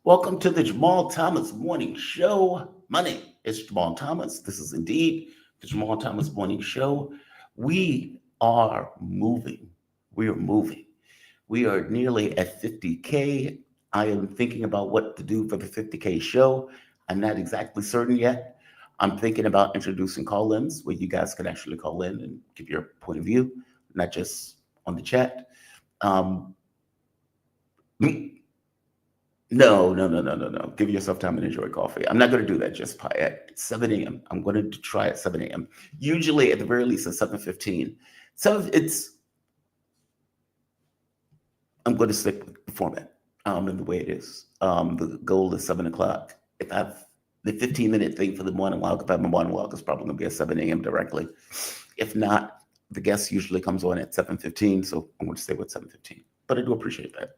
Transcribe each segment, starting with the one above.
Welcome to the Jamal Thomas Morning Show. My name is Jamal Thomas. This is indeed the Jamal Thomas Morning Show. We are moving. We are moving. We are nearly at 50K. I am thinking about what to do for the 50K show. I'm not exactly certain yet. I'm thinking about introducing call ins where you guys can actually call in and give your point of view, not just on the chat. Um, No. Give yourself time and enjoy coffee. I'm not going to do that just at 7 a.m. I'm going to try at 7 a.m. Usually, at the very least, at 7:15. So I'm going to stick with the format and the way it is. The goal is 7 o'clock. If I've the 15-minute thing for the morning walk, if I have my morning walk, it's probably going to be at 7 a.m. directly. If not, the guest usually comes on at 7:15, so I'm going to stay with 7:15. But I do appreciate that.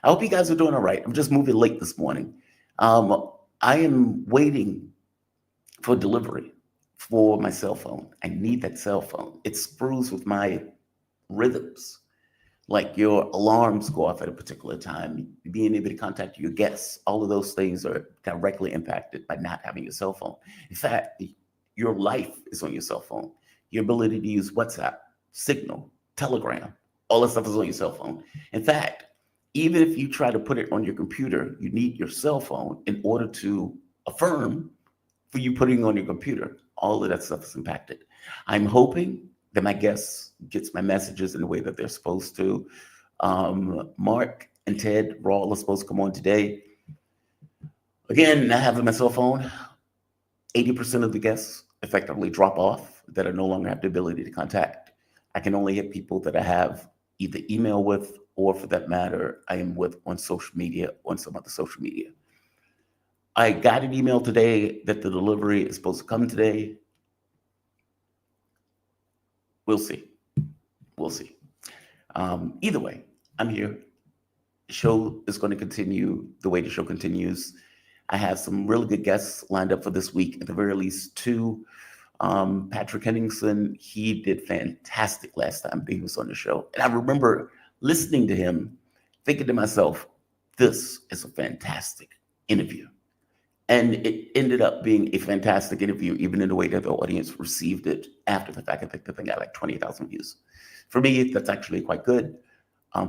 I hope you guys are doing all right. I'm just moving late this morning. I am waiting for delivery for my cell phone. I need that cell phone. It screws with my rhythms. Like your alarms go off at a particular time, being able to contact your guests, all of those things are directly impacted by not having your cell phone. In fact, your life is on your cell phone. Your ability to use WhatsApp, Signal, Telegram, all that stuff is on your cell phone. In fact, even if you try to put it on your computer, you need your cell phone in order to affirm for you putting on your computer. All of that stuff is impacted. I'm hoping that my guests gets my messages in the way that they're supposed to. Mark and Ted Rall are supposed to come on today. Again, not having my cell phone, 80% of the guests effectively drop off that I no longer have the ability to contact. I can only hit people that I have either email with or for that matter, I am with on social media, on some other social media. I got an email today that the delivery is supposed to come today. We'll see. We'll see. Either way, I'm here. The show is going to continue the way the show continues. I have some really good guests lined up for this week, at the very least two. Patrick Henningsen, he did fantastic last time he was on the show. And I remember listening to him, thinking to myself, this is a fantastic interview. And it ended up being a fantastic interview, even in the way that the audience received it after the fact. I think the thing got like 20,000 views. For me, that's actually quite good.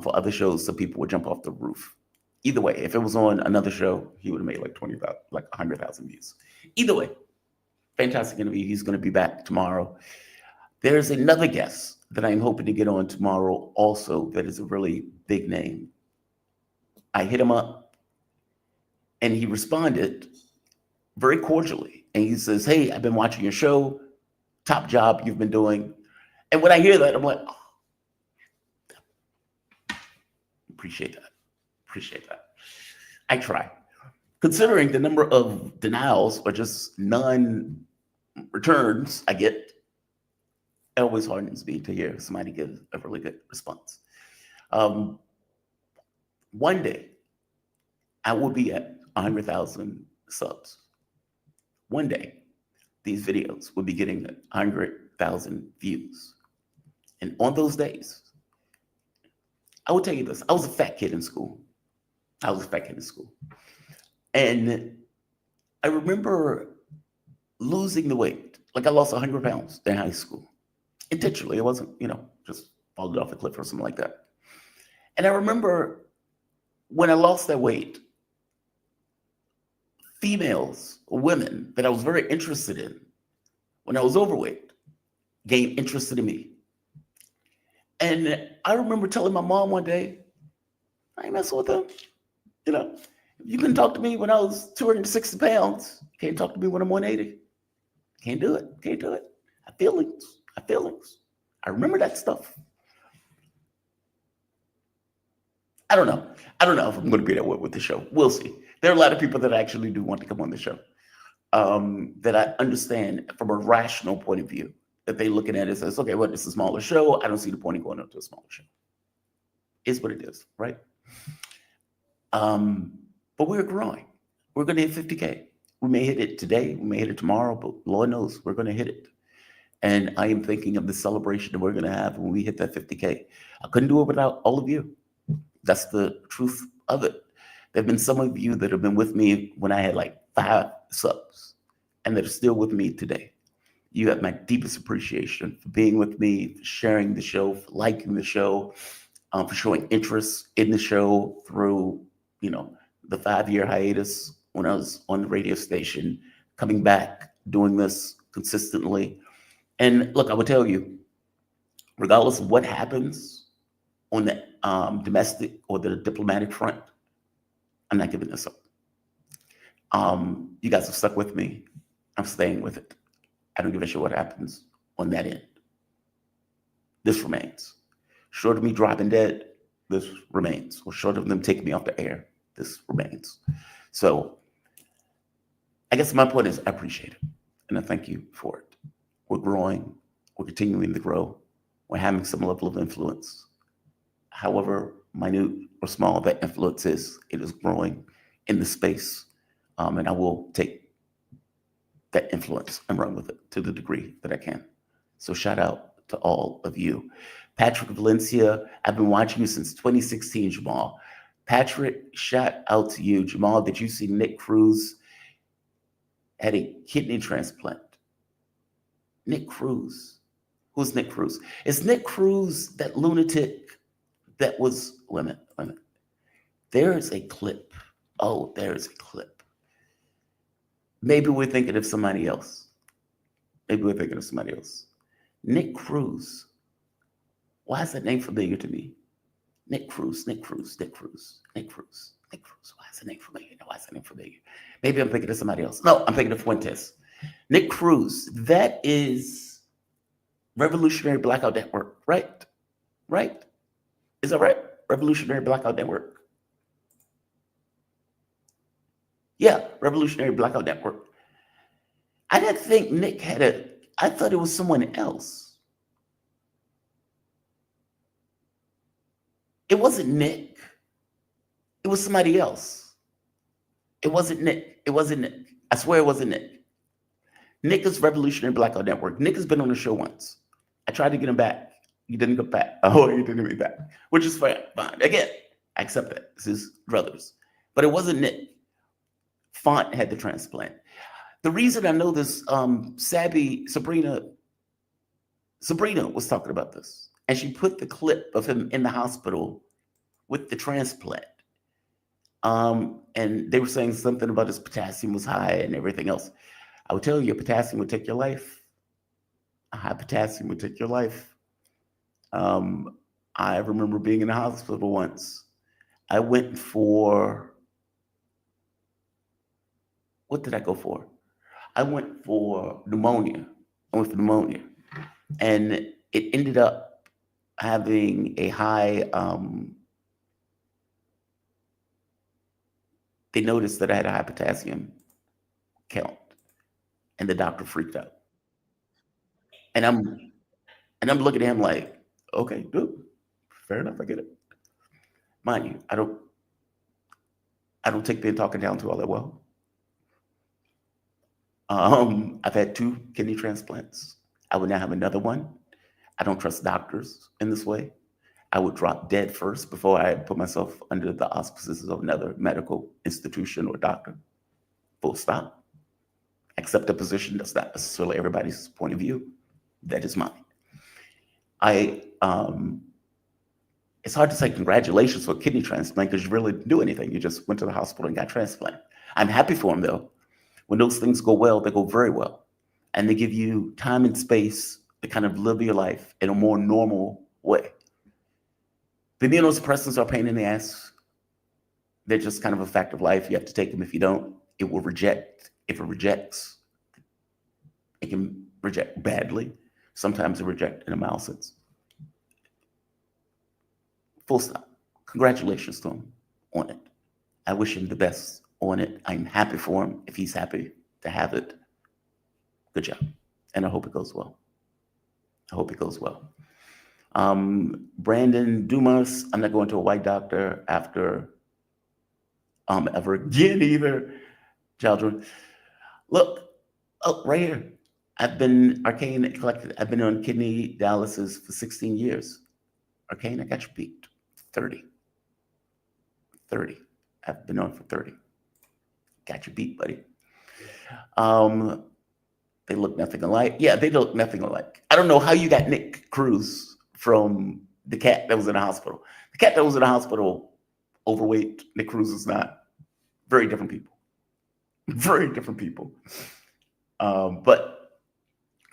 For other shows, some people would jump off the roof. Either way, if it was on another show, he would have made like 20,000, like 100,000 views. Either way, fantastic interview. He's going to be back tomorrow. There's another guest that I'm hoping to get on tomorrow also that is a really big name. I hit him up and he responded very cordially. And he says, hey, I've been watching your show. Top job you've been doing. And when I hear that, I'm like, oh, appreciate that. Appreciate that. I try. Considering the number of denials or just non-returns I get, it always hardens me to hear somebody give a really good response. One day, I will be at 100,000 subs. One day, these videos will be getting 100,000 views. And on those days, I will tell you this, I was a fat kid in school. And I remember losing the weight. Like I lost 100 pounds in high school. Intentionally, it wasn't, just falling off a cliff or something like that. And I remember when I lost that weight, females, women that I was very interested in, when I was overweight, gained interest in me. And I remember telling my mom one day, I ain't messing with them. You couldn't talk to me when I was 260 pounds. You can't talk to me when I'm 180. Can't do it. I feelings. I remember that stuff. I don't know if I'm going to be that way with the show. We'll see. There are a lot of people that actually do want to come on the show that I understand from a rational point of view, that they looking at it as, okay, well, it's a smaller show. I don't see the point in going up to a smaller show. It's what it is, right? But we're growing. We're going to hit 50K. We may hit it today. We may hit it tomorrow, but Lord knows we're going to hit it. And I am thinking of the celebration that we're going to have when we hit that 50K. I couldn't do it without all of you. That's the truth of it. There have been some of you that have been with me when I had like 5 subs and that are still with me today. You have my deepest appreciation for being with me, for sharing the show, for liking the show, for showing interest in the show through, the 5-year hiatus when I was on the radio station, coming back, doing this consistently. And look, I will tell you, regardless of what happens on the domestic or the diplomatic front, I'm not giving this up. You guys have stuck with me. I'm staying with it. I don't give a shit what happens on that end. This remains. Short of me dropping dead, this remains. Or short of them taking me off the air, this remains. So I guess my point is I appreciate it. And I thank you for it. We're growing. We're continuing to grow. We're having some level of influence. However minute or small that influence is, it is growing in the space. And I will take that influence and run with it to the degree that I can. So shout out to all of you. Patrick Valencia, I've been watching you since 2016, Jamal. Patrick, shout out to you. Jamal, did you see Nick Cruz had a kidney transplant? Nick Cruz. Who's Nick Cruz? Is Nick Cruz that lunatic that was, wait a minute. There is a clip. Oh, there's a clip. Maybe we're thinking of somebody else. Nick Cruz. Why is that name familiar to me? Nick Cruz. Why is the name familiar? Maybe I'm thinking of somebody else. No, I'm thinking of Fuentes. Nick Cruz. That is Revolutionary Blackout Network, right? Right? Is that right? Revolutionary Blackout Network. Yeah, Revolutionary Blackout Network. I didn't think Nick I thought it was someone else. It wasn't Nick. It was somebody else. It wasn't Nick. I swear it wasn't Nick. Nick is Revolutionary Blackout Network. Nick has been on the show once. I tried to get him back. He didn't get back. Oh, he didn't get me back, which is fine. Again, I accept that. This is brothers. But it wasn't Nick. Font had the transplant. The reason I know this, Sabrina was talking about this, and she put the clip of him in the hospital with the transplant. And they were saying something about his potassium was high and everything else. I would tell you, potassium would take your life. A high potassium would take your life. I remember being in the hospital once. I went for, what did I go for? I went for pneumonia. And it ended up having a high, they noticed that I had a high potassium count, and the doctor freaked out. And I'm looking at him like, okay, dude, fair enough, I get it. Mind you, I don't take being talking down to all that well. I've had 2 kidney transplants. I would now have another one. I don't trust doctors in this way. I would drop dead first before I put myself under the auspices of another medical institution or doctor. Full stop. Accept a position that's not necessarily everybody's point of view. That is mine. It's hard to say congratulations for a kidney transplant because you really didn't do anything. You just went to the hospital and got transplanted. I'm happy for him though. When those things go well, they go very well. And they give you time and space to kind of live your life in a more normal way. The immunosuppressants are a pain in the ass. They're just kind of a fact of life. You have to take them. If you don't, it will reject. If it rejects, it can reject badly. Sometimes it rejects in a mild sense. Full stop. Congratulations to him on it. I wish him the best on it. I'm happy for him if he's happy to have it. Good job. And I hope it goes well. Brandon Dumas, I'm not going to a white doctor after ever again either. Children. Look, right here. I've been Arcane collected. I've been on kidney dialysis for 16 years. Arcane, I got you beat. 30. I've been on for 30. Got your beat, buddy. They look nothing alike. Yeah, they look nothing alike. I don't know how you got Nick Cruz from the cat that was in the hospital. The cat that was in the hospital, overweight. Nick Cruz is not. Very different people. Very different people. But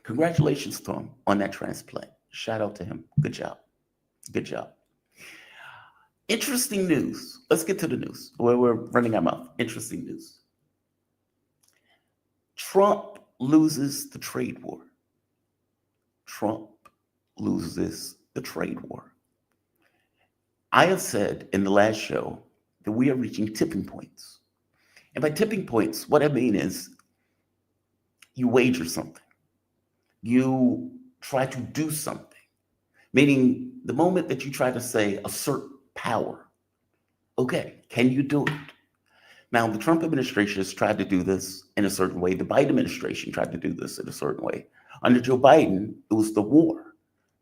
congratulations to him on that transplant. Shout out to him. Good job. Good job. Interesting news. Let's get to the news. We're running our mouth. Interesting news. Trump loses the trade war. Trump loses the trade war. I have said in the last show that we are reaching tipping points. And by tipping points, what I mean is you wager something. You try to do something. Meaning the moment that you try to say assert power, okay, can you do it? Now, the Trump administration has tried to do this in a certain way. The Biden administration tried to do this in a certain way. Under Joe Biden, it was the war.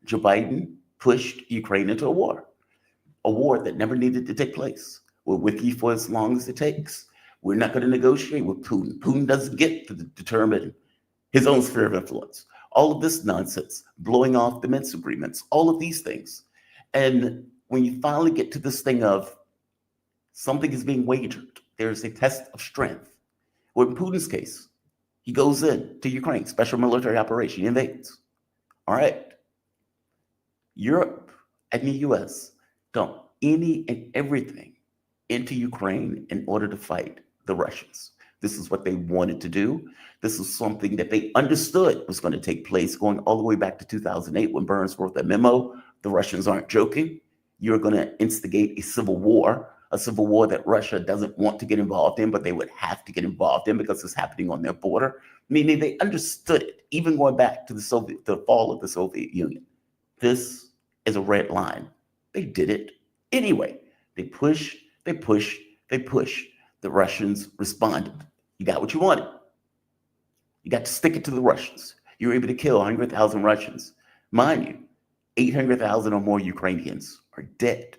Joe Biden pushed Ukraine into a war that never needed to take place. We're with you for as long as it takes. We're not going to negotiate with Putin. Putin doesn't get to determine his own sphere of influence. All of this nonsense, blowing off the Minsk agreements, all of these things. And when you finally get to this thing of something is being wagered, there's a test of strength. Well, in Putin's case, he goes in to Ukraine, special military operation, he invades. All right. Europe and the US dump any and everything into Ukraine in order to fight the Russians. This is what they wanted to do. This is something that they understood was going to take place going all the way back to 2008 when Burns wrote that memo. The Russians aren't joking. You're going to instigate a civil war that Russia doesn't want to get involved in, but they would have to get involved in because it's happening on their border. Meaning they understood it, even going back to the fall of the Soviet Union. This is a red line. They did it anyway. They push. The Russians responded. You got what you wanted. You got to stick it to the Russians. You were able to kill 100,000 Russians. Mind you, 800,000 or more Ukrainians are dead.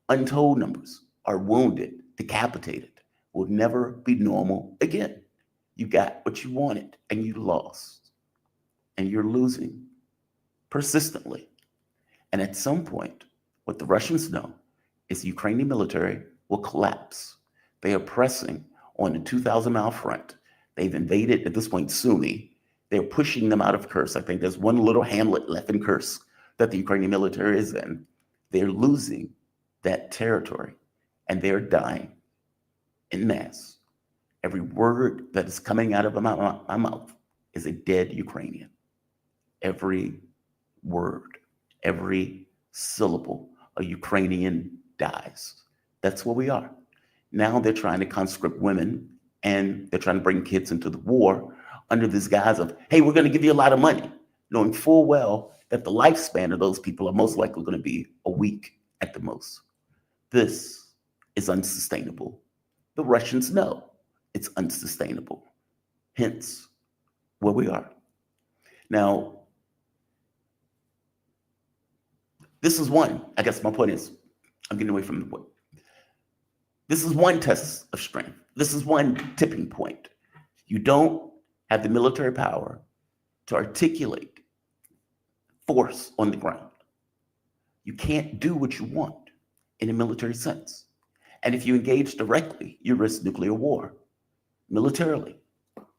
Untold numbers are wounded, decapitated, will never be normal again. You got what you wanted and you lost. And you're losing persistently. And at some point, what the Russians know is the Ukrainian military will collapse. They are pressing on the 2,000-mile front. They've invaded, at this point, Sumy. They're pushing them out of Kursk. I think there's one little hamlet left in Kursk that the Ukrainian military is in. They're losing that territory, and they're dying en masse. Every word that is coming out of my mouth is a dead Ukrainian. Every word, every syllable, a Ukrainian dies. That's where we are. Now they're trying to conscript women and they're trying to bring kids into the war under this guise of, hey, we're going to give you a lot of money, knowing full well that the lifespan of those people are most likely going to be a week at the most. This is unsustainable. The Russians know it's unsustainable. Hence, where we are. Now, this is one, I guess my point is, I'm getting away from the point. This is one test of strength. This is one tipping point. You don't have the military power to articulate force on the ground. You can't do what you want in a military sense. And if you engage directly, you risk nuclear war. Militarily,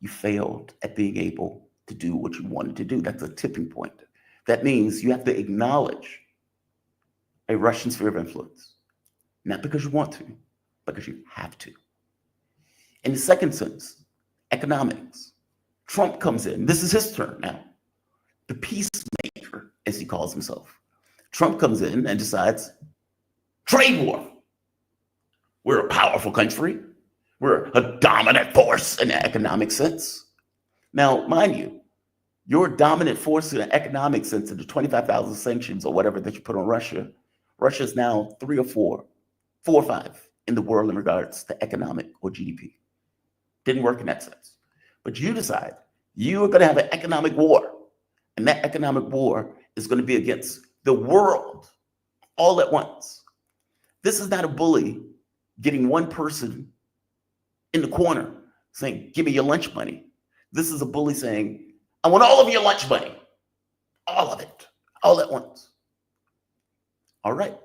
you failed at being able to do what you wanted to do. That's a tipping point. That means you have to acknowledge a Russian sphere of influence, not because you want to, because you have to. In the second sense, economics. Trump comes in. This is his turn now. The peacemaker, as he calls himself. Trump comes in and decides, trade war. We're a powerful country. We're a dominant force in the economic sense. Now, mind you, your dominant force in the economic sense of the 25,000 sanctions or whatever that you put on Russia, Russia is now 3 or 4 or 5 in the world in regards to economic or GDP. Didn't work in that sense. But you decide you are going to have an economic war. And that economic war is going to be against the world all at once. This is not a bully getting one person in the corner saying, give me your lunch money. This is a bully saying, I want all of your lunch money. All of it. All at once. All right.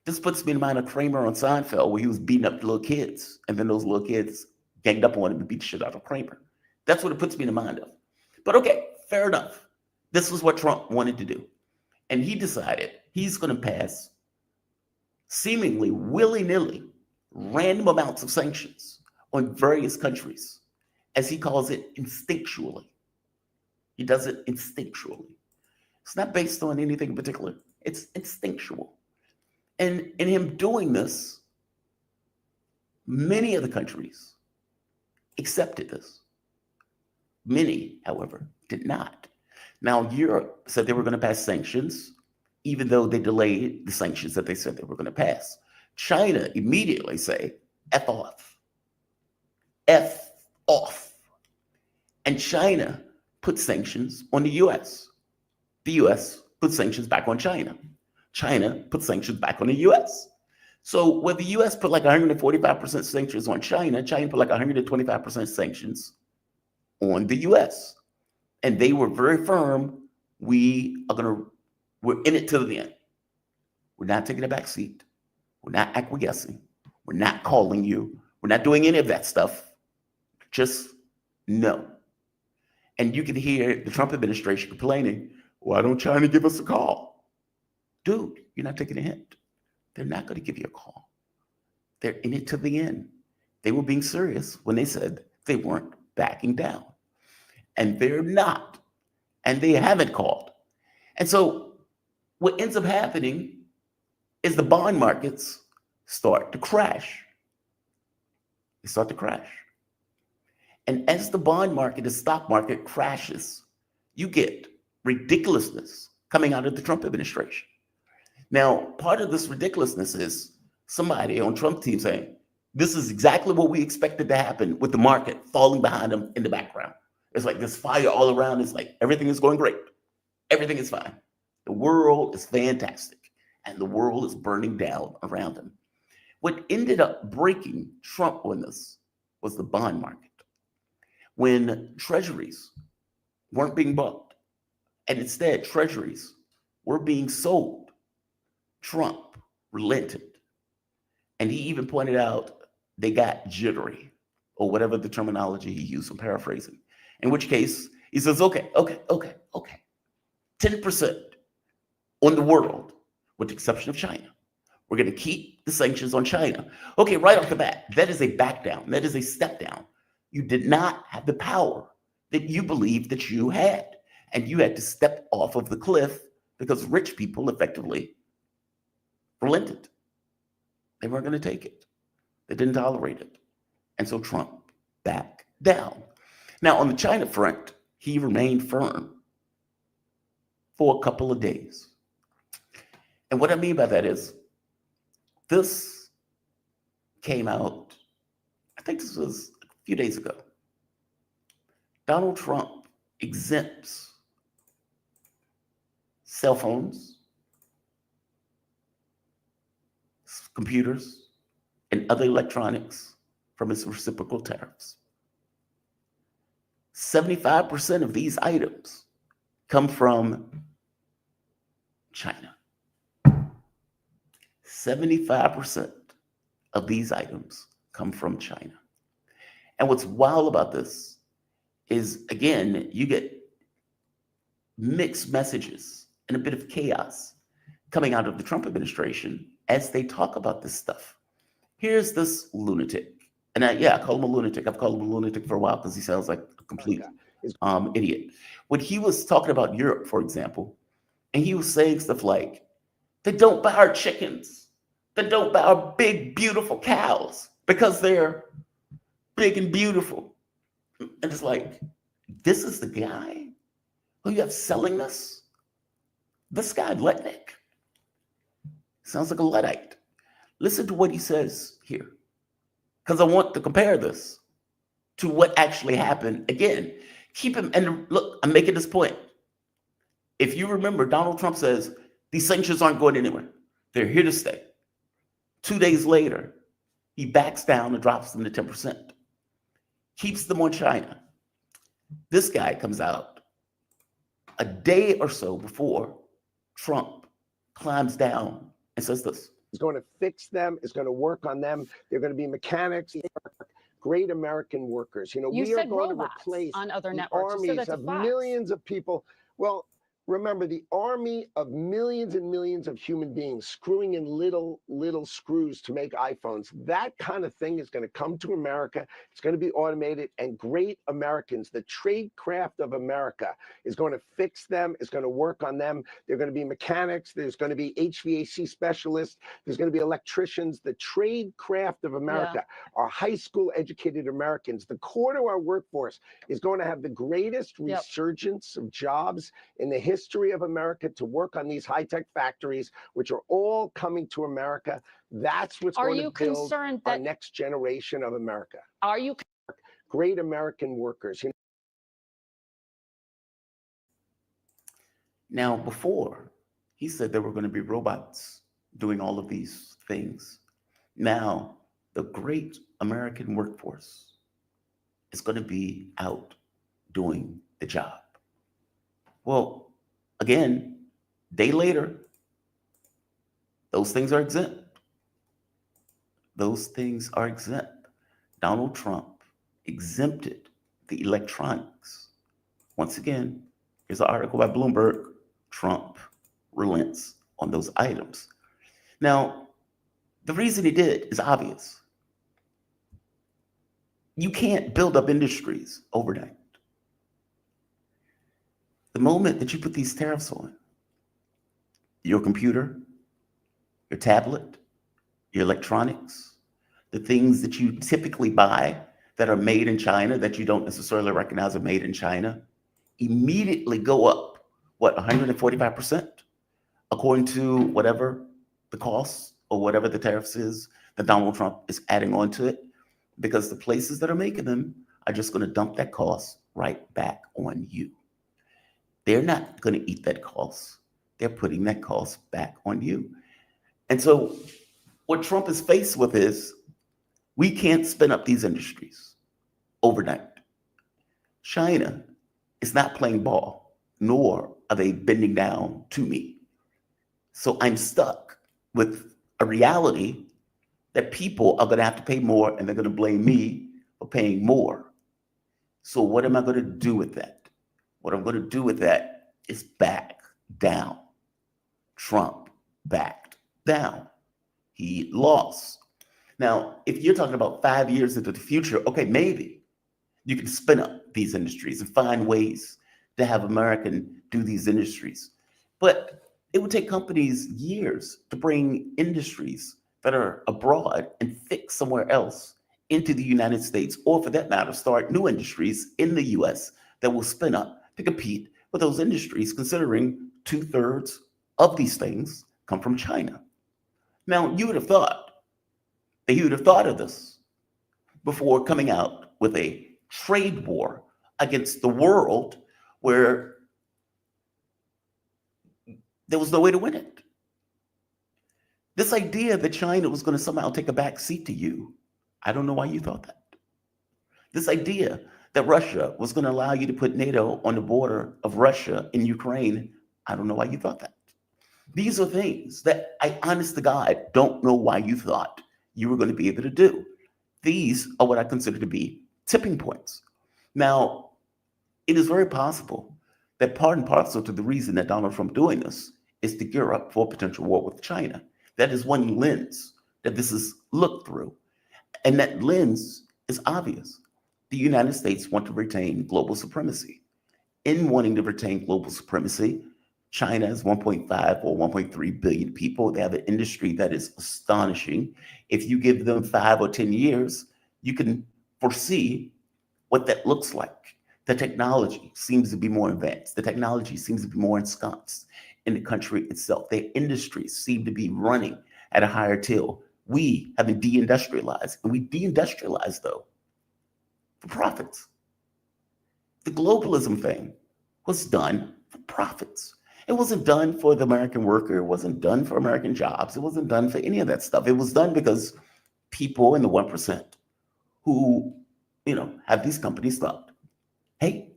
This puts me in mind of Kramer on Seinfeld, where he was beating up the little kids, and then those little kids ganged up on him and beat the shit out of Kramer. That's what it puts me in mind of. But okay, fair enough. This was what Trump wanted to do. And he decided he's going to pass seemingly willy-nilly random amounts of sanctions on various countries, as he calls it, instinctually. He does it instinctually. It's not based on anything in particular. It's instinctual. And in him doing this, many of the countries accepted this. Many, however, did not. Now, Europe said they were going to pass sanctions, even though they delayed the sanctions that they said they were going to pass. China immediately say, F off. F off. And China put sanctions on the US. The US put sanctions back on China. China put sanctions back on the US. So where the US put like 145% sanctions on China, China put like 125% sanctions on the US. And they were very firm. We're in it till the end. We're not taking a back seat. We're not acquiescing. We're not calling you. We're not doing any of that stuff. Just no. And you can hear the Trump administration complaining, why don't China give us a call? Dude, you're not taking a hint. They're not going to give you a call. They're in it to the end. They were being serious when they said they weren't backing down. And they're not. And they haven't called. And so what ends up happening is the bond markets start to crash. They start to crash. And as the bond market, the stock market crashes, you get ridiculousness coming out of the Trump administration. Now, part of this ridiculousness is somebody on Trump team saying, this is exactly what we expected to happen, with the market falling behind them in the background. It's like this fire all around. It's like everything is going great. Everything is fine. The world is fantastic. And the world is burning down around him. What ended up breaking Trump on this was the bond market. When treasuries weren't being bought, and instead treasuries were being sold, Trump relented. And he even pointed out they got jittery, or whatever the terminology he used, I'm paraphrasing. In which case, he says, okay. 10% on the world, with the exception of China. We're going to keep the sanctions on China. Okay, right off the bat, that is a back down. That is a step down. You did not have the power that you believed that you had. And you had to step off of the cliff because rich people effectively relented. They weren't going to take it. They didn't tolerate it. And so Trump backed down. Now, on the China front, he remained firm for a couple of days. And what I mean by that is, this came out, I think this was a few days ago. Donald Trump exempts cell phones, computers, and other electronics from its reciprocal tariffs. 75% of these items come from China. 75% of these items come from China. And what's wild about this is, again, you get mixed messages and a bit of chaos coming out of the Trump administration as they talk about this stuff. Here's this lunatic. And I call him a lunatic. I've called him a lunatic for a while because he sounds like a complete idiot. When he was talking about Europe, for example, and he was saying stuff like, they don't buy our chickens. They don't buy our big, beautiful cows because they're big and beautiful. And it's like, this is the guy who you have selling this? This guy, Letnick, sounds like a Luddite. Listen to what he says here, because I want to compare this to what actually happened. Again, keep him, and look, I'm making this point. If you remember, Donald Trump says, these sanctions aren't going anywhere. They're here to stay. 2 days later, He backs down and drops them to 10%, keeps them on China. This guy comes out a day or so before Trump climbs down and says this. It's going to fix them. It's going to work on them. They're going to be mechanics, great American workers. We are going to replace on other the networks. armies of millions of people. Well, remember, the army of millions and millions of human beings screwing in little screws to make iPhones. That kind of thing is going to come to America. It's going to be automated, and great Americans, the trade craft of America, is going to fix them. It's going to work on them. They're going to be mechanics. There's going to be HVAC specialists. There's going to be electricians. The trade craft of America are high school educated Americans. The core to our workforce is going to have the greatest resurgence of jobs in the history of America to work on these high-tech factories, which are all coming to America. That's what's going to build our next generation of America. Are you great American workers? Now, before, he said there were going to be robots doing all of these things. Now, the great American workforce is going to be out doing the job. Well, again, day later, those things are exempt. Those things are exempt. Donald Trump exempted the electronics. Once again, here's an article by Bloomberg. Trump relents on those items. Now, the reason he did is obvious. You can't build up industries overnight. The moment that you put these tariffs on your computer, your tablet, your electronics, the things that you typically buy that are made in China that you don't necessarily recognize are made in China, immediately go up, 145%, according to whatever the cost or whatever the tariffs is that Donald Trump is adding on to it, because the places that are making them are just going to dump that cost right back on you. They're not going to eat that cost. They're putting that cost back on you. And so what Trump is faced with is, we can't spin up these industries overnight. China is not playing ball, nor are they bending down to me. So I'm stuck with a reality that people are going to have to pay more, and they're going to blame me for paying more. So what am I going to do with that? What I'm going to do with that is back down. Trump backed down. He lost. Now, if you're talking about 5 years into the future, okay, maybe you can spin up these industries and find ways to have American do these industries. But it would take companies years to bring industries that are abroad and fix somewhere else into the United States, or for that matter, start new industries in the US that will spin up to compete with those industries, considering 2/3 of these things come from China. Now, you would have thought that he would have thought of this before coming out with a trade war against the world where there was no way to win it. This idea that China was going to somehow take a back seat to you, I don't know why you thought that. This idea that Russia was going to allow you to put NATO on the border of Russia in Ukraine, I don't know why you thought that. These are things that I, honest to God, don't know why you thought you were going to be able to do. These are what I consider to be tipping points. Now, it is very possible that part and parcel to the reason that Donald Trump doing this is to gear up for a potential war with China. That is one lens that this is looked through. And that lens is obvious. The United States want to retain global supremacy. In wanting to retain global supremacy, China has 1.5 or 1.3 billion people. They have an industry that is astonishing. If you give them 5 or 10 years, you can foresee what that looks like. The technology seems to be more advanced. The technology seems to be more ensconced in the country itself. Their industries seem to be running at a higher till. We have been deindustrialized, and we deindustrialized, though, for profits. The globalism thing was done for profits. It wasn't done for the American worker. It wasn't done for American jobs. It wasn't done for any of that stuff. It was done because people in the 1% who, have these companies thought, hey,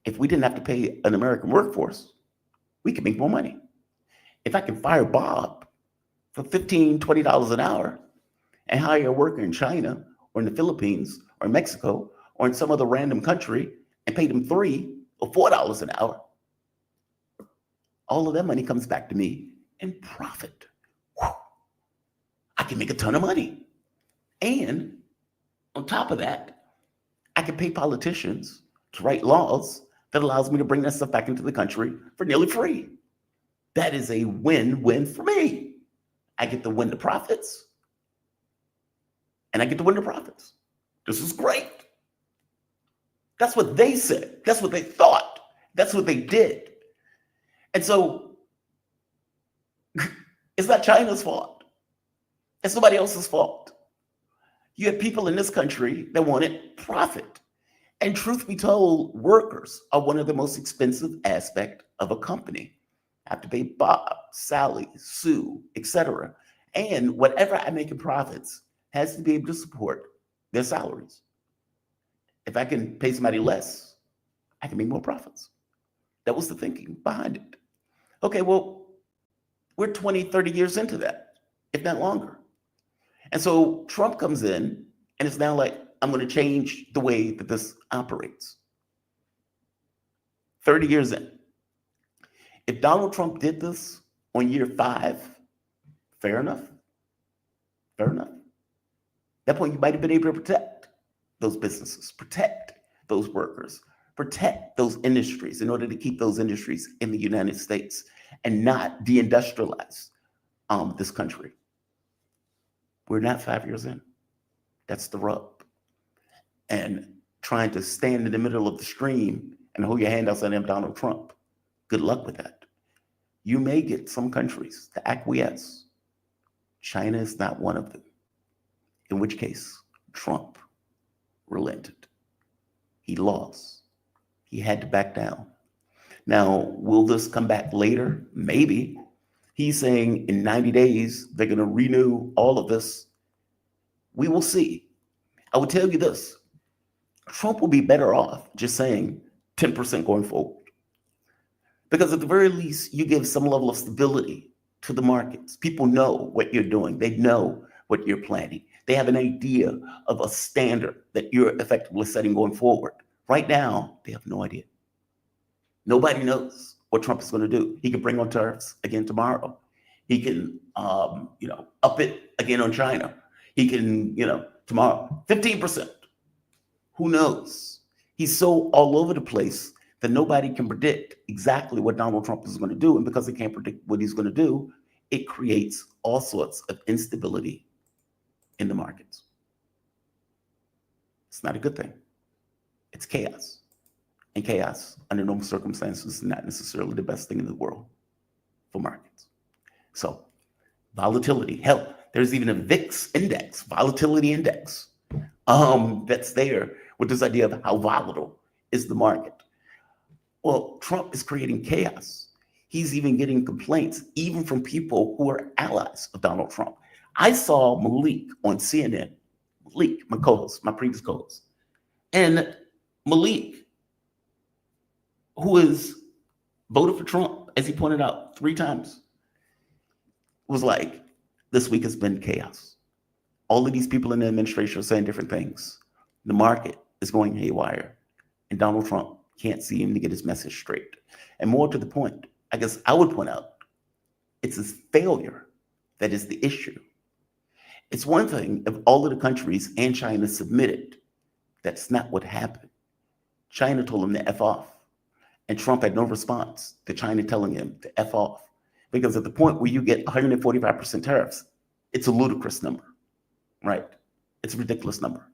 if we didn't have to pay an American workforce, we could make more money. If I can fire Bob for $15, $20 an hour and hire a worker in China or in the Philippines or Mexico or in some other random country and pay them $3 or $4 an hour, all of that money comes back to me in profit. Whew. I can make a ton of money. And on top of that, I can pay politicians to write laws that allows me to bring that stuff back into the country for nearly free. That is a win-win for me. I get to win the profits, and I get to win the profits. This is great. That's what they said. That's what they thought. That's what they did. And so it's not China's fault. It's somebody else's fault. You have people in this country that wanted profit. And truth be told, workers are one of the most expensive aspects of a company. I have to pay Bob, Sally, Sue, etc. And whatever I make in profits has to be able to support their salaries. If I can pay somebody less, I can make more profits. That was the thinking behind it. Okay, well, we're 20, 30 years into that, if not longer. And so Trump comes in and it's now like, I'm going to change the way that this operates. 30 years in. If Donald Trump did this on year 5, fair enough. Fair enough. At that point, you might have been able to protect those businesses, protect those workers, protect those industries in order to keep those industries in the United States and not deindustrialize this country. We're not 5 years in. That's the rub. And trying to stand in the middle of the stream and hold your hand outside Donald Trump. Good luck with that. You may get some countries to acquiesce. China is not one of them. In which case, Trump relented. He lost. He had to back down. Now, will this come back later? Maybe. He's saying in 90 days, they're going to renew all of this. We will see. I will tell you this. Trump will be better off just saying 10% going forward. Because at the very least, you give some level of stability to the markets. People know what you're doing. They know what you're planning. They have an idea of a standard that you're effectively setting going forward. Right now, they have no idea. Nobody knows what Trump is going to do. He can bring on tariffs again tomorrow. He can, up it again on China. He can, tomorrow, 15%. Who knows? He's so all over the place that nobody can predict exactly what Donald Trump is going to do. And because they can't predict what he's going to do, it creates all sorts of instability in the markets. It's not a good thing. It's chaos. And chaos, under normal circumstances, is not necessarily the best thing in the world for markets. So, volatility. Hell, there's even a VIX index, volatility index, that's there with this idea of how volatile is the market. Well, Trump is creating chaos. He's even getting complaints, even from people who are allies of Donald Trump. I saw Malik on CNN, Malik, my co-host, my previous co-host. And Malik, who is voted for Trump, as he pointed out 3 times, was like, this week has been chaos. All of these people in the administration are saying different things. The market is going haywire, and Donald Trump can't seem to get his message straight. And more to the point, I guess I would point out, it's his failure that is the issue. It's one thing if all of the countries and China submitted. That's not what happened. China told him to F off. And Trump had no response to China telling him to F off. Because at the point where you get 145% tariffs, it's a ludicrous number, right? It's a ridiculous number.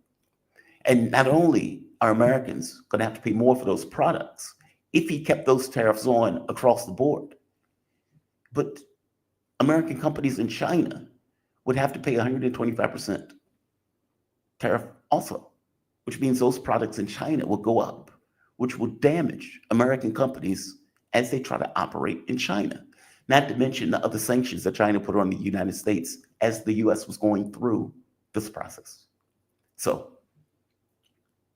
And not only are Americans going to have to pay more for those products if he kept those tariffs on across the board, but American companies in China would have to pay 125% tariff also, which means those products in China will go up, which will damage American companies as they try to operate in China. Not to mention the other sanctions that China put on the United States as the US was going through this process. So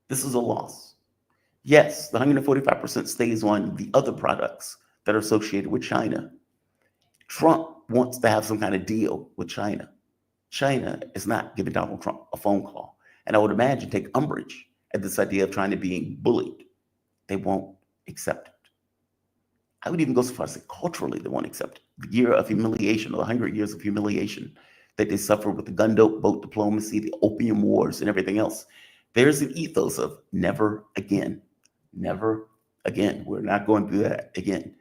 this is a loss. Yes, the 145% stays on the other products that are associated with China. Trump wants to have some kind of deal with China. China is not giving Donald Trump a phone call. And I would imagine take umbrage at this idea of trying to being bullied. They won't accept it. I would even go so far as to say culturally they won't accept it. The year of humiliation, or 100 years of humiliation that they suffered with the gun boat diplomacy, the opium wars, and everything else. There's an ethos of never again, never again. We're not going to do that again.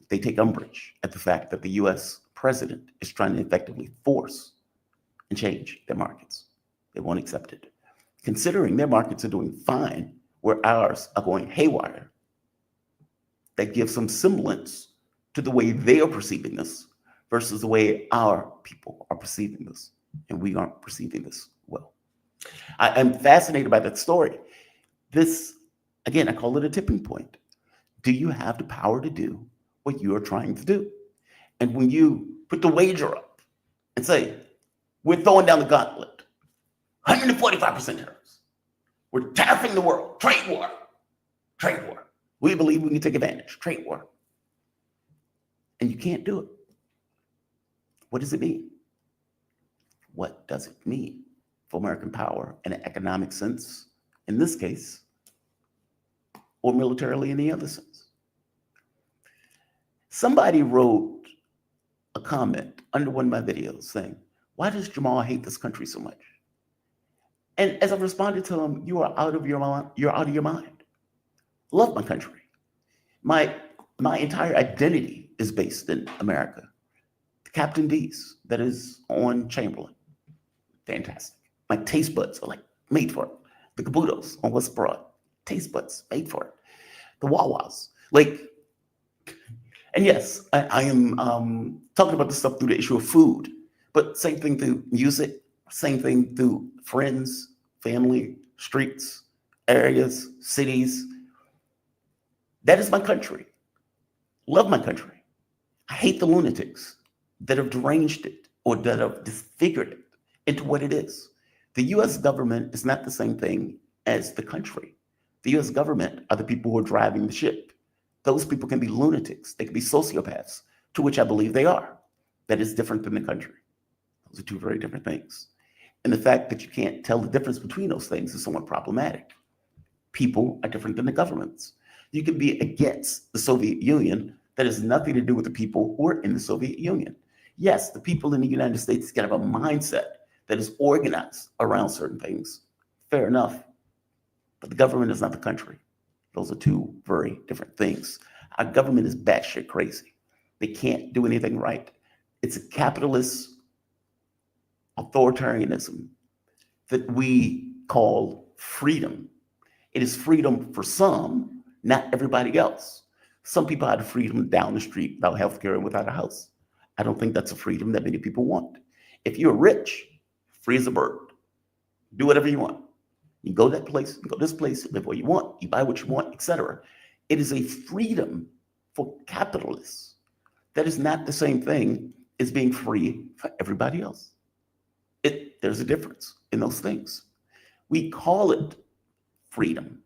They take umbrage at the fact that the US president is trying to effectively force and change their markets. They won't accept it. Considering their markets are doing fine, where ours are going haywire, that gives some semblance to the way they are perceiving this versus the way our people are perceiving this. And we aren't perceiving this well. I am fascinated by that story. This, again, I call it a tipping point. Do you have the power to do what you are trying to do? And when you put the wager up and say, we're throwing down the gauntlet, 145% tariffs, we're tariffing the world, trade war, trade war. We believe we can take advantage, trade war. And you can't do it. What does it mean? What does it mean for American power in an economic sense, in this case, or militarily in any other sense? Somebody wrote a comment under one of my videos saying, why does Jamal hate this country so much? And as I responded to him, you are out of your mind. You're out of your mind. Love my country. My entire identity is based in America. The Captain D's that is on Chamberlain, fantastic. My taste buds are like made for it. The Caputos on West Broad, taste buds made for it. The Wawas, like, and yes, I am talking about this stuff through the issue of food, but same thing through music, same thing through friends, family, streets, areas, cities. That is my country. Love my country. I hate the lunatics that have deranged it or that have disfigured it into what it is. The US government is not the same thing as the country. The US government are the people who are driving the ship. Those people can be lunatics. They can be sociopaths, to which I believe they are. That is different than the country. Those are two very different things. And the fact that you can't tell the difference between those things is somewhat problematic. People are different than the governments. You can be against the Soviet Union. That has nothing to do with the people who are in the Soviet Union. Yes, the people in the United States can have a mindset that is organized around certain things. Fair enough. But the government is not the country. Those are two very different things. Our government is batshit crazy. They can't do anything right. It's a capitalist authoritarianism that we call freedom. It is freedom for some, not everybody else. Some people have the freedom down the street without healthcare and without a house. I don't think that's a freedom that many people want. If you're rich, free as a bird. Do whatever you want. You go that place, you go this place, you live where you want, you buy what you want, etc. It is a freedom for capitalists. That is not the same thing as being free for everybody else. There's a difference in those things. We call it freedom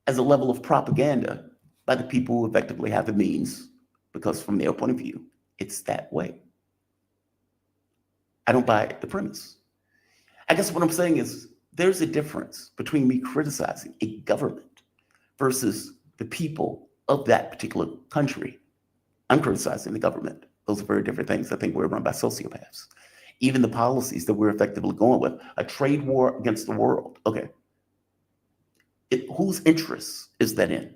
as a level of propaganda by the people who effectively have the means, because from their point of view, it's that way. I don't buy the premise. I guess what I'm saying is there's a difference between me criticizing a government versus the people of that particular country. I'm criticizing the government. Those are very different things. I think we're run by sociopaths. Even the policies that we're effectively going with, a trade war against the world. Okay. Whose interests is that in?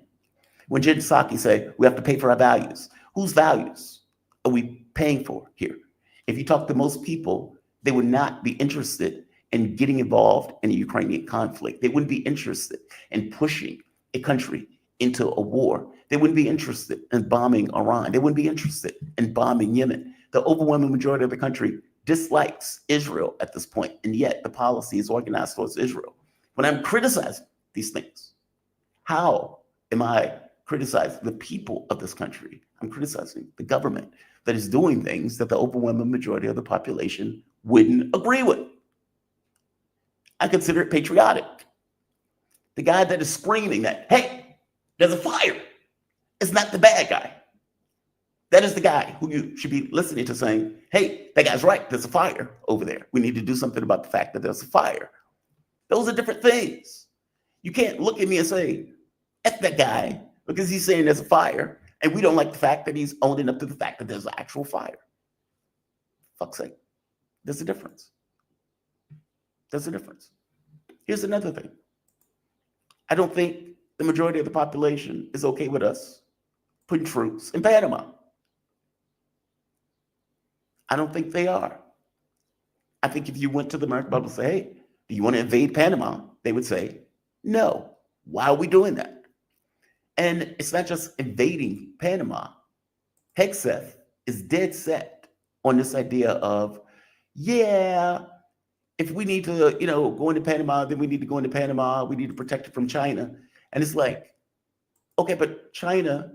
When Jen Psaki say we have to pay for our values, whose values are we paying for here? If you talk to most people, they would not be interested in getting involved in a Ukrainian conflict. They wouldn't be interested in pushing a country into a war. They wouldn't be interested in bombing Iran. They wouldn't be interested in bombing Yemen. The overwhelming majority of the country dislikes Israel at this point, and yet the policy is organized towards Israel. When I'm criticizing these things, how am I criticizing the people of this country? I'm criticizing the government that is doing things that the overwhelming majority of the population wouldn't agree with. I consider it patriotic. The guy that is screaming that, hey, there's a fire, is not the bad guy. That is the guy who you should be listening to saying, hey, that guy's right. There's a fire over there. We need to do something about the fact that there's a fire. Those are different things. You can't look at me and say, F that guy, because he's saying there's a fire, and we don't like the fact that he's owning up to the fact that there's an actual fire. Fuck's sake. There's a difference. There's a difference. Here's another thing. I don't think the majority of the population is okay with us putting troops in Panama. I don't think they are. I think if you went to the American public and say, hey, do you want to invade Panama? They would say, no. Why are we doing that? And it's not just invading Panama. Hegseth is dead set on this idea of, yeah, if we need to, go into Panama, then we need to go into Panama. We need to protect it from China. And it's like, okay, but China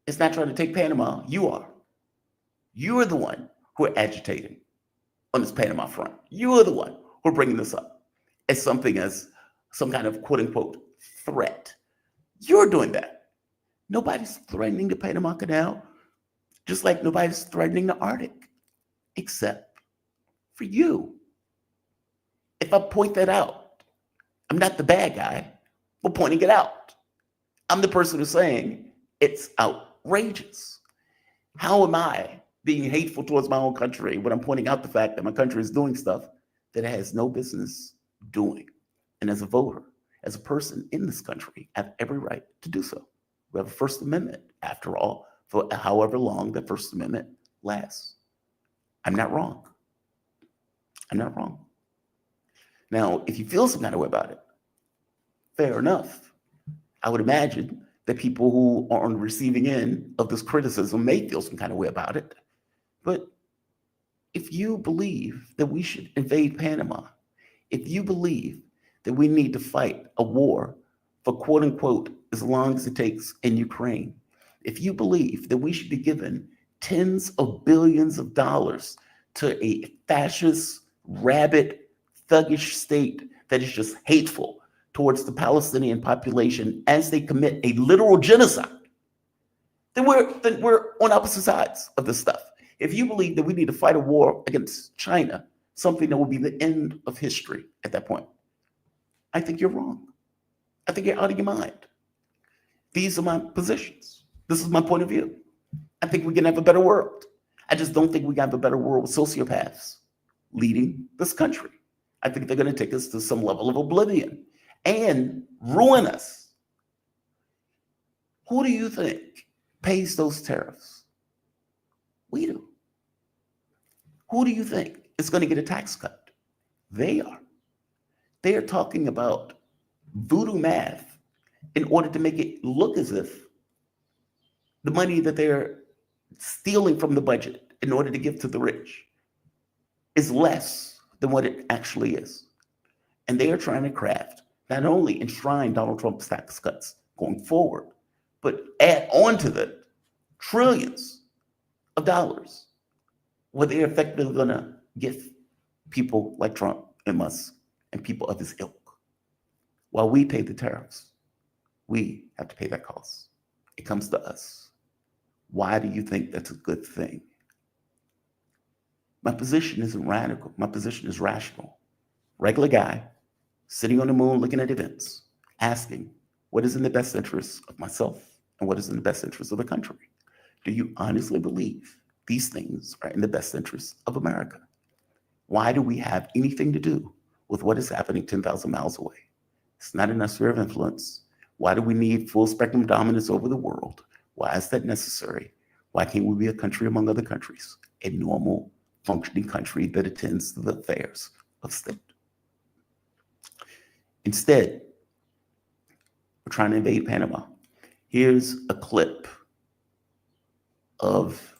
is not trying to take Panama. You are. You are the one who are agitating on this Panama front. You are the one who are bringing this up as something as some kind of quote unquote threat. You're doing that. Nobody's threatening the Panama Canal, just like nobody's threatening the Arctic, except for you. If I point that out, I'm not the bad guy for pointing it out. I'm the person who's saying it's outrageous. How am I being hateful towards my own country when I'm pointing out the fact that my country is doing stuff that it has no business doing? And as a voter, as a person in this country, I have every right to do so. We have a First Amendment, after all, for however long the First Amendment lasts. I'm not wrong. I'm not wrong. Now, if you feel some kind of way about it, fair enough. I would imagine that people who are on the receiving end of this criticism may feel some kind of way about it. But if you believe that we should invade Panama, if you believe that we need to fight a war for quote unquote as long as it takes in Ukraine, if you believe that we should be given tens of billions of dollars to a fascist, rabid, thuggish state that is just hateful towards the Palestinian population as they commit a literal genocide, then we're on opposite sides of this stuff. If you believe that we need to fight a war against China, something that will be the end of history at that point, I think you're wrong. I think you're out of your mind. These are my positions. This is my point of view. I think we can have a better world. I just don't think we can have a better world with sociopaths leading this country. I think they're going to take us to some level of oblivion and ruin us. Who do you think pays those tariffs? We do. Who do you think is going to get a tax cut? They are. They are talking about voodoo math in order to make it look as if the money that they're stealing from the budget in order to give to the rich is less than what it actually is. And they are trying to craft, not only enshrine Donald Trump's tax cuts going forward, but add on to that trillions of dollars where they're effectively going to give people like Trump and Musk and people of his ilk. While we pay the tariffs, we have to pay that cost. It comes to us. Why do you think that's a good thing? My position isn't radical. My position is rational. Regular guy, sitting on the moon looking at events, asking what is in the best interest of myself and what is in the best interest of the country. Do you honestly believe these things are in the best interest of America? Why do we have anything to do with what is happening 10,000 miles away? It's not in our sphere of influence. Why do we need full spectrum dominance over the world? Why is that necessary? Why can't we be a country among other countries, a normal, functioning country that attends to the affairs of state? Instead, we're trying to invade Panama. Here's a clip of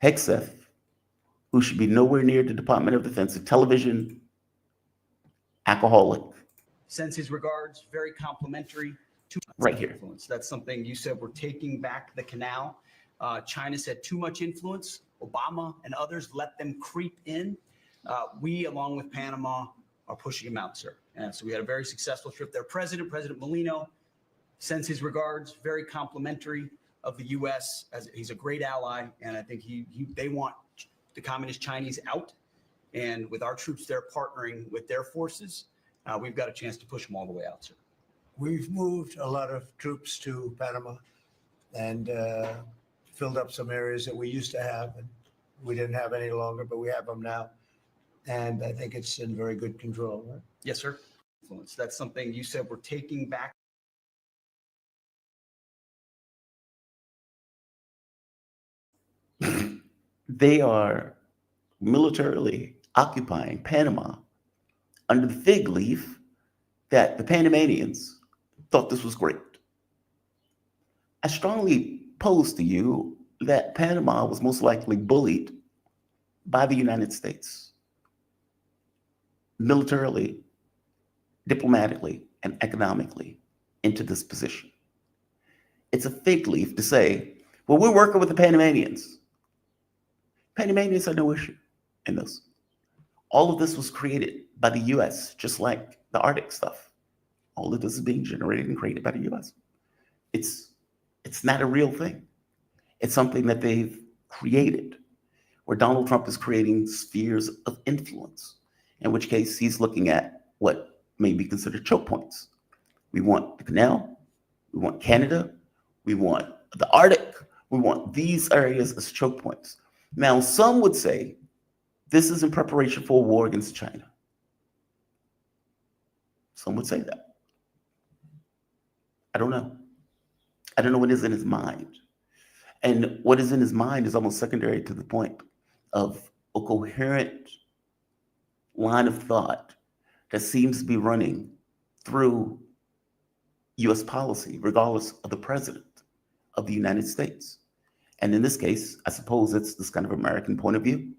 Hegseth, who should be nowhere near the Department of Defense, a television alcoholic. Sends his regards, very complimentary. Right here. Influence. That's something you said, we're taking back the canal. China said too much influence. Obama and others let them creep in. We, along with Panama, are pushing him out, sir. And so we had a very successful trip there. President Molino sends his regards, very complimentary of the U.S. as he's a great ally, and I think they want the communist Chinese out. And with our troops there partnering with their forces, we've got a chance to push them all the way out, sir. We've moved a lot of troops to Panama and filled up some areas that we used to have, and we didn't have any longer, but we have them now. And I think it's in very good control, right? Yes, sir. That's something you said we're taking back. They are militarily occupying Panama under the fig leaf that the Panamanians thought this was great. I strongly pose to you that Panama was most likely bullied by the United States, militarily, diplomatically, and economically into this position. It's a fig leaf to say, well, we're working with the Panamanians. Panamanians are no issue in this. All of this was created by the US, just like the Arctic stuff. All of this is being generated and created by the US. It's not a real thing. It's something that they've created, where Donald Trump is creating spheres of influence, in which case he's looking at what may be considered choke points. We want the canal, we want Canada, we want the Arctic, we want these areas as choke points. Now, some would say this is in preparation for a war against China. Some would say that. I don't know. I don't know what is in his mind. And what is in his mind is almost secondary to the point of a coherent line of thought that seems to be running through US policy, regardless of the president of the United States. And in this case, I suppose it's this kind of American point of view,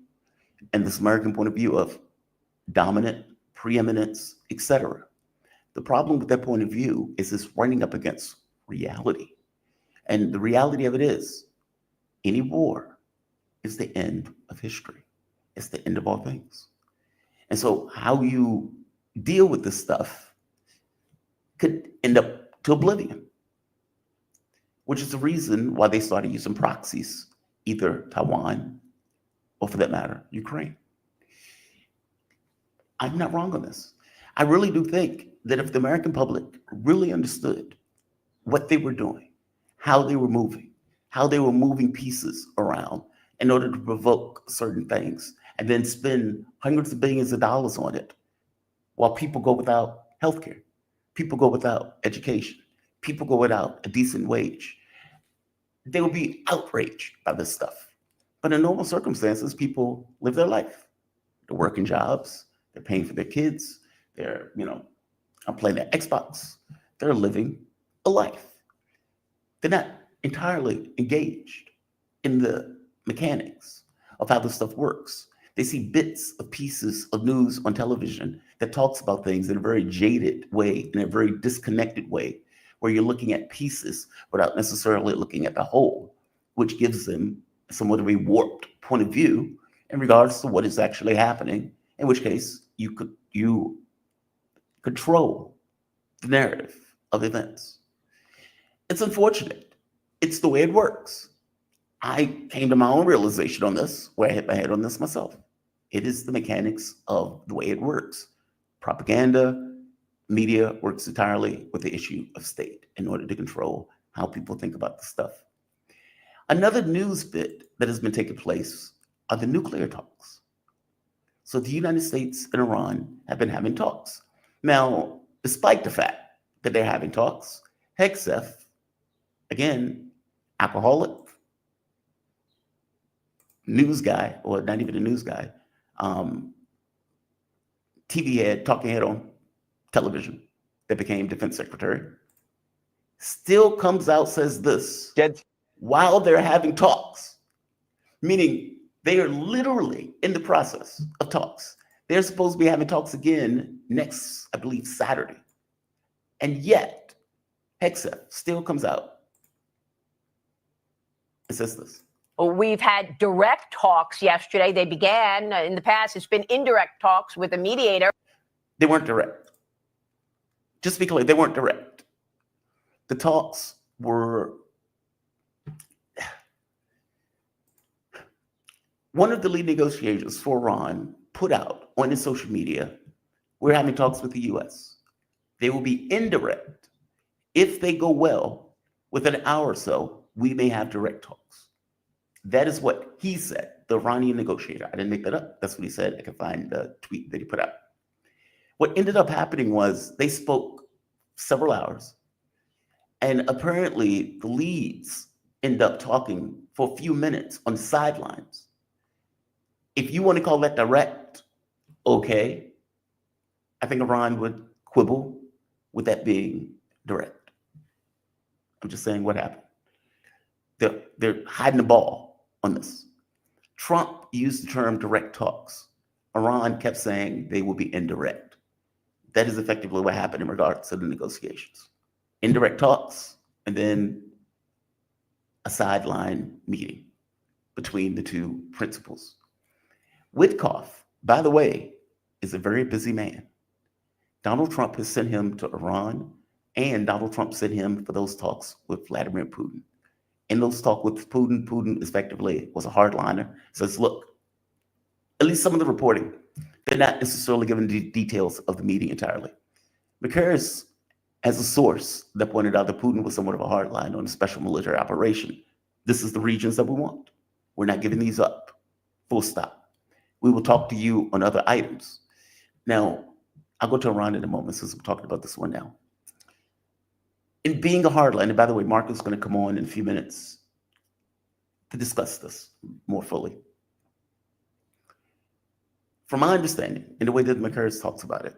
and this American point of view of dominant, preeminence, etc. The problem with that point of view is it's running up against reality. And the reality of it is, any war is the end of history. It's the end of all things. And so how you deal with this stuff could end up to oblivion, which is the reason why they started using proxies, either Taiwan or, for that matter, Ukraine. I'm not wrong on this. I really do think that if the American public really understood what they were doing, how they were moving pieces around in order to provoke certain things, and then spend hundreds of billions of dollars on it, while people go without healthcare, people go without education, people go without a decent wage, they will be outraged by this stuff. But in normal circumstances, people live their life. They're working jobs, they're paying for their kids, they're, playing their Xbox, they're living a life. They're not entirely engaged in the mechanics of how this stuff works. They see bits of pieces of news on television that talks about things in a very jaded way, in a very disconnected way, where you're looking at pieces without necessarily looking at the whole, which gives them somewhat of a warped point of view in regards to what is actually happening, in which case you control the narrative of events. It's unfortunate. It's the way it works. I came to my own realization on this, where I hit my head on this myself. It is the mechanics of the way it works. Propaganda, media works entirely with the issue of state in order to control how people think about the stuff. Another news bit that has been taking place are the nuclear talks. So the United States and Iran have been having talks. Now, despite the fact that they're having talks, Hegseth, again, alcoholic, news guy, or not even a news guy, TV head, talking head on television that became defense secretary, still comes out, says this, while they're having talks, meaning they are literally in the process of talks. They're supposed to be having talks again next, I believe, Saturday. And yet, Hegseth still comes out and says this. We've had direct talks yesterday. They began in the past. It's been indirect talks with a mediator. They weren't direct. Just to be clear, they weren't direct. The talks were, one of the lead negotiators for Iran put out on his social media, we're having talks with the US. They will be indirect. If they go well, within an hour or so, we may have direct talks. That is what he said, the Iranian negotiator. I didn't make that up. That's what he said. I can find the tweet that he put out. What ended up happening was they spoke several hours, and apparently the leads end up talking for a few minutes on the sidelines. If you want to call that direct, okay. I think Iran would quibble with that being direct. I'm just saying what happened. They're hiding the ball on this. Trump used the term direct talks. Iran kept saying they will be indirect. That is effectively what happened in regards to the negotiations. Indirect talks, and then a sideline meeting between the two principals. Witkoff, by the way, is a very busy man. Donald Trump has sent him to Iran, and Donald Trump sent him for those talks with Vladimir Putin. In those talks with Putin, Putin effectively was a hardliner. Says, look, at least some of the reporting, they're not necessarily giving the details of the meeting entirely. McCarris has a source that pointed out that Putin was somewhat of a hardline on a special military operation. This is the regions that we want. We're not giving these up. Full stop. We will talk to you on other items. Now, I'll go to Iran in a moment since we're talking about this one now. In being a hardline, and by the way, Mark is going to come on in a few minutes to discuss this more fully. From my understanding, in the way that McCarris talks about it,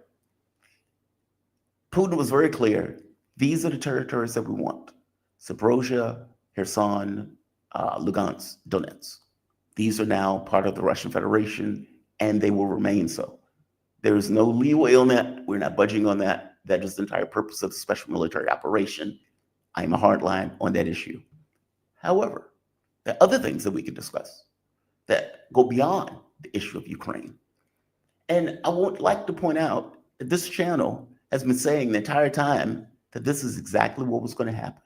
Putin was very clear, these are the territories that we want. Zaporozhye, Kherson, Lugansk, Donetsk. These are now part of the Russian Federation, and they will remain so. There is no leeway on that. We're not budging on that. That is the entire purpose of the special military operation. I'm a hardline on that issue. However, there are other things that we can discuss that go beyond the issue of Ukraine. And I would like to point out that this channel has been saying the entire time that this is exactly what was going to happen.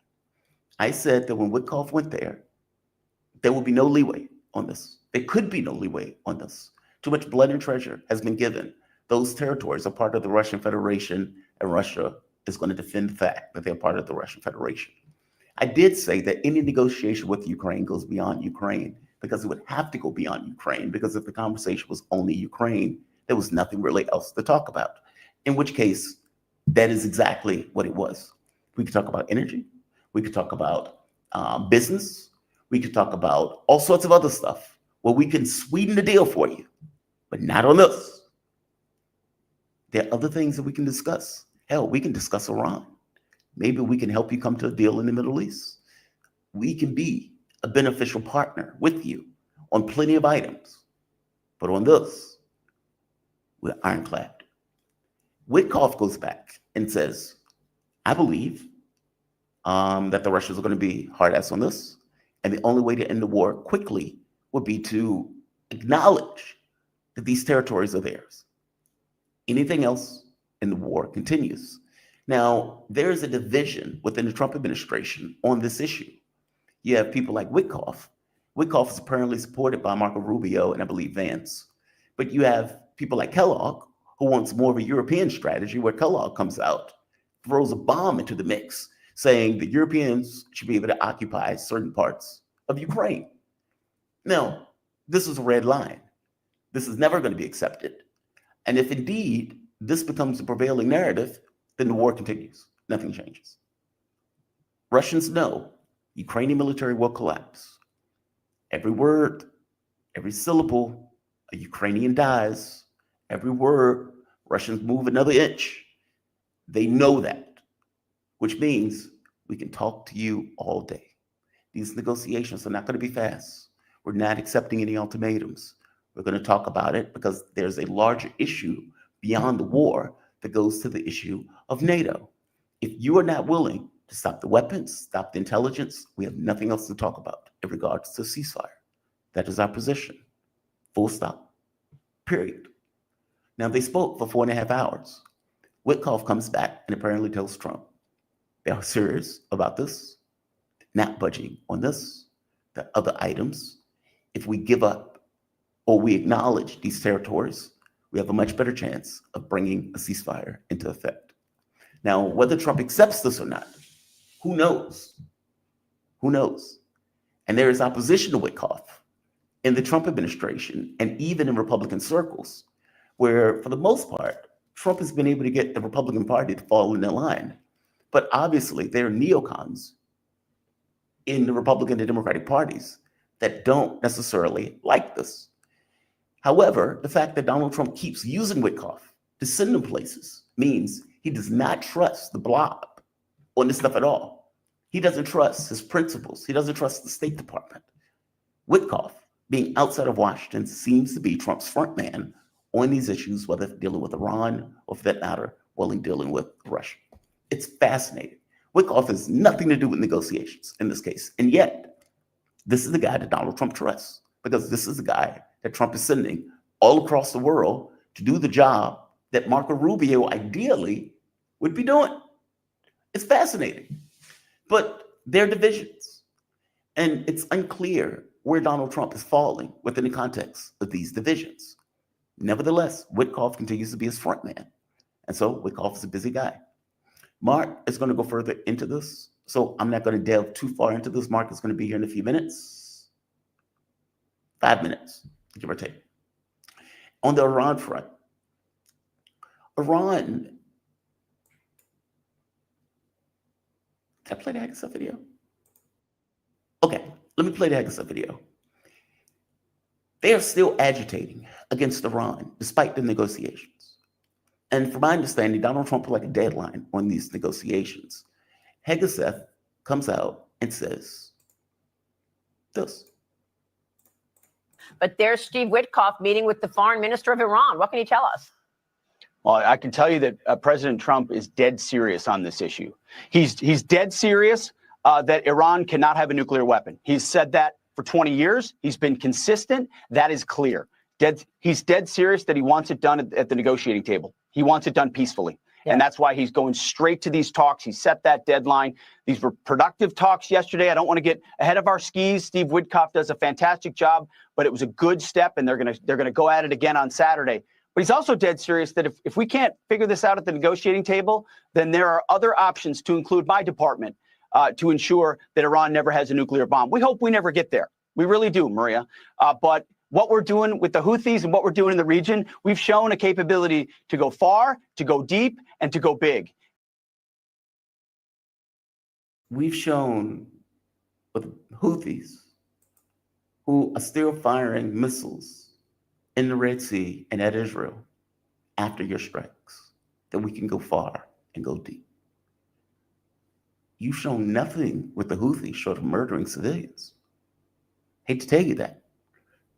I said that when Witkoff went there would be no leeway on this. There could be no leeway on this. Too much blood and treasure has been given. Those territories are part of the Russian Federation, and Russia is going to defend the fact that they're part of the Russian Federation. I did say that any negotiation with Ukraine goes beyond Ukraine, because it would have to go beyond Ukraine, because if the conversation was only Ukraine, there was nothing really else to talk about. In which case, that is exactly what it was. We could talk about energy. We could talk about business. We could talk about all sorts of other stuff where we can sweeten the deal for you, but not on this. There are other things that we can discuss. Hell, we can discuss Iran. Maybe we can help you come to a deal in the Middle East. We can be a beneficial partner with you on plenty of items. But on this, we're ironclad. Witkoff goes back and says, I believe that the Russians are going to be hard ass on this. And the only way to end the war quickly would be to acknowledge that these territories are theirs. Anything else in the war continues. Now, there is a division within the Trump administration on this issue. You have people like Witkoff. Witkoff is apparently supported by Marco Rubio and I believe Vance. But you have people like Kellogg, who wants more of a European strategy, where Kellogg comes out, throws a bomb into the mix, saying the Europeans should be able to occupy certain parts of Ukraine. Now, this is a red line. This is never going to be accepted. And if indeed this becomes the prevailing narrative, then the war continues. Nothing changes. Russians know Ukrainian military will collapse. Every word, every syllable, a Ukrainian dies. Every word, Russians move another inch. They know that, which means we can talk to you all day. These negotiations are not going to be fast. We're not accepting any ultimatums. We're going to talk about it because there's a larger issue beyond the war that goes to the issue of NATO. If you are not willing to stop the weapons, stop the intelligence, we have nothing else to talk about in regards to ceasefire. That is our position. Full stop. Period. Now, they spoke for 4.5 hours. Witkoff comes back and apparently tells Trump they are serious about this, not budging on this, the other items. If we give up or we acknowledge these territories, we have a much better chance of bringing a ceasefire into effect. Now, whether Trump accepts this or not, who knows? Who knows? And there is opposition to Witkoff in the Trump administration and even in Republican circles, where for the most part, Trump has been able to get the Republican Party to fall in their line. But obviously, there are neocons in the Republican and Democratic parties that don't necessarily like this. However, the fact that Donald Trump keeps using Witkoff to send them places means he does not trust the blob on this stuff at all. He doesn't trust his principals. He doesn't trust the State Department. Witkoff, being outside of Washington, seems to be Trump's front man on these issues, whether dealing with Iran or, for that matter, while dealing with Russia. It's fascinating. Witkoff has nothing to do with negotiations in this case. And yet, this is the guy that Donald Trump trusts, because this is the guy that Trump is sending all across the world to do the job that Marco Rubio ideally would be doing. It's fascinating. But there are divisions, and it's unclear where Donald Trump is falling within the context of these divisions. Nevertheless, Witkoff continues to be his front man. And so Witkoff is a busy guy. Mark is going to go further into this, so I'm not going to delve too far into this. Mark is going to be here in a few minutes. 5 minutes, give or take. On the Iran front, Iran. Did I play the Hagasa video? Okay, let me play the Hagasa video. They are still agitating against Iran despite the negotiations. And from my understanding, Donald Trump put like a deadline on these negotiations. Hegseth comes out and says this. But there's Steve Witkoff meeting with the foreign minister of Iran. What can you tell us? Well, I can tell you that President Trump is dead serious on this issue. He's dead serious that Iran cannot have a nuclear weapon. He's said that for 20 years. He's been consistent. That is clear. He's dead serious that he wants it done at the negotiating table. He wants it done peacefully. Yeah. And that's why he's going straight to these talks. He set that deadline. These were productive talks yesterday. I don't want to get ahead of our skis. Steve Witkoff does a fantastic job, but it was a good step, and they're gonna go at it again on Saturday. But he's also dead serious that if we can't figure this out at the negotiating table, then there are other options, to include my department, to ensure that Iran never has a nuclear bomb. We hope we never get there. We really do, Maria. But what we're doing with the Houthis and what we're doing in the region, we've shown a capability to go far, to go deep, and to go big. We've shown with Houthis, who are still firing missiles in the Red Sea and at Israel after your strikes, that we can go far and go deep. You've shown nothing with the Houthis short of murdering civilians. Hate to tell you that.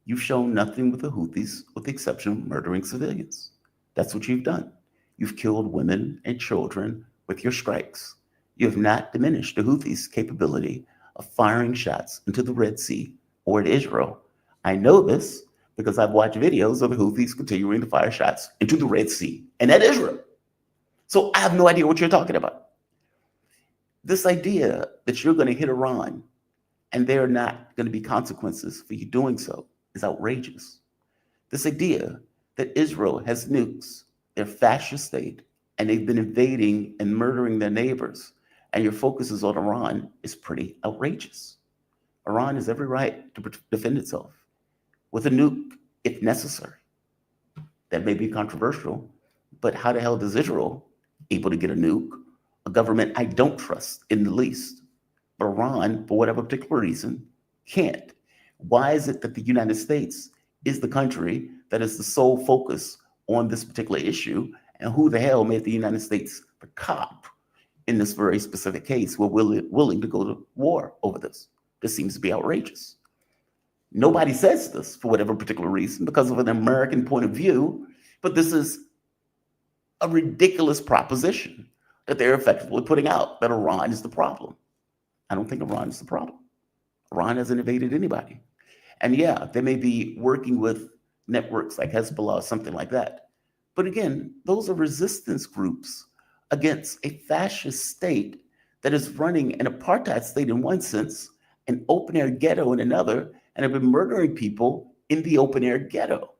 You've shown nothing with the Houthis with the exception of murdering civilians. That's what you've done. You've killed women and children with your strikes. You have not diminished the Houthis' capability of firing shots into the Red Sea or at Israel. I know this because I've watched videos of the Houthis continuing to fire shots into the Red Sea and at Israel. So I have no idea what you're talking about. This idea that you're going to hit Iran and there are not going to be consequences for you doing so is outrageous. This idea that Israel has nukes, their fascist state, and they've been invading and murdering their neighbors, and your focus is on Iran, is pretty outrageous. Iran has every right to defend itself with a nuke if necessary. That may be controversial, but how the hell does Israel able to get a nuke? A government I don't trust in the least. But Iran, for whatever particular reason, can't. Why is it that the United States is the country that is the sole focus on this particular issue? And who the hell made the United States the cop in this very specific case? We're willing to go to war over this. This seems to be outrageous. Nobody says this for whatever particular reason because of an American point of view, but this is a ridiculous proposition that they're effectively putting out, that Iran is the problem. I don't think Iran is the problem. Iran hasn't invaded anybody. And yeah, they may be working with networks like Hezbollah or something like that, But again, those are resistance groups against a fascist state that is running an apartheid state in one sense, an open air ghetto in another, and have been murdering people in the open air ghetto.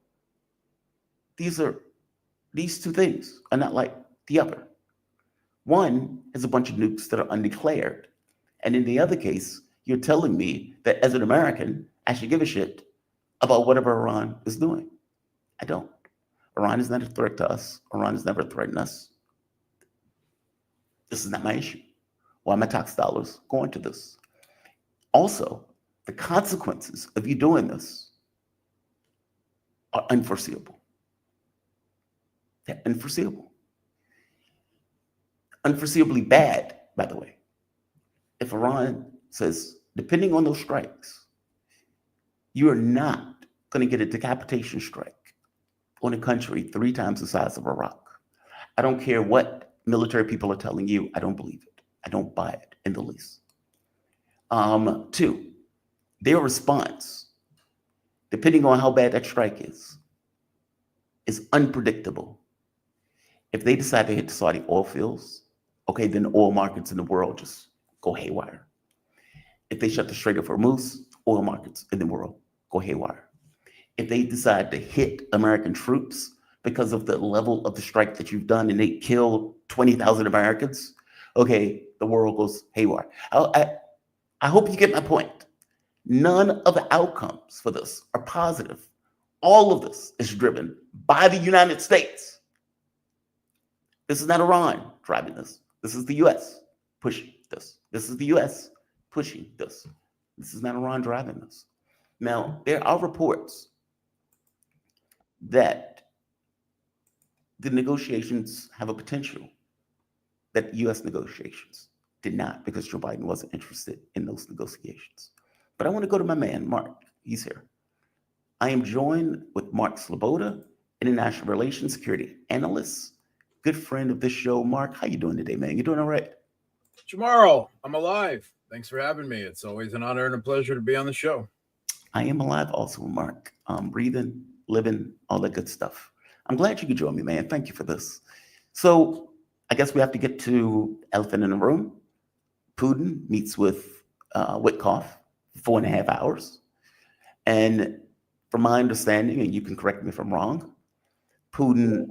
These two things are not like the other. One is a bunch of nukes that are undeclared. And in the other case, you're telling me that as an American, I should give a shit about whatever Iran is doing. I don't. Iran is not a threat to us. Iran has never threatened us. This is not my issue. Why are my tax dollars going to this? Also, the consequences of you doing this are unforeseeable. They're unforeseeable. Unforeseeably bad, by the way. If Iran says, depending on those strikes, you are not going to get a decapitation strike on a country 3 times the size of Iraq. I don't care what military people are telling you. I don't believe it. I don't buy it in the least. 2, their response, depending on how bad that strike is unpredictable. If they decide to hit the Saudi oil fields, okay, then the oil markets in the world just go haywire. If they shut the Strait of Hormuz, oil markets in the world go haywire. If they decide to hit American troops because of the level of the strike that you've done and they kill 20,000 Americans, okay, the world goes haywire. I hope you get my point. None of the outcomes for this are positive. All of this is driven by the United States. This is not Iran driving this. This is the US pushing this. This is the US pushing this. This is not Iran driving this. Now, there are reports that the negotiations have a potential that US negotiations did not, because Joe Biden wasn't interested in those negotiations. But I want to go to my man, Mark. He's here. I am joined with Mark Sleboda, international relations security analyst, good friend of this show. Mark, how you doing today, man? You doing all right? Jamarl, I'm alive. Thanks for having me. It's always an honor and a pleasure to be on the show. I am alive also, Mark. Breathing, living, all that good stuff. I'm glad you could join me, man. Thank you for this. So I guess we have to get to elephant in the room. Putin meets with Witkoff for 4.5 hours. And from my understanding, and you can correct me if I'm wrong, Putin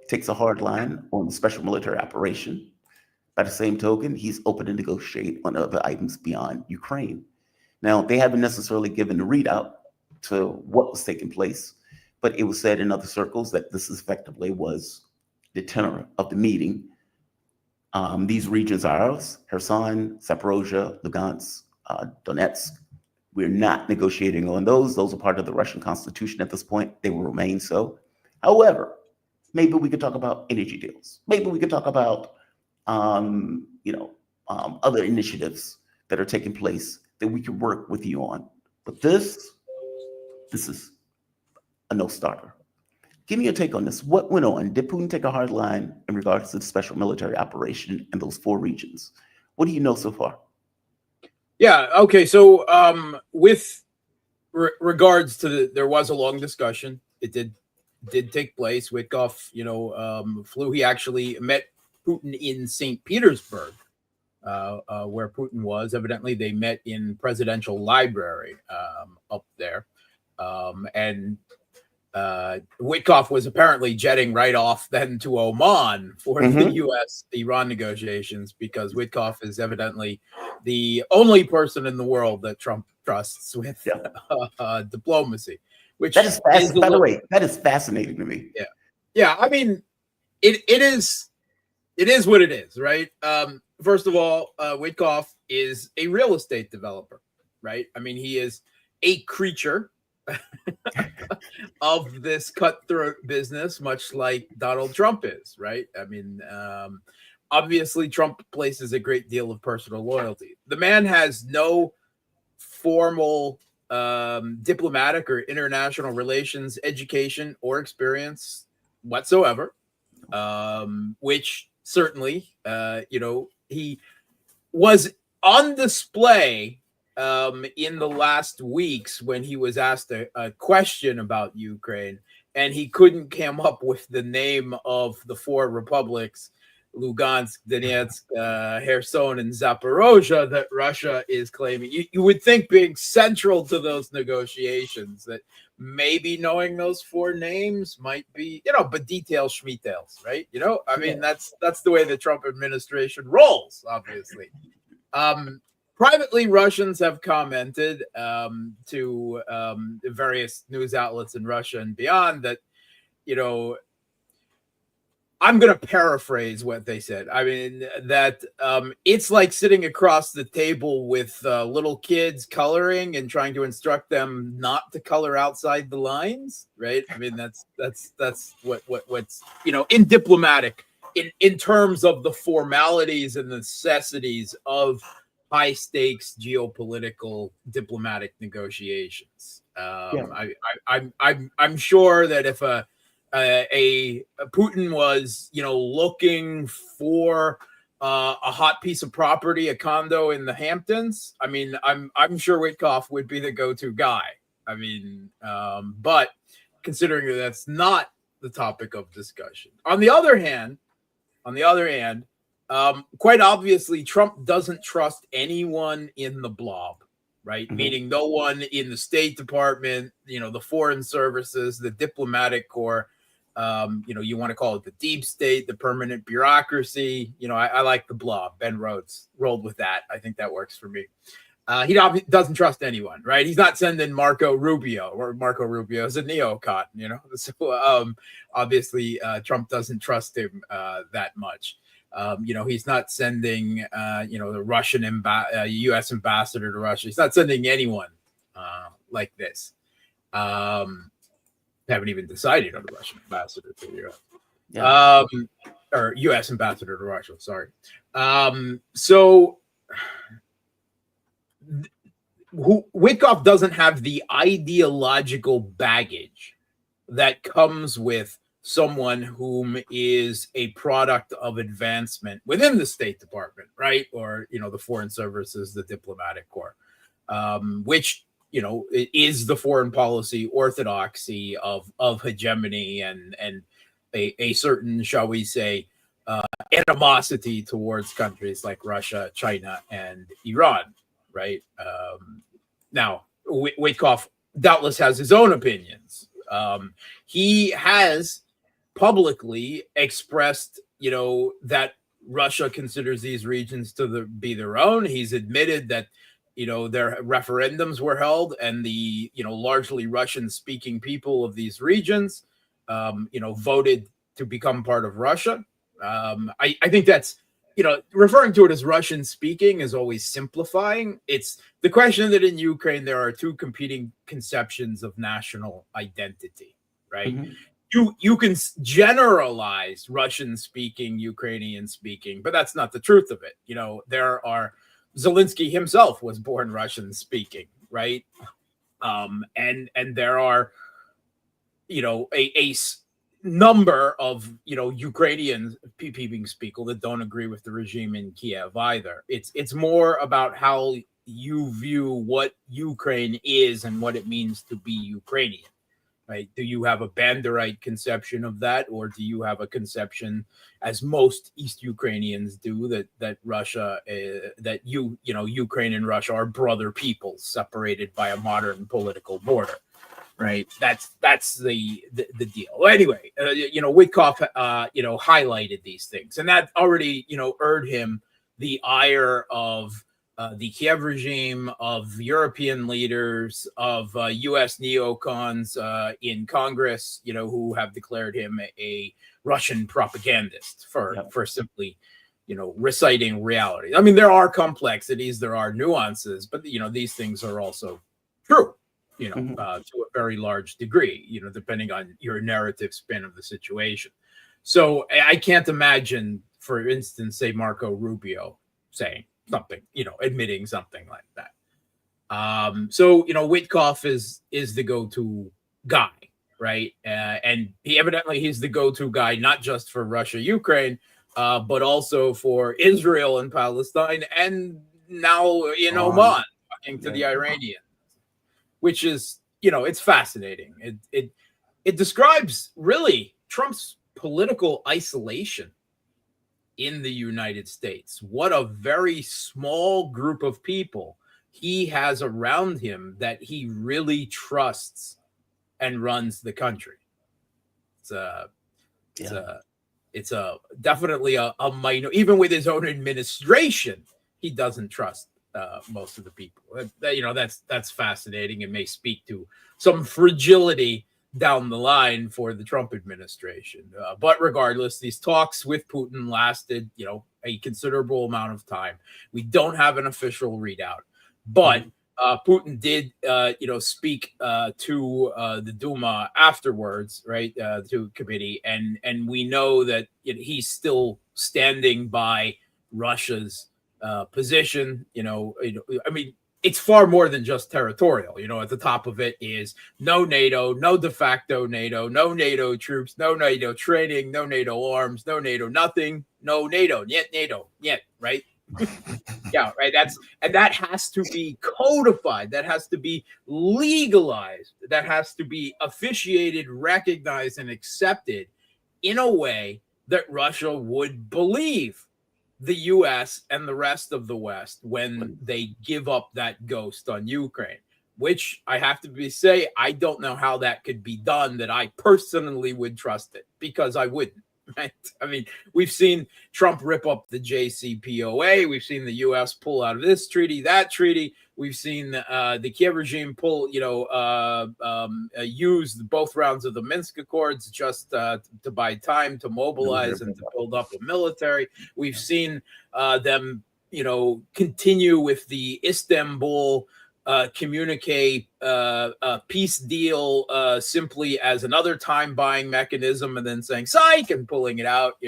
takes a hard line on the special military operation. By the same token, he's open to negotiate on other items beyond Ukraine. Now, they haven't necessarily given a readout to what was taking place, but it was said in other circles that this effectively was the tenor of the meeting. These regions are ours: Kherson, Zaporozhye, Lugansk, Donetsk. We're not negotiating on those. Those are part of the Russian constitution at this point. They will remain so. However, maybe we could talk about energy deals. Maybe we could talk about, other initiatives that are taking place that we can work with you on. But this is a no-starter. Give me your take on this. What went on? Did Putin take a hard line in regards to the special military operation in those 4 regions? What do you know so far? Yeah. Okay. So with regards to there was a long discussion. It did take place. Witkoff, flew. He actually met Putin in St. Petersburg, where Putin was. Evidently, they met in presidential library up there. And Witkoff was apparently jetting right off then to Oman for the U.S.-Iran negotiations, because Witkoff is evidently the only person in the world that Trump trusts with diplomacy. Which that is fascinating. By the way, that is fascinating to me. Yeah, yeah. I mean, it is what it is, right? First of all, Witkoff is a real estate developer, right? I mean, he is a creature of this cutthroat business, much like Donald Trump is, right? I mean, obviously, Trump places a great deal of personal loyalty. The man has no formal diplomatic or international relations education or experience whatsoever, which certainly, he was on display in the last weeks when he was asked a question about Ukraine, and he couldn't come up with the name of the four republics, Lugansk, Donetsk, Kherson, and Zaporozhye, that Russia is claiming. You would think, being central to those negotiations, that maybe knowing those four names might be, but details schmeetails, right? I mean, that's the way the Trump administration rolls, obviously. Privately, Russians have commented to various news outlets in Russia and beyond that, I'm going to paraphrase what they said. I mean, that it's like sitting across the table with little kids coloring and trying to instruct them not to color outside the lines, right? I mean, that's what's, in diplomatic, in terms of the formalities and necessities of high stakes geopolitical diplomatic negotiations. I'm sure that if a Putin was, looking for a hot piece of property, a condo in the Hamptons, I mean, I'm sure Witkoff would be the go-to guy. I mean, but considering that that's not the topic of discussion. On the other hand, quite obviously, Trump doesn't trust anyone in the blob, right? Mm-hmm. Meaning no one in the State Department, the foreign services, the diplomatic corps, you want to call it the deep state, the permanent bureaucracy. I like the blob. Ben Rhodes rolled with that. I think that works for me. He doesn't trust anyone, right? He's not sending Marco Rubio, or Marco Rubio is a neocon, So obviously Trump doesn't trust him that much. He's not sending, the Russian U.S. ambassador to Russia. He's not sending anyone like this. Haven't even decided on the Russian ambassador to Europe. Yeah. Or U.S. ambassador to Russia. Sorry. So Witkoff doesn't have the ideological baggage that comes with someone whom is a product of advancement within the State Department, right? Or, the foreign services, the diplomatic corps, which, it is the foreign policy orthodoxy of hegemony and a certain, shall we say, animosity towards countries like Russia, China, and Iran, right? Now, Witkoff doubtless has his own opinions. He has publicly expressed, that Russia considers these regions to be their own. He's admitted that, their referendums were held and the, largely Russian-speaking people of these regions, voted to become part of Russia. I think that's, referring to it as Russian speaking is always simplifying. It's the question that in Ukraine, there are two competing conceptions of national identity, right? Mm-hmm. You can generalize Russian speaking, Ukrainian speaking, but that's not the truth of it. There are, Zelensky himself was born Russian speaking, right? And there are, a number of, Ukrainian people that don't agree with the regime in Kiev either. It's more about how you view what Ukraine is and what it means to be Ukrainian, right? Do you have a Banderite conception of that, or do you have a conception, as most East Ukrainians do, that Russia, that Ukraine and Russia are brother peoples separated by a modern political border? Right. That's the deal. Anyway, Witkoff, highlighted these things, and that already, earned him the ire of the Kiev regime, of European leaders, of U.S. neocons in Congress, who have declared him a Russian propagandist for simply, reciting reality. I mean, there are complexities, there are nuances, but these things are also true. To a very large degree, depending on your narrative spin of the situation. So I can't imagine, for instance, say Marco Rubio saying something, admitting something like that. So Witkoff is the go-to guy, right? And he's the go-to guy, not just for Russia, Ukraine, but also for Israel and Palestine, and now in Oman, talking to the Iranians. Which is, it's fascinating. it describes really Trump's political isolation in the United States. What a very small group of people he has around him that he really trusts and runs the country. It's definitely a minor. Even with his own administration, he doesn't trust most of the people. That's fascinating and may speak to some fragility down the line for the Trump administration. But regardless, these talks with Putin lasted, a considerable amount of time. We don't have an official readout, but Putin did, speak to the Duma afterwards, right, to committee, and we know that he's still standing by Russia's position. I mean, it's far more than just territorial. At the top of it is no NATO, no de facto NATO, no NATO troops, no NATO training, no NATO arms, no NATO nothing, no NATO, yet, right? Yeah, right. That has to be codified. That has to be legalized. That has to be officiated, recognized, and accepted in a way that Russia would believe the U.S. and the rest of the West when they give up that ghost on Ukraine, which I have to say, I don't know how that could be done, that I personally would trust it, because I wouldn't. Right? I mean, we've seen Trump rip up the JCPOA. We've seen the U.S. pull out of this treaty, that treaty. We've seen the Kiev regime use both rounds of the Minsk Accords just to buy time to mobilize and to build up a military. We've seen them, continue with the Istanbul communique peace deal simply as another time buying mechanism, and then saying psych and pulling it out.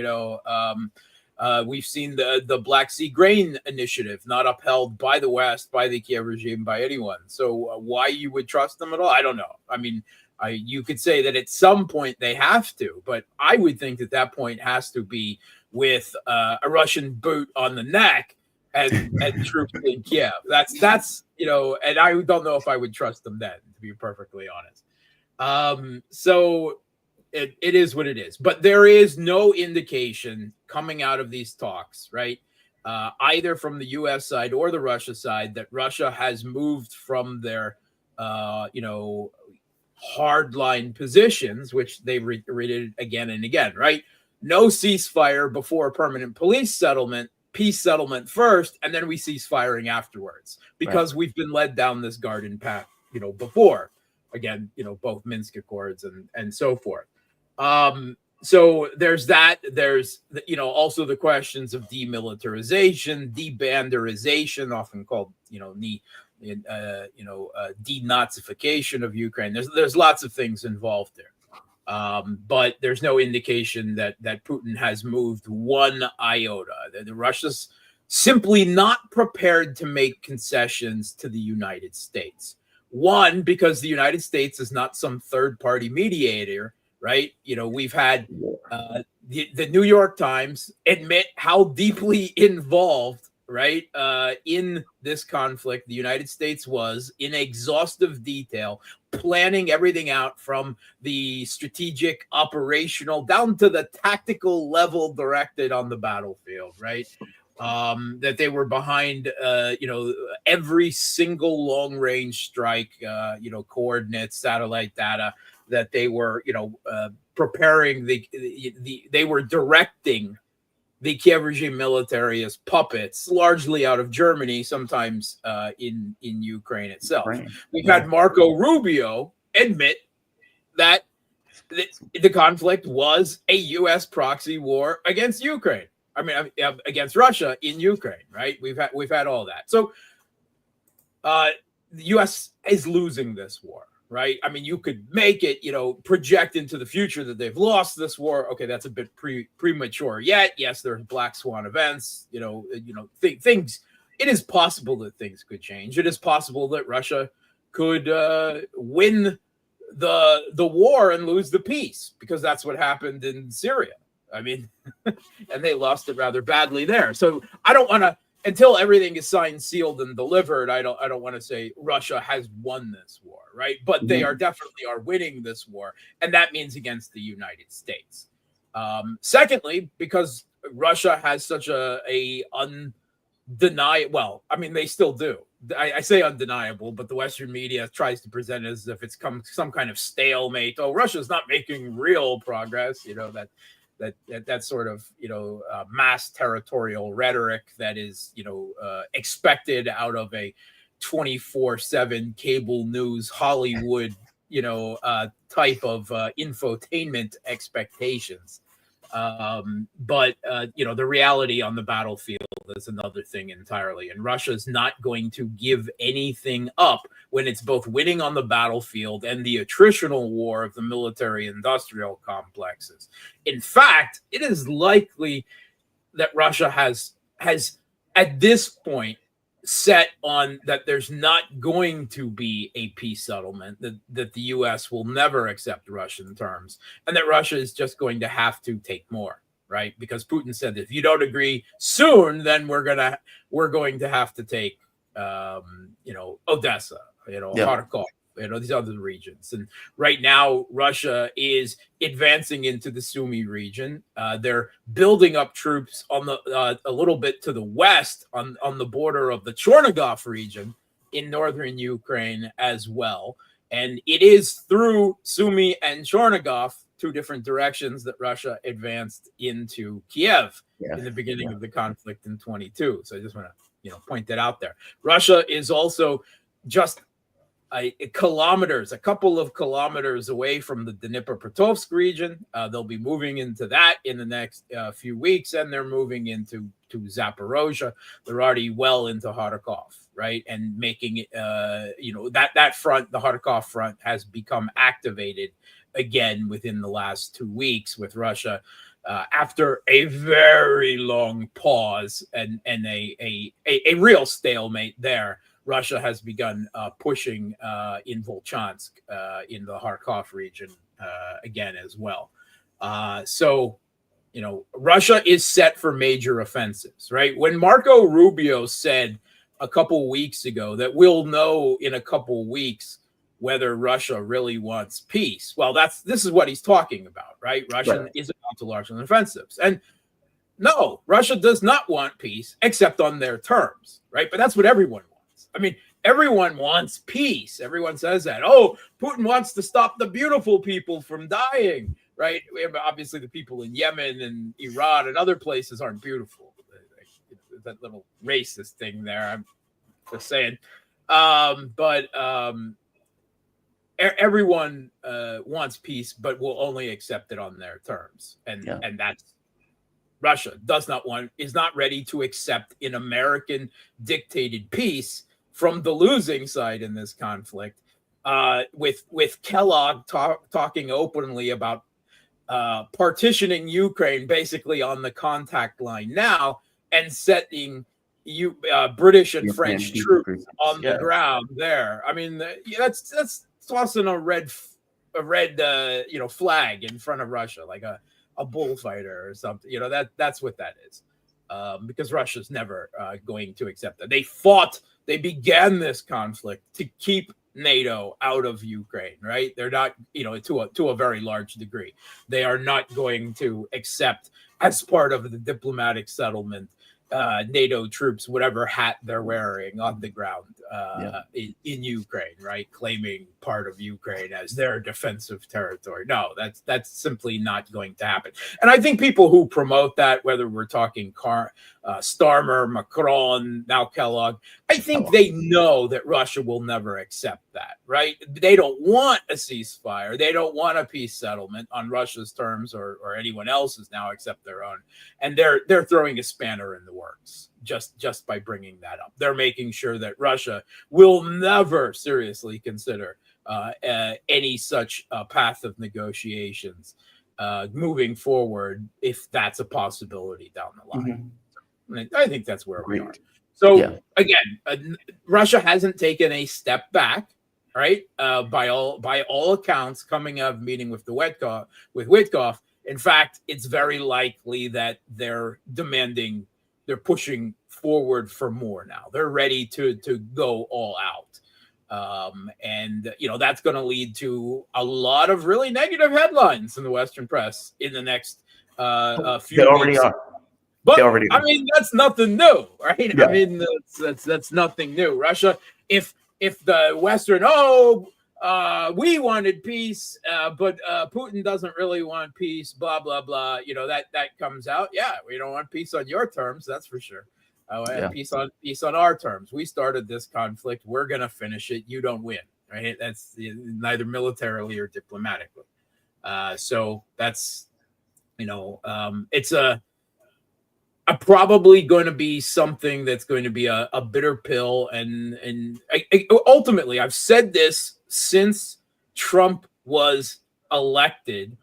We've seen the Black Sea grain initiative not upheld by the West, by the Kiev regime, by anyone. So why you would trust them at all, I don't know. I mean, you could say that at some point they have to, but I would think that point has to be with a Russian boot on the neck and troops in Kiev. That's and I don't know if I would trust them then, to be perfectly honest. So it is what it is. But there is no indication coming out of these talks, right, either from the U.S. side or the Russia side, that Russia has moved from their hardline positions, which they've reiterated again and again, right? No ceasefire before a permanent peace settlement first, and then we cease firing afterwards, because we've been led down this garden path, before, again, both Minsk Accords and so forth. So there's that. There's also the questions of demilitarization, debanderization, often called denazification of Ukraine. There's lots of things involved there. But there's no indication that Putin has moved one iota. The Russia's simply not prepared to make concessions to the United States. One, because the United States is not some third-party mediator, right? We've had the New York Times admit how deeply involved, right, in this conflict the United States was, in exhaustive detail, planning everything out from the strategic, operational, down to the tactical level directed on the battlefield, right? That they were behind, every single long-range strike, coordinates, satellite data, that they were, preparing they were directing the Kiev regime military as puppets, largely out of Germany, sometimes in Ukraine itself. We've had Marco Rubio admit that the conflict was a U.S. proxy war against Ukraine. I mean, against Russia in Ukraine, right? We've had all that. So the U.S. is losing this war, right? I mean, you could make it, project into the future that they've lost this war. Okay, that's a bit premature yet. Yes, there's black swan events, things. It is possible that things could change. It is possible that Russia could win the war and lose the peace, because that's what happened in Syria. I mean, and they lost it rather badly there. So I don't want to, until everything is signed, sealed, and delivered, I don't want to say Russia has won this war. right? But they are definitely are winning this war, and that means against the United States. Secondly, because Russia has such a undeniable, well, I mean, they still do. I say undeniable, but the Western media tries to present it as if it's some kind of stalemate. Oh, Russia's not making real progress. You know, that sort of, mass territorial rhetoric that is, expected out of a 24/7 cable news Hollywood, type of infotainment expectations. But the reality on the battlefield is another thing entirely. And Russia's not going to give anything up when it's both winning on the battlefield and the attritional war of the military-industrial complexes. In fact, it is likely that Russia has at this point set on that there's not going to be a peace settlement, that the U.S. will never accept Russian terms, and that Russia is just going to have to take more, right? Because Putin said, if you don't agree soon, then we're going to have to take, Odessa, Kharkov, these other regions. And right now, Russia is advancing into the Sumy region. They're building up troops on the a little bit to the west on the border of the Chernigov region in northern Ukraine as well. And it is through Sumy and Chernigov, two different directions, that Russia advanced into Kiev in the beginning of the conflict in 22. So I just want to point that out there. Russia is also just a couple of kilometers away from the Dnipropetrovsk region. They'll be moving into that in the next few weeks, and they're moving into Zaporozhye. They're already well into Kharkov, right? And making it, that front, the Kharkov front, has become activated again within the last 2 weeks with Russia. After a very long pause and a real stalemate there, Russia has begun pushing in Volchansk in the Kharkov region again as well. So, Russia is set for major offensives, right? When Marco Rubio said a couple weeks ago that we'll know in a couple weeks whether Russia really wants peace, well, this is what he's talking about, right? Russia is about to launch offensives. And no, Russia does not want peace except on their terms, right? But that's what everyone wants. I mean, everyone wants peace. Everyone says that. Oh, Putin wants to stop the beautiful people from dying, right? Obviously, the people in Yemen and Iran and other places aren't beautiful. That little racist thing there, I'm just saying. But everyone wants peace, but will only accept it on their terms. And that's Russia is not ready to accept an American dictated peace from the losing side in this conflict, with Kellogg talking openly about partitioning Ukraine basically on the contact line now and setting British and French troops on the ground there. I mean, that's tossing a red flag in front of Russia, like a bullfighter or something. That's what that is. Because Russia's never going to accept that. They began this conflict to keep NATO out of Ukraine, right? They're not, to a very large degree. They are not going to accept, as part of the diplomatic settlement, NATO troops, whatever hat they're wearing on the ground in Ukraine, right? Claiming part of Ukraine as their defensive territory. No, that's simply not going to happen. And I think people who promote that, whether we're talking Starmer, Macron, now Kellogg, I think they know that Russia will never accept that, right? They don't want a ceasefire. They don't want a peace settlement on Russia's terms or anyone else's now except their own. And they're throwing a spanner in the works just by bringing that up. They're making sure that Russia will never seriously consider any such path of negotiations moving forward, if that's a possibility down the line. Mm-hmm. I think that's where we are. So again, Russia hasn't taken a step back, right? By all accounts, coming out of meeting with Witkoff. In fact, it's very likely that they're pushing forward for more now. They're ready to go all out. And that's going to lead to a lot of really negative headlines in the Western press in the next few They already weeks. are. But They already I are. mean, that's nothing new, right? Yeah. I mean, that's nothing new. Russia, if the Western, we wanted peace, but Putin doesn't really want peace, blah blah blah. That comes out. Yeah, we don't want peace on your terms, that's for sure. Yeah. Peace on our terms. We started this conflict. We're gonna finish it. You don't win, right? That's neither militarily or diplomatically. So that's it's probably going to be something that's going to be a bitter pill. And ultimately, I've said this since Trump was elected,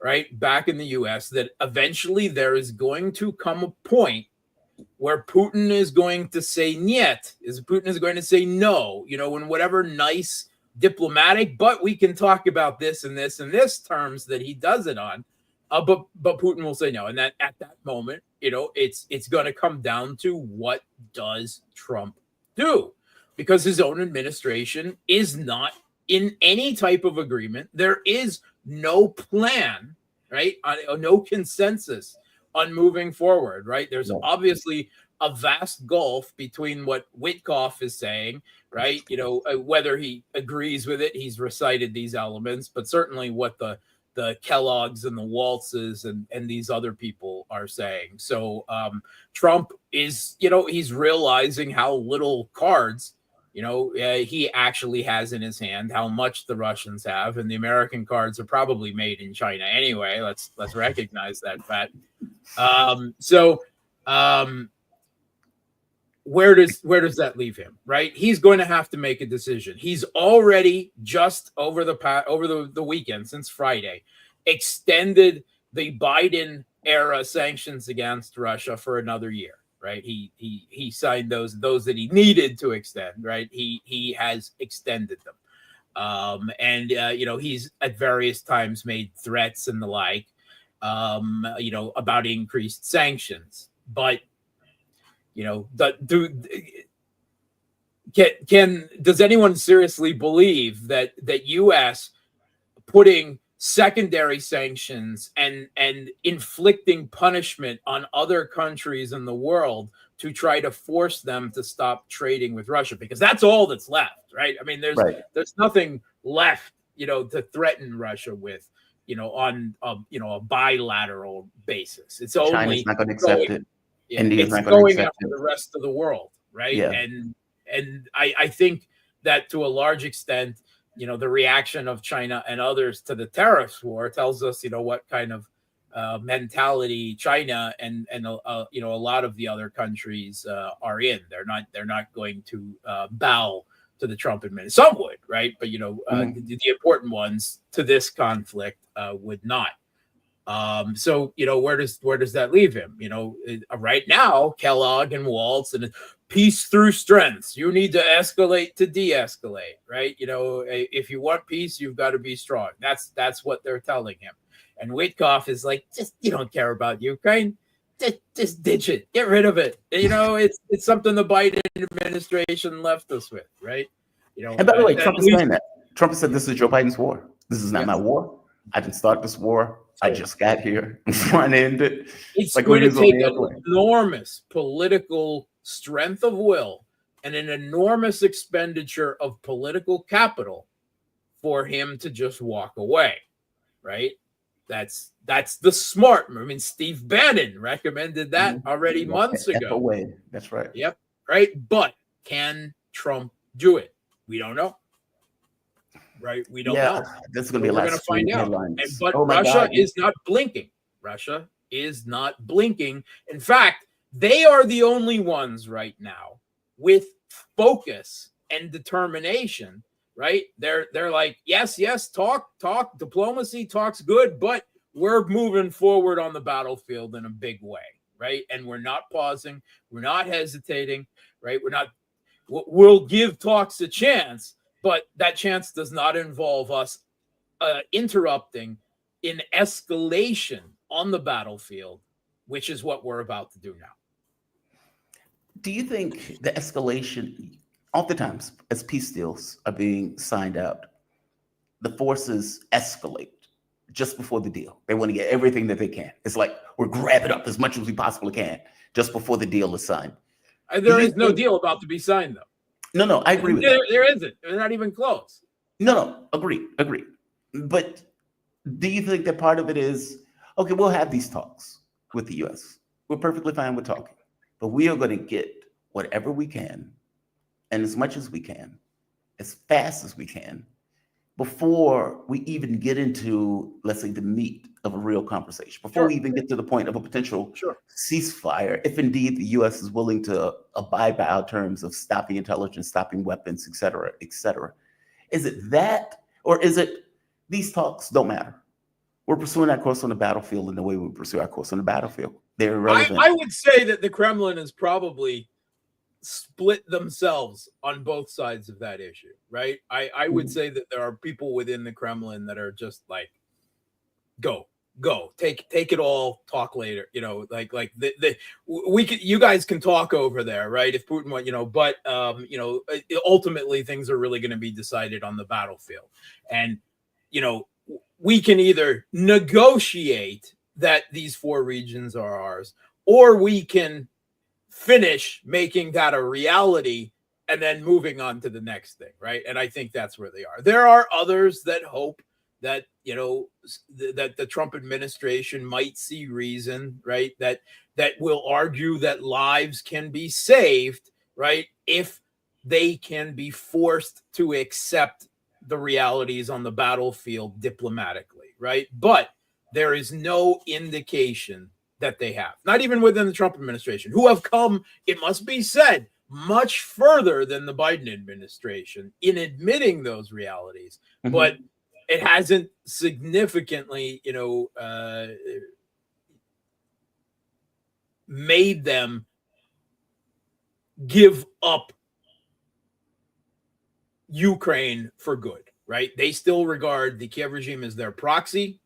right, back in the US, that eventually there is going to come a point where Putin is going to say niet, Putin is going to say no, in whatever nice diplomatic, but we can talk about this and this and this terms that he does it on. But Putin will say no, and that at that moment, it's going to come down to what does Trump do, because his own administration is not in any type of agreement. There is no plan, right? No consensus on moving forward, right? There's obviously a vast gulf between what Witkoff is saying, right? Whether he agrees with it, he's recited these elements, but certainly what the Kellogg's and the Waltzes and these other people are saying. So Trump is, he's realizing how little cards, he actually has in his hand, how much the Russians have, and the American cards are probably made in China anyway. Let's recognize that fact. Where does that leave him, right? He's going to have to make a decision. He's already just over the weekend, since Friday, extended the Biden era sanctions against Russia for another year, right? He signed those that he needed to extend, right? He has extended them. He's at various times made threats and the like, about increased sanctions. But does anyone seriously believe that U.S. putting secondary sanctions and inflicting punishment on other countries in the world to try to force them to stop trading with Russia? Because that's all that's left, right? I mean, there's nothing left, to threaten Russia with, on a bilateral basis. It's only China's not going to accept it. Yeah, India's it's not going to going accept after it. the rest of the world, right? Yeah. And I think that to a large extent, the reaction of China and others to the tariffs war tells us, what kind of mentality China and a lot of the other countries are in. They're not going to bow to the Trump administration. Some would, right? But the important ones to this conflict would not. So where does that leave him? Right now, Kellogg and Waltz and peace through strengths. You need to escalate to de-escalate, right? If you want peace, you've got to be strong. That's what they're telling him. And Witkoff is like, just, you don't care about Ukraine. Just ditch it. Get rid of it. It's something the Biden administration left us with, right? And by the way, Trump is saying that. Trump has said this is Joe Biden's war. This is not my war. I didn't start this war. I just got here. I'm trying to end it. It's like going to take an enormous political strength of will and an enormous expenditure of political capital for him to just walk away, right? That's the smart move. I mean, Steve Bannon recommended that already months ago. Away. That's right. Yep. Right. But can Trump do it? We don't know. Right? We don't know. This is going to be a lot of find out. headlines. But Russia is not blinking. Russia is not blinking. In fact, they are the only ones right now with focus and determination, right? They're like, yes, talk, diplomacy, talk's good, but we're moving forward on the battlefield in a big way, right? And we're not pausing. We're not hesitating, right? We'll give talks a chance, but that chance does not involve us interrupting in escalation on the battlefield, which is what we're about to do now. Do you think the escalation oftentimes, as peace deals are being signed out, the forces escalate just before the deal. They want to get everything that they can. It's like we're grabbing up as much as we possibly can just before the deal is signed. There is no deal about to be signed, though. No, I agree with that. There isn't. They're not even close. No, agree. But do you think that part of it is, okay, we'll have these talks with the U.S. We're perfectly fine with talking, but we are going to get whatever we can and as much as we can, as fast as we can, before we even get into, let's say, the meat of a real conversation, before we even get to the point of a potential ceasefire, if indeed the U.S. is willing to abide by our terms of stopping intelligence, stopping weapons, et cetera, et cetera. Is it that, or is it these talks don't matter? We're pursuing our course on the battlefield in the way we pursue our course on the battlefield. They're irrelevant. I would say that the Kremlin is probably split themselves on both sides of that issue, right? I would say that there are people within the Kremlin that are just like, go, take it all, talk later, you guys can talk over there, right? If Putin went, but ultimately things are really going to be decided on the battlefield. And we can either negotiate that these 4 regions are ours, or we can finish making that a reality and then moving on to the next thing, right? And I think that's where they are. There are others that hope that that the Trump administration might see reason, right? That will argue that lives can be saved, right, if they can be forced to accept the realities on the battlefield diplomatically, right? But there is no indication that they have, not even within the Trump administration, who have come, it must be said, much further than the Biden administration in admitting those realities. Mm-hmm. But it hasn't significantly, made them give up Ukraine for good, right? They still regard the Kiev regime as their proxy,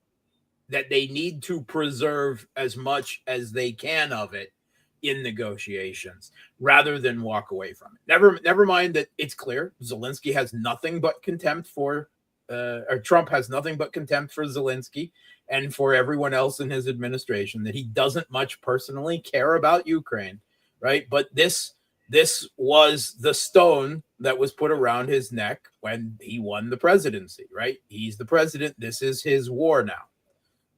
that they need to preserve as much as they can of it in negotiations rather than walk away from it. Never mind that it's clear Zelensky has nothing but contempt for, or Trump has nothing but contempt for Zelensky and for everyone else in his administration, that he doesn't much personally care about Ukraine, right? But this was the stone that was put around his neck when he won the presidency, right? He's the president. This is his war now,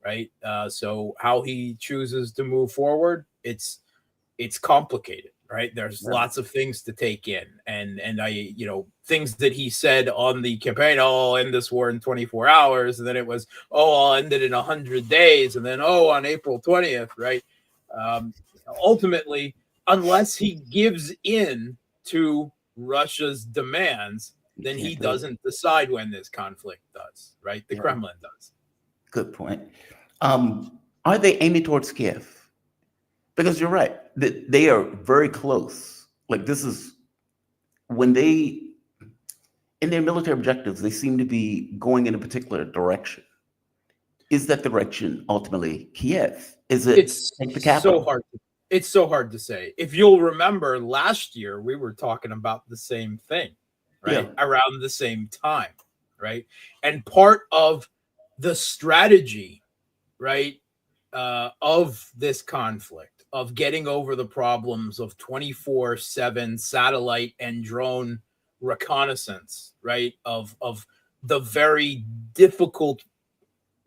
right? So how he chooses to move forward, it's complicated, right? There's lots of things to take in, and I, things that he said on the campaign, I'll end this war in 24 hours, and then it was, I'll end it in 100 days, and then on April 20th, right? Ultimately, unless he gives in to Russia's demands, then he doesn't decide when this conflict does, right? The Kremlin does. Good point. Are they aiming towards Kiev? Because you're right, they are very close. Like, this is when they, in their military objectives, they seem to be going in a particular direction. Is that direction ultimately Kiev? Is it the capital? It's so hard to say. If you'll remember, last year we were talking about the same thing, right? Yeah. Around the same time, right? And part of the strategy, right, of this conflict, of getting over the problems of 24/7 satellite and drone reconnaissance, right, of the very difficult,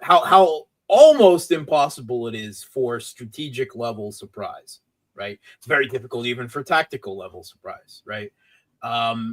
how almost impossible it is for strategic level surprise, right? It's very difficult even for tactical level surprise, right?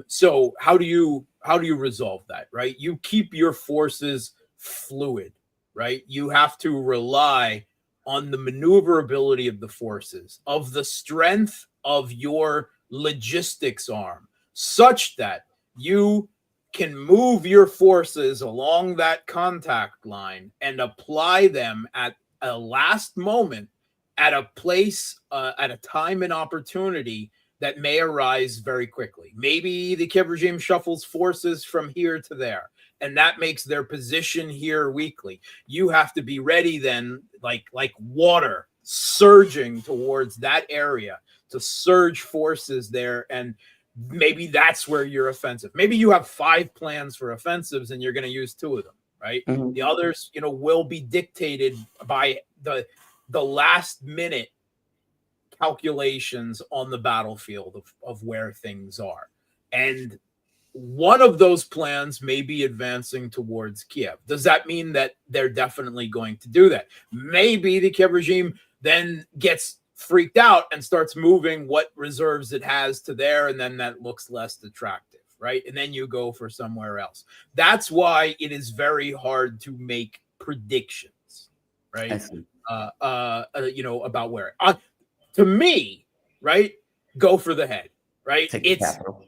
So how do you resolve that, right? You keep your forces fluid, right? You have to rely on the maneuverability of the forces, of the strength of your logistics arm, such that you can move your forces along that contact line and apply them at a last moment, at a place, at a time and opportunity that may arise very quickly. Maybe the Kiev regime shuffles forces from here to there, and that makes their position here weakly. You have to be ready then, like water surging towards that area, to surge forces there and maybe that's where you're offensive. Maybe you have 5 plans for offensives and you're going to use 2 of them, right? Mhm. The others, will be dictated by the last minute calculations on the battlefield of where things are. And one of those plans may be advancing towards Kiev. Does that mean that they're definitely going to do that? Maybe the Kiev regime then gets freaked out and starts moving what reserves it has to there, and then that looks less attractive, right? And then you go for somewhere else. That's why it is very hard to make predictions, right? I see. About where. To me, right? Go for the head, right? Take the capital.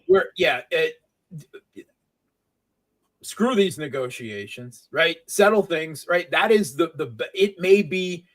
Screw these negotiations, right? Settle things, right? That is it may be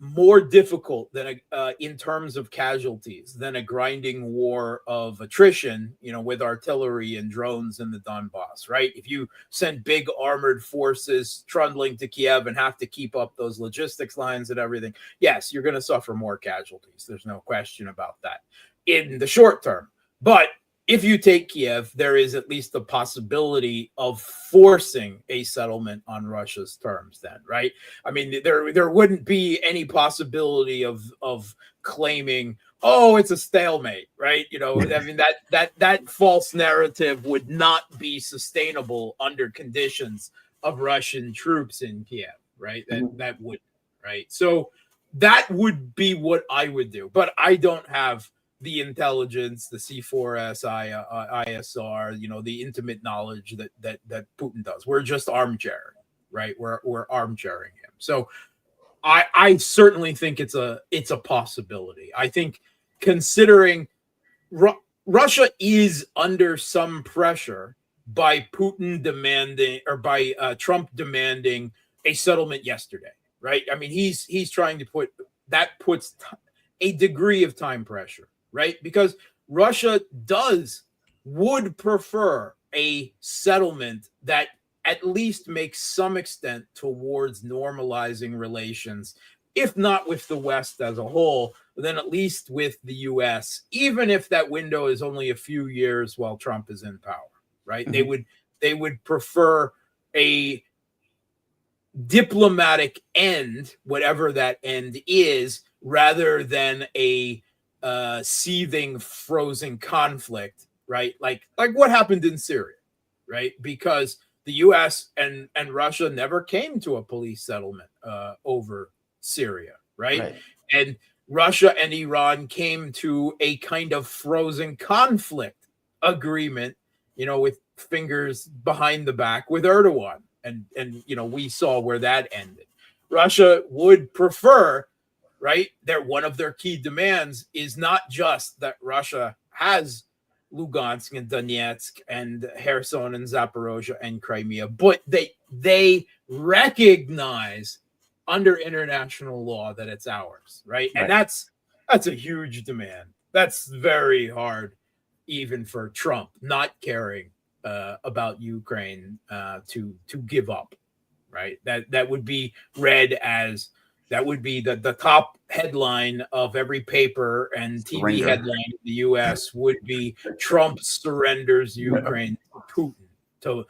more difficult than in terms of casualties than a grinding war of attrition, with artillery and drones in the Donbass, right? If you send big armored forces trundling to Kiev and have to keep up those logistics lines and everything, yes, you're going to suffer more casualties. There's no question about that in the short term. But if you take Kiev, there is at least the possibility of forcing a settlement on Russia's terms then, right? I mean, there wouldn't be any possibility of claiming, oh, it's a stalemate, right? I mean, that false narrative would not be sustainable under conditions of Russian troops in Kiev, right? That would, right? So that would be what I would do, but I don't have the intelligence, the C4S, ISR, the intimate knowledge that Putin does. We're just armchairing, right? We're armchairing him. So I certainly think it's a possibility. I think considering Russia is under some pressure by Putin demanding, or by Trump demanding a settlement yesterday, right? I mean, he's trying to puts a degree of time pressure, right? Because Russia would prefer a settlement that at least makes some extent towards normalizing relations, if not with the West as a whole, then at least with the US, even if that window is only a few years while Trump is in power, right? Mm-hmm. They would prefer a diplomatic end, whatever that end is, rather than a seething, frozen conflict, right? Like what happened in Syria, right? Because the U.S. and Russia never came to a police settlement over Syria, right? And Russia and Iran came to a kind of frozen conflict agreement, with fingers behind the back with Erdogan. And we saw where that ended. Russia would prefer, right? One of their key demands is not just that Russia has Lugansk and Donetsk and Kherson and Zaporozhye and Crimea, but they recognize under international law that it's ours, right? And that's a huge demand. That's very hard, even for Trump, not caring about Ukraine to give up, right? That would be read as, that would be the top headline of every paper and TV headline in the U.S. would be Trump surrenders Ukraine to Putin,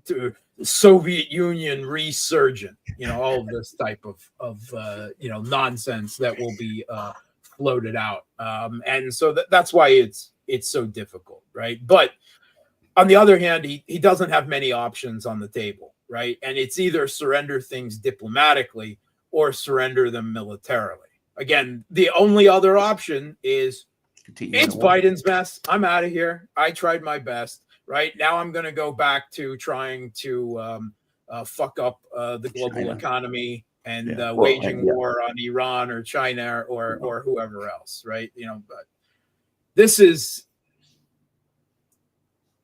to Soviet Union resurgent, all of this type of nonsense that will be floated out. And so that's why it's so difficult, right? But on the other hand, he doesn't have many options on the table, right? And it's either surrender things diplomatically or surrender them militarily. Again, the only other option is it's Biden's mess. I'm out of here. I tried my best, right? Now I'm going to go back to trying to fuck up the global economy and waging war on Iran or China or whoever else, right? But this is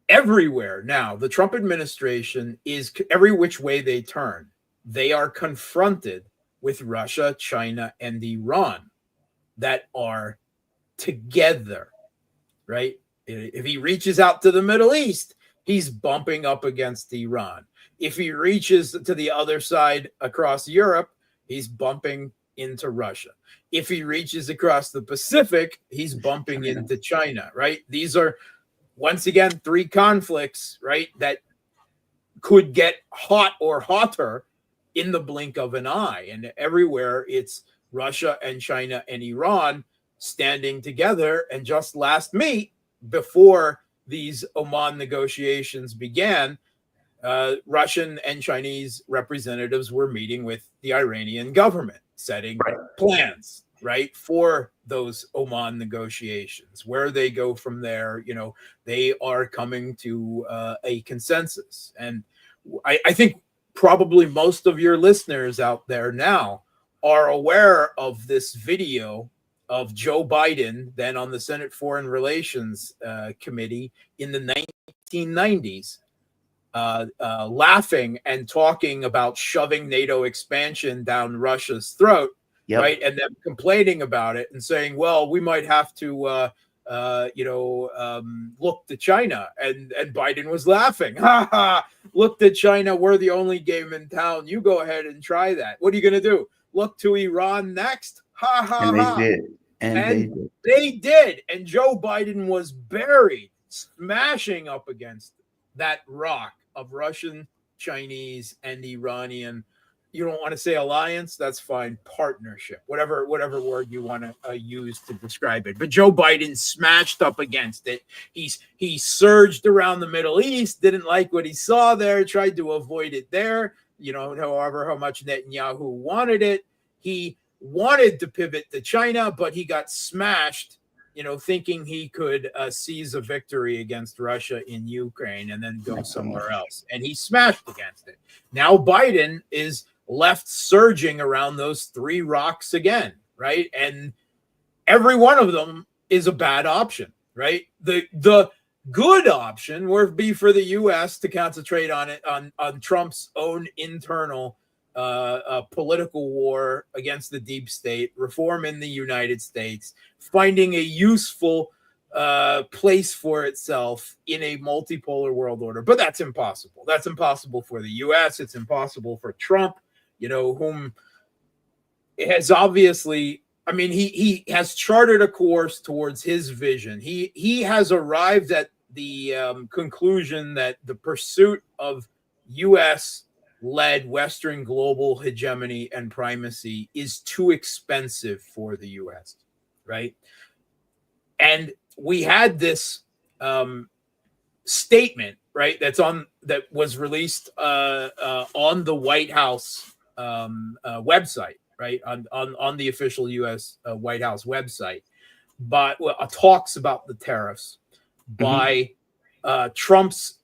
everywhere now. The Trump administration is, every which way they turn, they are confronted with Russia, China, and Iran that are together, right? If he reaches out to the Middle East, he's bumping up against Iran. If he reaches to the other side across Europe, he's bumping into Russia. If he reaches across the Pacific, he's bumping into China, right? These are, once again, three conflicts, right, that could get hot or hotter in the blink of an eye. And everywhere it's Russia and China and Iran standing together. And just last meet, before these Oman negotiations began, Russian and Chinese representatives were meeting with the Iranian government, setting plans, right, for those Oman negotiations. Where they go from there, you know, they are coming to a consensus. And I think probably most of your listeners out there now are aware of this video of Joe Biden, then on the Senate Foreign Relations Committee in the 1990s, laughing and talking about shoving NATO expansion down Russia's throat, right? And then complaining about it and saying, well, we might have to, look to China. And Biden was laughing. Ha ha, look to China. We're the only game in town. You go ahead and try that. What are you going to do? Look to Iran next? Ha ha ha. They did. And they did. And Joe Biden was buried, smashing up against that rock of Russian, Chinese, and Iranian. You don't want to say alliance, that's fine. Partnership, whatever word you want to use to describe it. But Joe Biden smashed up against it. He surged around the Middle East, didn't like what he saw there, tried to avoid it there. You know, however, how much Netanyahu wanted it. He wanted to pivot to China, but he got smashed, you know, thinking he could seize a victory against Russia in Ukraine and then go somewhere else. And he smashed against it. Now Biden is left surging around those three rocks again, right? And every one of them is a bad option, right? The good option would be for the U.S. to concentrate on Trump's own internal political war against the deep state, reform in the United States, finding a useful place for itself in a multipolar world order. But that's impossible. That's impossible for the U.S. It's impossible for Trump, you know, whom has obviously, I mean, he has charted a course towards his vision. He has arrived at the conclusion that the pursuit of U.S.-led Western global hegemony and primacy is too expensive for the U.S., right? And we had this statement, right, that was released on the White House website, right, on the official U.S. White House website, but talks about the tariffs by Trump's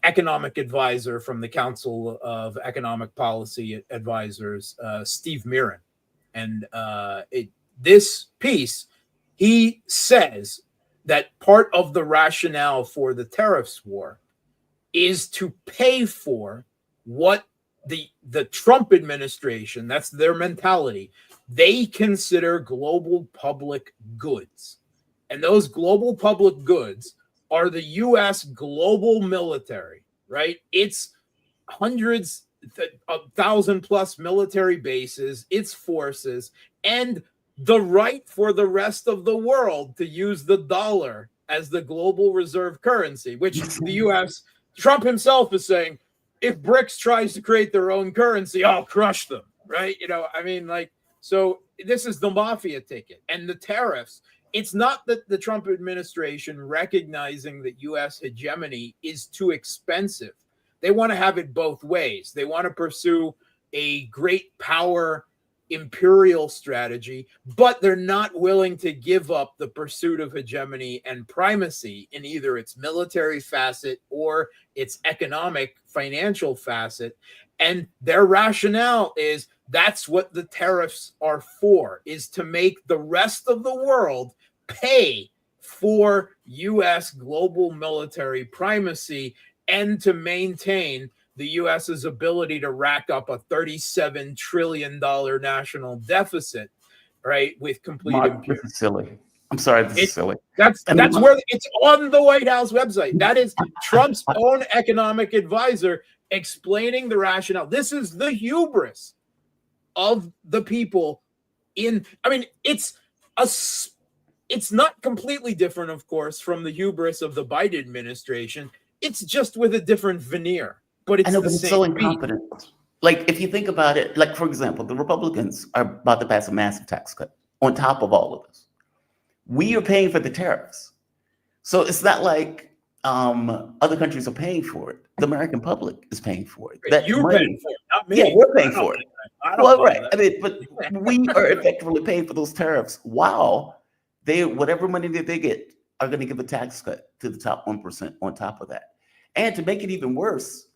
economic advisor from the Council of Economic Policy Advisors, Steve Mirren. And this piece, he says that part of the rationale for the tariffs war is to pay for what the Trump administration, that's their mentality, they consider global public goods. And those global public goods are the U.S. global military, right? It's hundreds of thousand plus military bases, its forces, and the right for the rest of the world to use the dollar as the global reserve currency, which the U.S., Trump himself is saying, if BRICS tries to create their own currency, I'll crush them, right? You know, I mean, like, so this is the mafia ticket. And the tariffs, it's not that the Trump administration recognizing that U.S. hegemony is too expensive. They want to have it both ways. They want to pursue a great power imperial strategy, but they're not willing to give up the pursuit of hegemony and primacy in either its military facet or its economic financial facet. And their rationale is that's what the tariffs are for, is to make the rest of the world pay for U.S. global military primacy and to maintain the U.S.'s ability to rack up a $37 trillion national deficit, right, with complete impunity. This is silly. I'm sorry, this is silly. That's where it's on the White House website. That is Trump's own economic advisor explaining the rationale. This is the hubris of the people it's not completely different, of course, from the hubris of the Biden administration. It's just with a different veneer, but it's I know, the but it's same so beat. incompetent. Like, if you think about it, like, for example, the Republicans are about to pass a massive tax cut on top of all of this. We are paying for the tariffs. So it's not like other countries are paying for it. The American public is paying for it. That You're money, paying for it, not me. yeah, we're paying I don't for it. believe that. I don't Well, believe right. that. I mean, but we are effectively paying for those tariffs while they, whatever money that they get, are going to give a tax cut to the top 1% on top of that. And to make it even worse,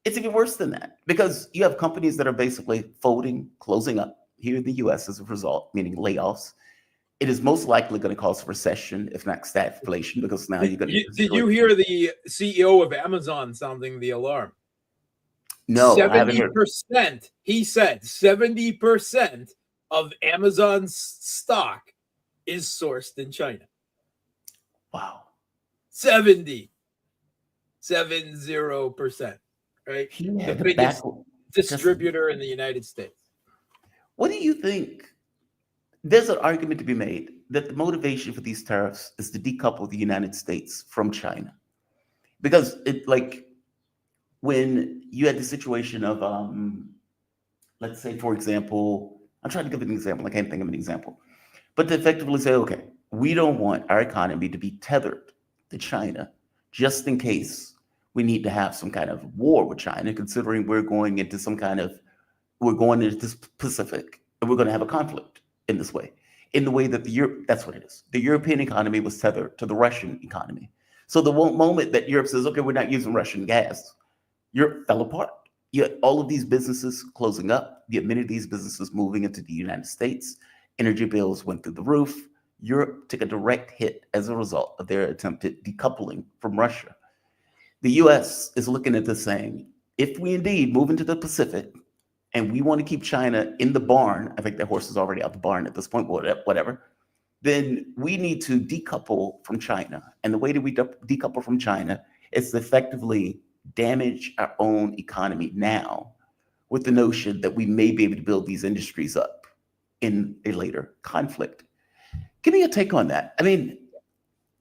it's even worse than that, because you have companies that are basically folding, closing up here in the US as a result, meaning layoffs. It is most likely going to cause a recession, if not stagflation, because now you're going to. Did you hear the CEO of Amazon sounding the alarm? No, I haven't heard. 70%, he said 70% of Amazon's stock is sourced in China. Wow. 70%, right? He The had the biggest back. distributor in the United States. What do you think? There's an argument to be made that the motivation for these tariffs is to decouple the United States from China. Because it, like, when you had the situation of, let's say, for example, I'm trying to give an example. I can't think of an example. But to effectively say, okay, we don't want our economy to be tethered to China just in case we need to have some kind of war with China, considering we're going into the Pacific and we're going to have a conflict in this way, in the way that that's what it is. The European economy was tethered to the Russian economy. So the moment that Europe says, okay, we're not using Russian gas, Europe fell apart. You had all of these businesses closing up, you had many of these businesses moving into the United States, energy bills went through the roof. Europe took a direct hit as a result of their attempted decoupling from Russia. The US is looking at this saying, if we indeed move into the Pacific and we want to keep China in the barn, I think that horse is already out the barn at this point, whatever, then we need to decouple from China. And the way that we decouple from China is to effectively damage our own economy now with the notion that we may be able to build these industries up in a later conflict. Give me a take on that. I mean,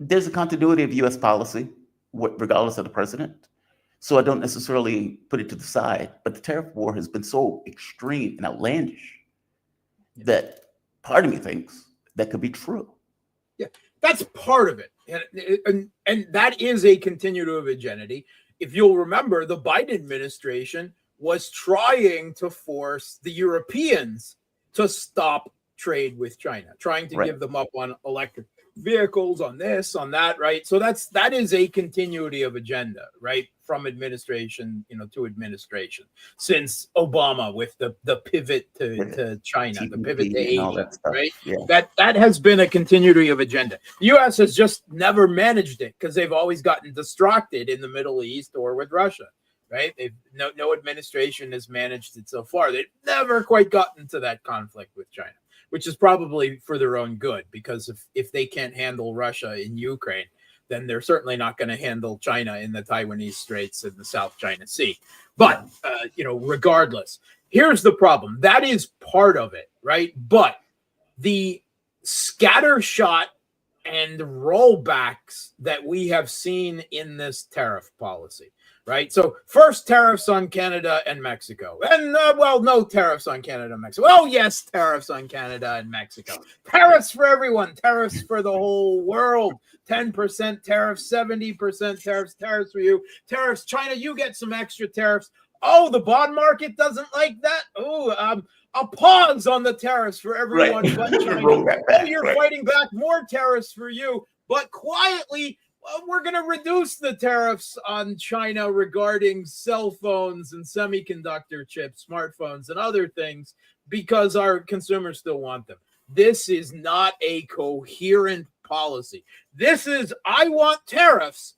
there's a continuity of US policy, regardless of the president. So I don't necessarily put it to the side, but the tariff war has been so extreme and outlandish that part of me thinks that could be true. Yeah, that's part of it. And that is a continuum of agenda. If you'll remember, the Biden administration was trying to force the Europeans to stop trade with China, trying to give them up on electric vehicles, on this, on that, right? So that is a continuity of agenda, right? From administration, to administration, since Obama with the pivot to China, the pivot to Asia, right? Yeah. That has been a continuity of agenda. The U.S. has just never managed it because they've always gotten distracted in the Middle East or with Russia, right? No administration has managed it so far. They've never quite gotten to that conflict with China, which is probably for their own good, because if they can't handle Russia in Ukraine, then they're certainly not going to handle China in the Taiwanese Straits and the South China Sea. But, regardless, here's the problem. That is part of it, right? But the scattershot and rollbacks that we have seen in this tariff policy, right? So first, tariffs on Canada and Mexico. And, no tariffs on Canada and Mexico. Oh, yes, tariffs on Canada and Mexico. Tariffs for everyone. Tariffs for the whole world. 10% tariffs, 70% tariffs for you. Tariffs, China, you get some extra tariffs. Oh, the bond market doesn't like that. Oh, a pause on the tariffs for everyone but China. Oh, you're fighting back, more tariffs for you. But quietly, we're going to reduce the tariffs on China regarding cell phones and semiconductor chips, smartphones, and other things because our consumers still want them. This is not a coherent policy. This is, I want tariffs.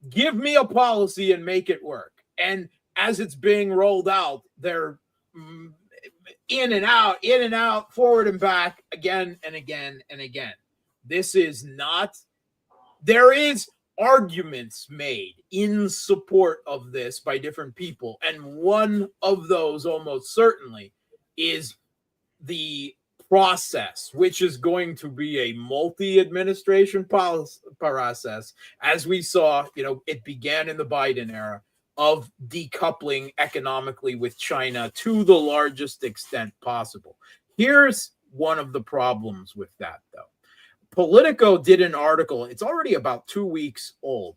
Give me a policy and make it work. And as it's being rolled out, they're in and out, forward and back, again and again and again. This is not... There is arguments made in support of this by different people. And one of those almost certainly is the process, which is going to be a multi-administration process, as we saw, it began in the Biden era, of decoupling economically with China to the largest extent possible. Here's one of the problems with that, though. Politico did an article, it's already about 2 weeks old.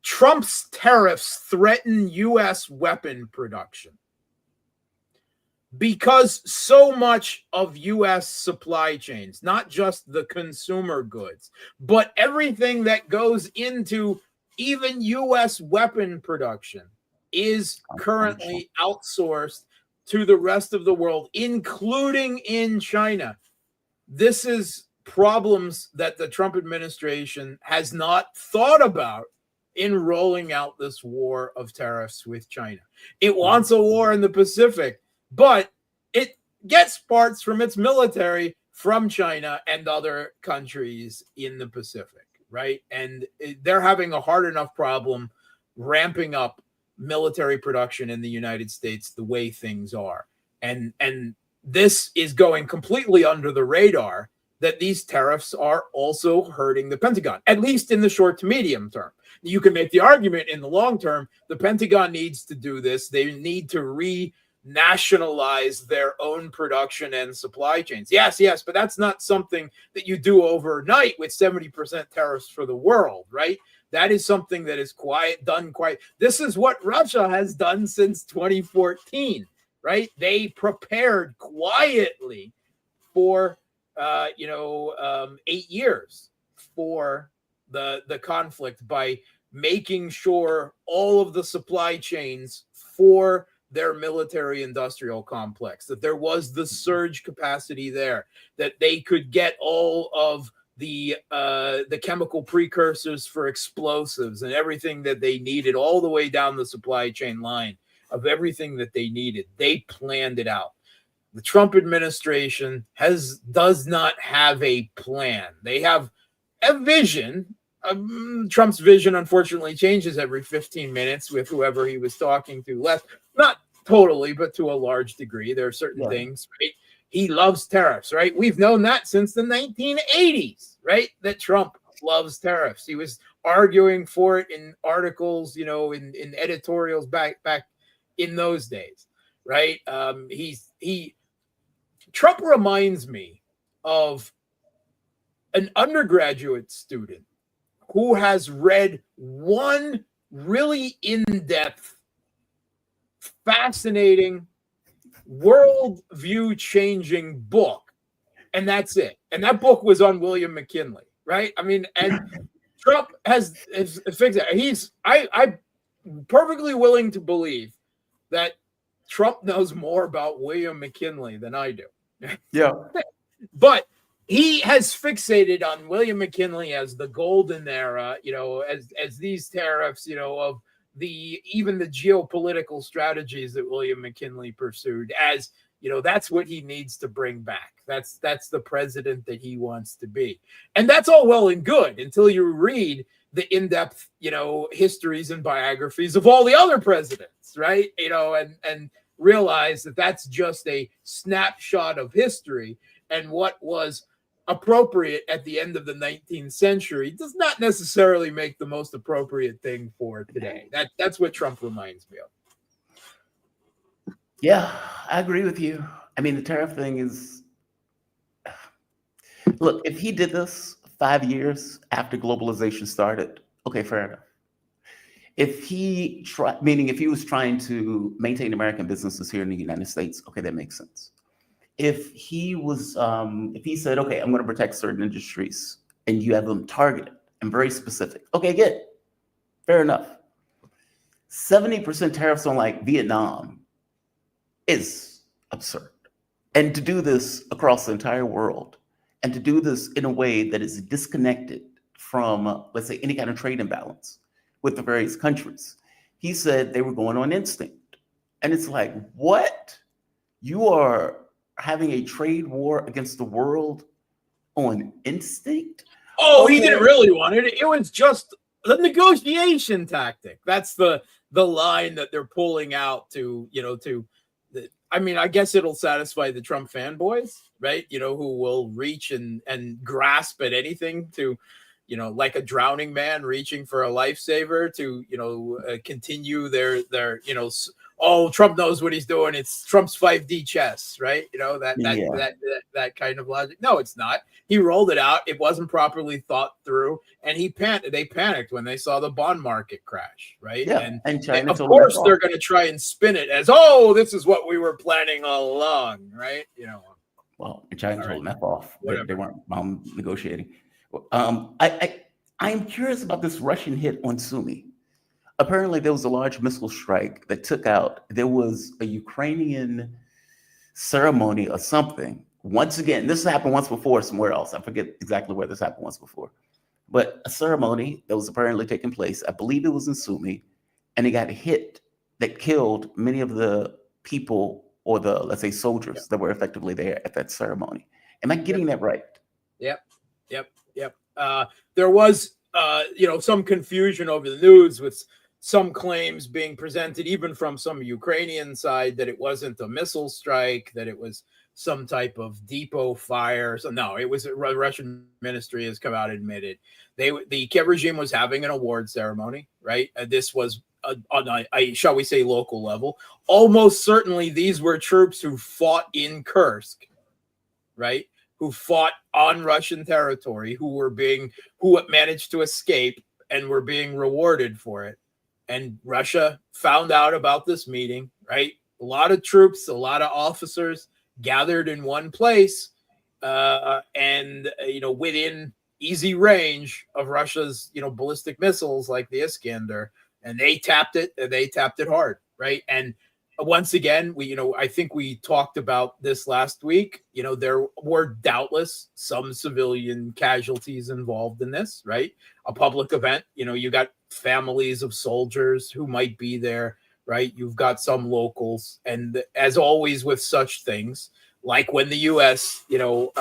Trump's tariffs threaten U.S. weapon production. Because so much of U.S. supply chains, not just the consumer goods, but everything that goes into even U.S. weapon production is currently outsourced to the rest of the world, including in China. This is problems that the Trump administration has not thought about in rolling out this war of tariffs with China. It wants a war in the Pacific, but it gets parts from its military from China and other countries in the Pacific, right? And they're having a hard enough problem ramping up military production in the United States the way things are. And this is going completely under the radar, that these tariffs are also hurting the Pentagon, at least in the short to medium term. You can make the argument in the long term, the Pentagon needs to do this. They need to renationalize their own production and supply chains. Yes, but that's not something that you do overnight with 70% tariffs for the world, right? That is something that is done quiet. This is what Russia has done since 2014, right? They prepared quietly for 8 years for the conflict by making sure all of the supply chains for their military industrial complex, that there was the surge capacity there, that they could get all of the chemical precursors for explosives and everything that they needed all the way down the supply chain line of everything that they needed. They planned it out. The Trump administration does not have a plan. They have a vision. Trump's vision, unfortunately, changes every 15 minutes with whoever he was talking to left. Not totally, but to a large degree. There are certain things, right? He loves tariffs, right? We've known that since the 1980s, right? That Trump loves tariffs. He was arguing for it in articles, in editorials back in those days, right? Trump reminds me of an undergraduate student who has read one really in-depth, fascinating, worldview-changing book, and that's it. And that book was on William McKinley, right? I mean, and Trump has fixed it. I'm perfectly willing to believe that Trump knows more about William McKinley than I do. Yeah. But he has fixated on William McKinley as the golden era, as these tariffs, of even the geopolitical strategies that William McKinley pursued, as that's what he needs to bring back. That's the president that he wants to be. And that's all well and good until you read the in-depth, histories and biographies of all the other presidents, right? And realize that that's just a snapshot of history, and what was appropriate at the end of the 19th century does not necessarily make the most appropriate thing for today. That's what Trump reminds me of. Yeah, I agree with you. I mean, the tariff thing is, look, if he did this 5 years after globalization started, okay, fair enough. If he was trying to maintain American businesses here in the United States, okay, that makes sense. If he said, okay, I'm going to protect certain industries, and you have them targeted and very specific, okay, good, fair enough. 70% tariffs on like Vietnam is absurd. And to do this across the entire world, and to do this in a way that is disconnected from, let's say, any kind of trade imbalance with the various countries. He said they were going on instinct. And it's like, what? You are having a trade war against the world on instinct? Oh, okay. He didn't really want it. It was just the negotiation tactic. That's the line that they're pulling out to I mean, I guess it'll satisfy the Trump fanboys, right? You know, who will reach and grasp at anything to, you know, like a drowning man reaching for a lifesaver to, you know, continue their, you know, oh, Trump knows what he's doing. It's Trump's 5D chess, right? You know, that kind of logic. No, it's not. He rolled it out. It wasn't properly thought through, and they panicked when they saw the bond market crash, right? Yeah, and China of told course them they're going to try and spin it as, oh, this is what we were planning all along, right? You know. Well, and China told them F off. They weren't negotiating. I am curious about this Russian hit on Sumy. Apparently, there was a large missile strike that took out. There was a Ukrainian ceremony or something. Once again, this happened once before somewhere else. I forget exactly where this happened once before. But a ceremony that was apparently taking place, I believe it was in Sumy, and it got hit that killed many of the people or the, let's say, soldiers that were effectively there at that ceremony. Am I getting that right? Yep. There was, you know, some confusion over the news with some claims being presented, even from some Ukrainian side, that it wasn't a missile strike, that it was some type of depot fire. So no, it was a Russian ministry has come out and admitted the Kiev regime was having an award ceremony, right? This was on a, shall we say, local level. Almost certainly these were troops who fought in Kursk, right? Who fought on Russian territory, who managed to escape and were being rewarded for it. And Russia found out about this meeting, right? A lot of troops, a lot of officers gathered in one place, and, you know, within easy range of Russia's, you know, ballistic missiles like the Iskander, and they tapped it hard, right? And once again, I think we talked about this last week. You know, there were doubtless some civilian casualties involved in this, right? A public event, you know, you got families of soldiers who might be there, right? You've got some locals. And as always with such things, like when the U.S., you know,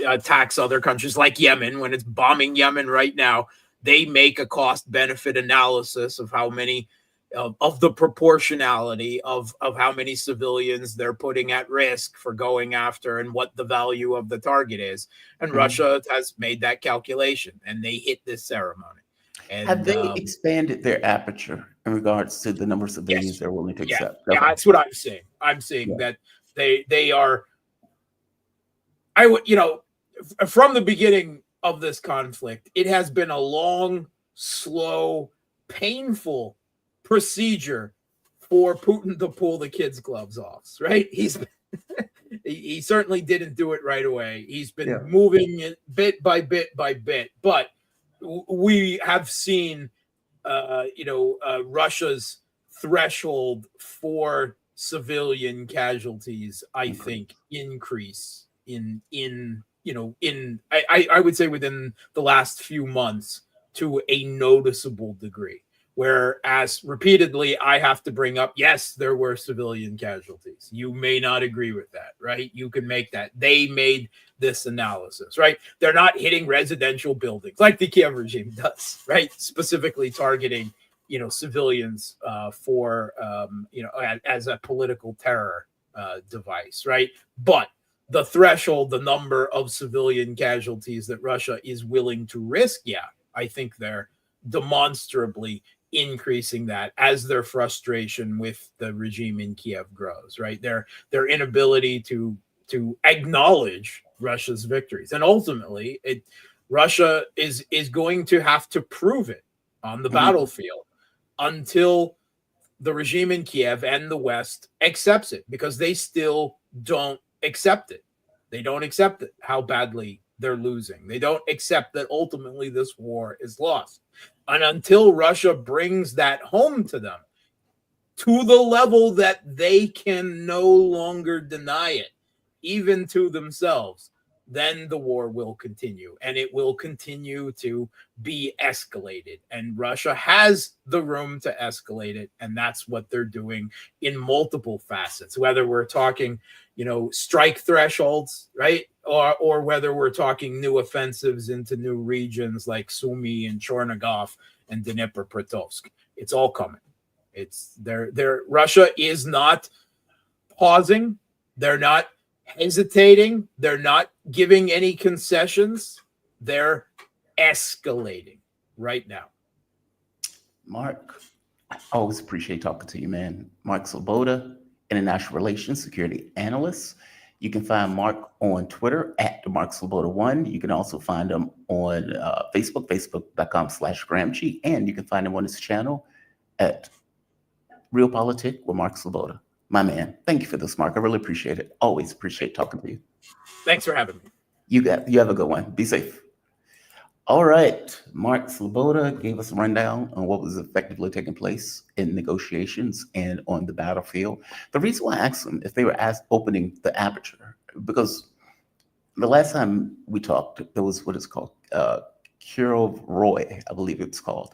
attacks other countries like Yemen, when it's bombing Yemen right now, they make a cost-benefit analysis of how many of the proportionality of how many civilians they're putting at risk for going after and what the value of the target is. And Russia has made that calculation, and they hit this ceremony. And have they expanded their aperture in regards to the number of civilians they're willing to accept? Yeah, that's what I'm saying. I'm saying that they are. I would, you know, from the beginning of this conflict, it has been a long, slow, painful procedure for Putin to pull the kids' gloves off, right? He certainly didn't do it right away. He's been moving it bit by bit by bit, but we have seen, Russia's threshold for civilian casualties, I think, increase I would say within the last few months to a noticeable degree. Whereas repeatedly, I have to bring up, yes, there were civilian casualties. You may not agree with that, right? You can make that. They made this analysis, right? They're not hitting residential buildings like the Kiev regime does, right? Specifically targeting, you know, civilians for, as a political terror device, right? But the threshold, the number of civilian casualties that Russia is willing to risk, I think they're demonstrably increasing that as their frustration with the regime in Kiev grows, right? Their inability to acknowledge Russia's victories. And ultimately, Russia is going to have to prove it on the battlefield until the regime in Kiev and the West accepts it, because they still don't accept it. They don't accept it, how badly they're losing. They don't accept that ultimately this war is lost. And until Russia brings that home to them to the level that they can no longer deny it, even to themselves, then the war will continue, and it will continue to be escalated. And Russia has the room to escalate it, and that's what they're doing in multiple facets, whether we're talking, strike thresholds, right? Or whether we're talking new offensives into new regions like Sumy and Chernigov and Dnipropetrovsk. It's all coming. Russia is not pausing. They're not hesitating. They're not giving any concessions. They're escalating right now. Mark, I always appreciate talking to you, man. Mark Sleboda, International Relations Security Analyst. You can find Mark on Twitter at Mark Sleboda1. You can also find him on Facebook, facebook.com/Gramsci. And you can find him on his channel at Real Politic with Mark Sleboda. My man, thank you for this, Mark. I really appreciate it. Always appreciate talking to you. Thanks for having me. You have a good one. Be safe. All right. Mark Sleboda gave us a rundown on what was effectively taking place in negotiations and on the battlefield. The reason why I asked them if they were opening the aperture, because the last time we talked, there was what is called Kirill Roy, I believe it's called.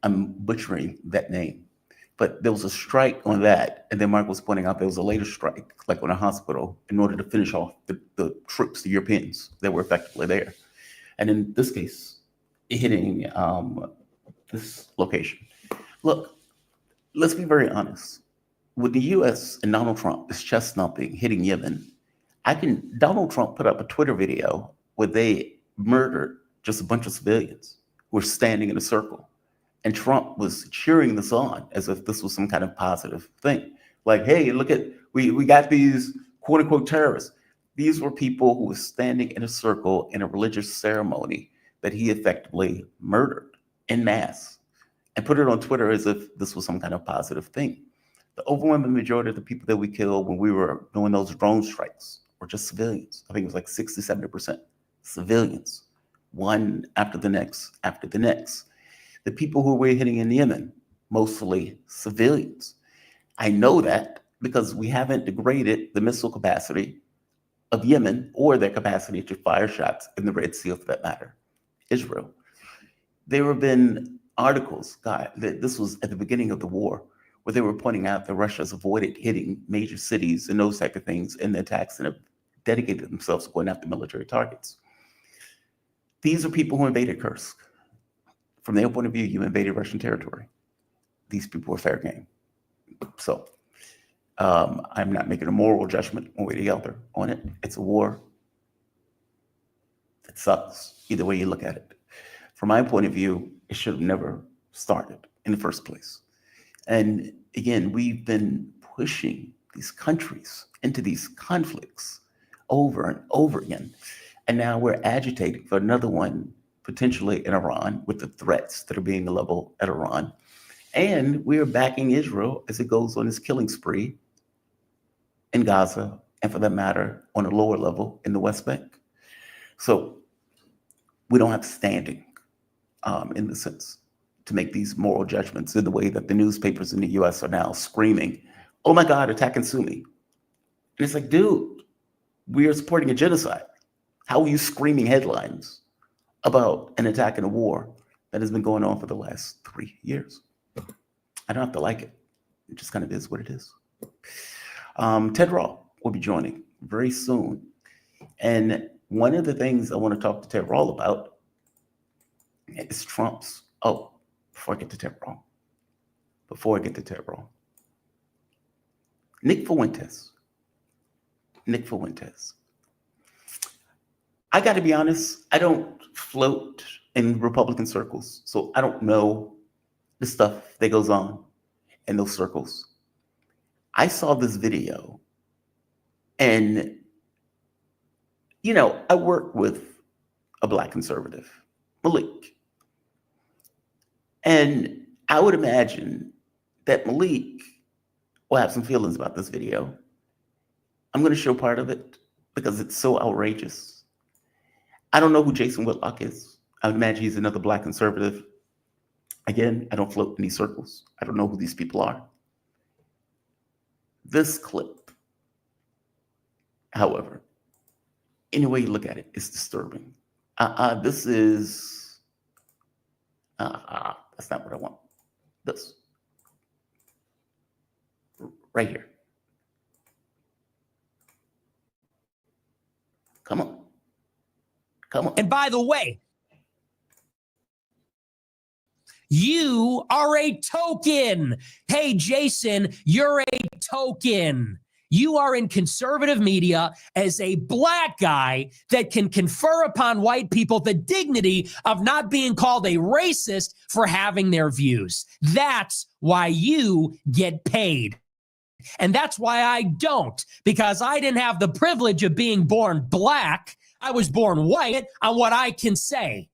I'm butchering that name. But there was a strike on that. And then Mark was pointing out there was a later strike, like on a hospital, in order to finish off the troops, the Europeans that were effectively there. And in this case, hitting this location. Look, let's be very honest. With the U.S. and Donald Trump is chest thumping, hitting Yemen, Donald Trump put up a Twitter video where they murdered just a bunch of civilians who were standing in a circle. And Trump was cheering this on as if this was some kind of positive thing. Like, hey, look at, we got these quote unquote terrorists. These were people who were standing in a circle in a religious ceremony that he effectively murdered en masse and put it on Twitter as if this was some kind of positive thing. The overwhelming majority of the people that we killed when we were doing those drone strikes were just civilians. I think it was like 60, 70% civilians, one after the next, after the next. The people who we're hitting in Yemen, mostly civilians. I know that because we haven't degraded the missile capacity of Yemen or their capacity to fire shots in the Red Sea, for that matter, Israel. There have been articles, this was at the beginning of the war, where they were pointing out that Russia's avoided hitting major cities and those type of things in the attacks and have dedicated themselves to going after military targets. These are people who invaded Kursk. From their point of view, you invaded Russian territory. These people were fair game. So I'm not making a moral judgment one way or the other on it. It's a war. It sucks, either way you look at it. From my point of view, it should have never started in the first place. And again, we've been pushing these countries into these conflicts over and over again. And now we're agitating for another one, potentially in Iran, with the threats that are being leveled at Iran. And we're backing Israel as it goes on its killing spree in Gaza, and for that matter, on a lower level in the West Bank. So we don't have standing in the sense to make these moral judgments in the way that the newspapers in the US are now screaming, oh my God, attack and sue me. And it's like, dude, we are supporting a genocide. How are you screaming headlines about an attack and a war that has been going on for the last 3 years? I don't have to like it. It just kind of is what it is. Ted Rall will be joining very soon. And one of the things I want to talk to Ted Rall about is Trump's, before I get to Ted Rall, Nick Fuentes. I got to be honest, I don't float in Republican circles, so I don't know the stuff that goes on in those circles. I saw this video and, I work with a Black conservative, Malik. And I would imagine that Malik will have some feelings about this video. I'm going to show part of it because it's so outrageous. I don't know who Jason Whitlock is. I would imagine he's another Black conservative. Again, I don't float in these circles. I don't know who these people are. This clip, however, any way you look at it, is disturbing. This is, that's not what I want. This, right here. Come on. And by the way, you are a token. Hey, Jason, you're a token. you are in conservative media as a black guy that can confer upon white people the dignity of not being called a racist for having their views. That's why you get paid. And that's why I don't, because I didn't have the privilege of being born black. I was born white on what I can say.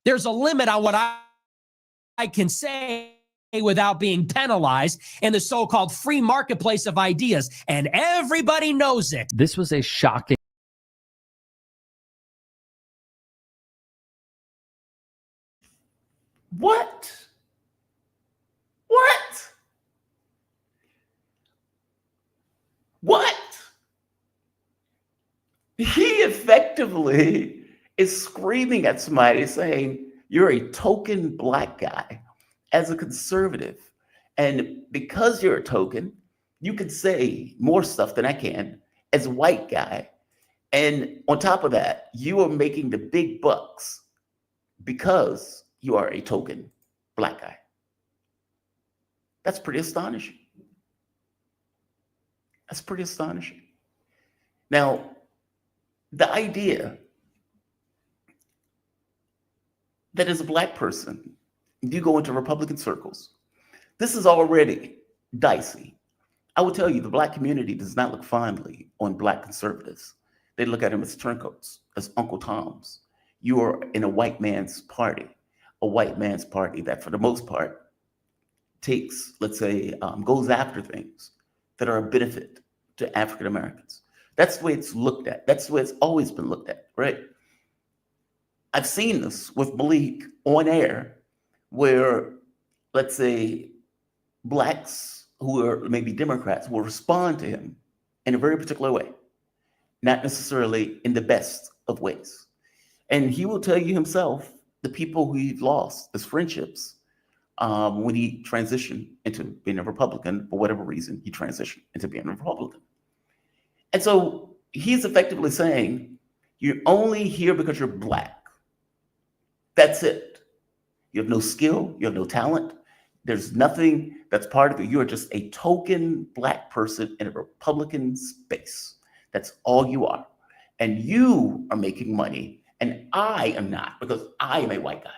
There's a limit on what I can say without being penalized in the so-called free marketplace of ideas. And everybody knows it. This was a shocking. What? What? What? He effectively is screaming at somebody saying, you're a token black guy as a conservative. And because you're a token, you can say more stuff than I can as a white guy. And on top of that, you are making the big bucks because you are a token black guy. That's pretty astonishing. That's pretty astonishing. Now, the idea that as a black person, you go into Republican circles, this is already dicey. I will tell you, the black community does not look fondly on black conservatives. They look at them as turncoats, as Uncle Toms. You are in a white man's party that for the most part takes, let's say, goes after things that are a benefit to African Americans. That's the way it's looked at. That's the way it's always been looked at, right? I've seen this with Malik on air where, let's say, blacks who are maybe Democrats will respond to him in a very particular way, not necessarily in the best of ways. And he will tell you himself the people who he's lost as friendships when he transitioned into being a Republican. For whatever reason, he transitioned into being a Republican. And so he's effectively saying, you're only here because you're black. That's it. You have no skill, you have no talent. There's nothing that's part of it. You're just a token black person in a Republican space. That's all you are. And you are making money, and I am not, because I am a white guy.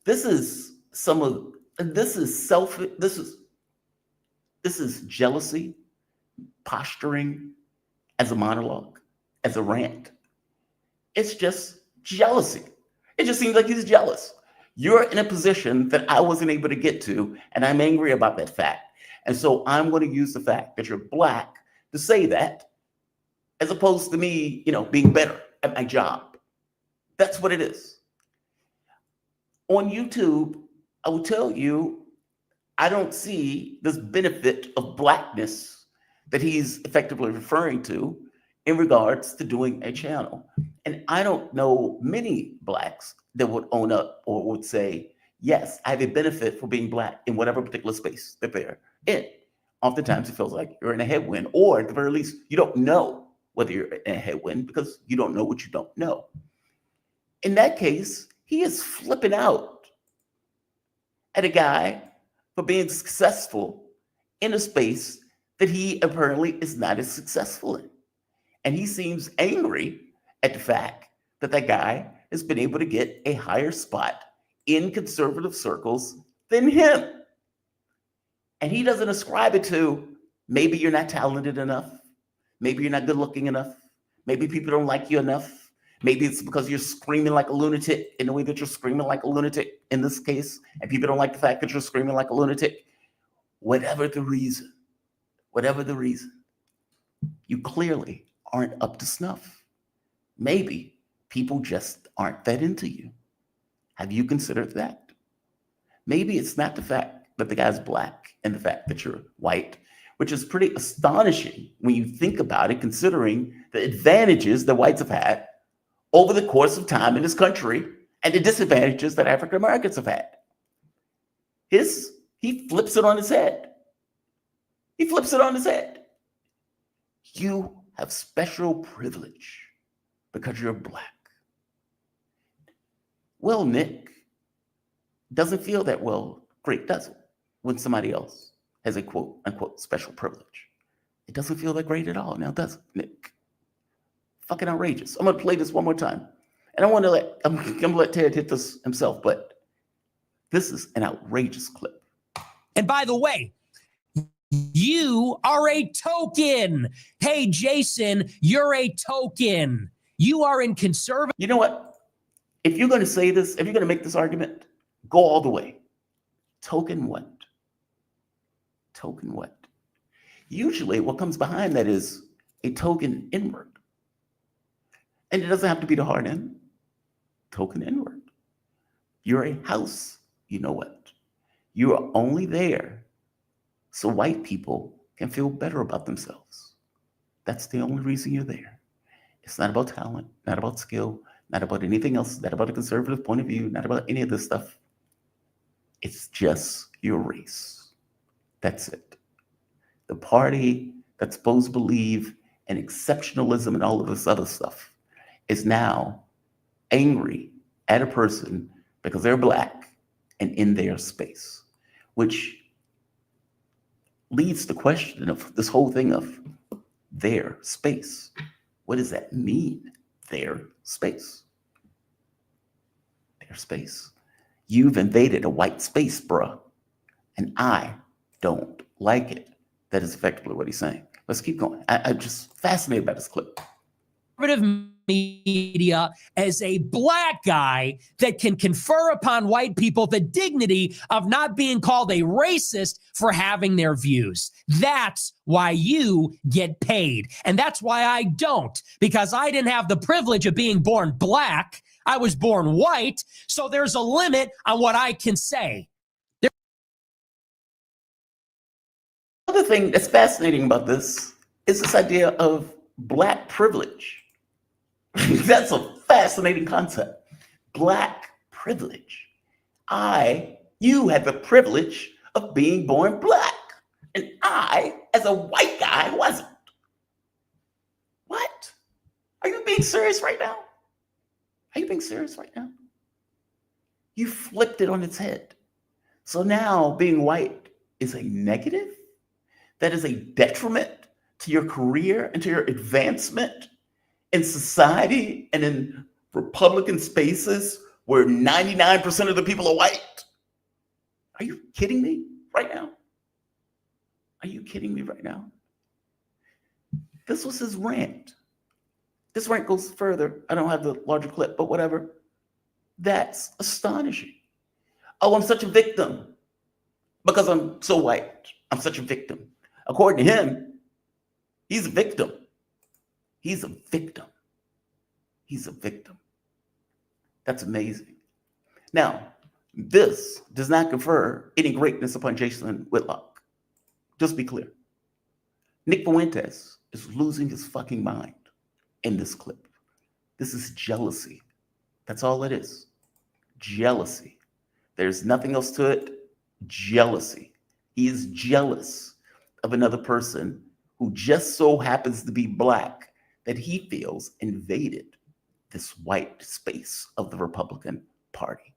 This is jealousy, posturing as a monologue, as a rant. It's just jealousy. It just seems like he's jealous. You're in a position that I wasn't able to get to, and I'm angry about that fact. And so I'm going to use the fact that you're black to say that, as opposed to me, being better at my job. That's what it is. On YouTube, I will tell you, I don't see this benefit of blackness that he's effectively referring to in regards to doing a channel. And I don't know many blacks that would own up or would say, yes, I have a benefit for being black in whatever particular space that they're in. Oftentimes it feels like you're in a headwind, or at the very least, you don't know whether you're in a headwind because you don't know what you don't know. In that case, he is flipping out at a guy for being successful in a space that he apparently is not as successful in. And he seems angry at the fact that that guy has been able to get a higher spot in conservative circles than him. And he doesn't ascribe it to, maybe you're not talented enough. Maybe you're not good looking enough. Maybe people don't like you enough. Maybe it's because you're screaming like a lunatic in the way that you're screaming like a lunatic in this case. And people don't like the fact that you're screaming like a lunatic. Whatever the reason, you clearly aren't up to snuff. Maybe people just aren't that into you. Have you considered that? Maybe it's not the fact that the guy's black and the fact that you're white, which is pretty astonishing when you think about it, considering the advantages that whites have had over the course of time in this country and the disadvantages that African Americans have had. He flips it on his head. You have special privilege because you're black. Well, Nick doesn't feel that well, great, does it? When somebody else has a quote unquote special privilege. It doesn't feel that great at all. Now, does it, Nick? Fucking outrageous. I'm gonna play this one more time, and I'm gonna let Ted hit this himself, but this is an outrageous clip. And by the way, you are a token. Hey, Jason, you're a token. You are in conservative. You know what? If you're going to say this, if you're going to make this argument, go all the way. Token what? Token what? Usually what comes behind that is a token inward. And it doesn't have to be the hard end. Token inward. You're a house. You know what? You are only there so white people can feel better about themselves. That's the only reason you're there. It's not about talent, not about skill, not about anything else, not about a conservative point of view, not about any of this stuff. It's just your race. That's it. The party that's supposed to believe in exceptionalism and all of this other stuff is now angry at a person because they're Black and in their space, which leads to the question of this whole thing of their space. What does that mean? Their space. Their space. You've invaded a white space, bruh, and I don't like it. That is effectively what he's saying. Let's keep going. I'm just fascinated by this clip. Media as a Black guy that can confer upon white people the dignity of not being called a racist for having their views. That's why you get paid. And that's why I don't, because I didn't have the privilege of being born Black. I was born white. So there's a limit on what I can say. Another thing that's fascinating about this is this idea of Black privilege. That's a fascinating concept. Black privilege. You had the privilege of being born Black, and I, as a white guy, wasn't. What? Are you being serious right now? Are you being serious right now? You flipped it on its head. So now being white is a negative? That is a detriment to your career and to your advancement in society and in Republican spaces where 99% of the people are white? Are you kidding me right now? Are you kidding me right now? This was his rant. This rant goes further. I don't have the larger clip, but whatever. That's astonishing. Oh, I'm such a victim because I'm so white. I'm such a victim. According to him, he's a victim. He's a victim. He's a victim. That's amazing. Now, this does not confer any greatness upon Jason Whitlock. Just be clear. Nick Fuentes is losing his fucking mind in this clip. This is jealousy. That's all it is. Jealousy. There's nothing else to it. Jealousy. He is jealous of another person who just so happens to be Black that he feels invaded this white space of the Republican Party.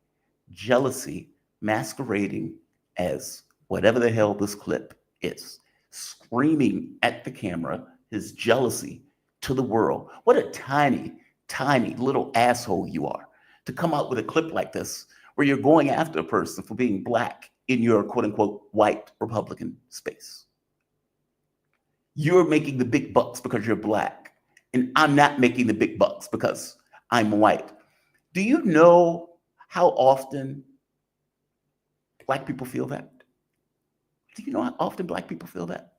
Jealousy masquerading as whatever the hell this clip is, screaming at the camera his jealousy to the world. What a tiny, tiny little asshole you are to come out with a clip like this where you're going after a person for being Black in your quote unquote white Republican space. You're making the big bucks because you're Black, and I'm not making the big bucks because I'm white. Do you know how often Black people feel that? Do you know how often Black people feel that?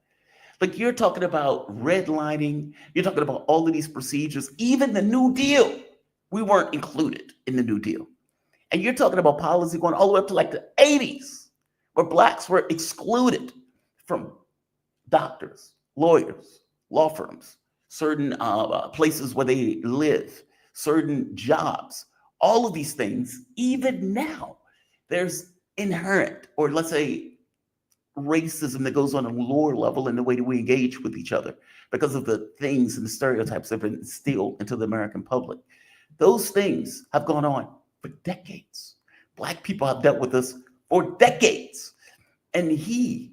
Like, you're talking about redlining, you're talking about all of these procedures, even the New Deal. We weren't included in the New Deal. And you're talking about policy going all the way up to like the 80s, where Blacks were excluded from doctors, lawyers, law firms, certain places where they live, certain jobs, all of these things. Even now, there's inherent, or let's say racism that goes on a lower level in the way that we engage with each other because of the things and the stereotypes that have been instilled into the American public. Those things have gone on for decades. Black people have dealt with this for decades. And he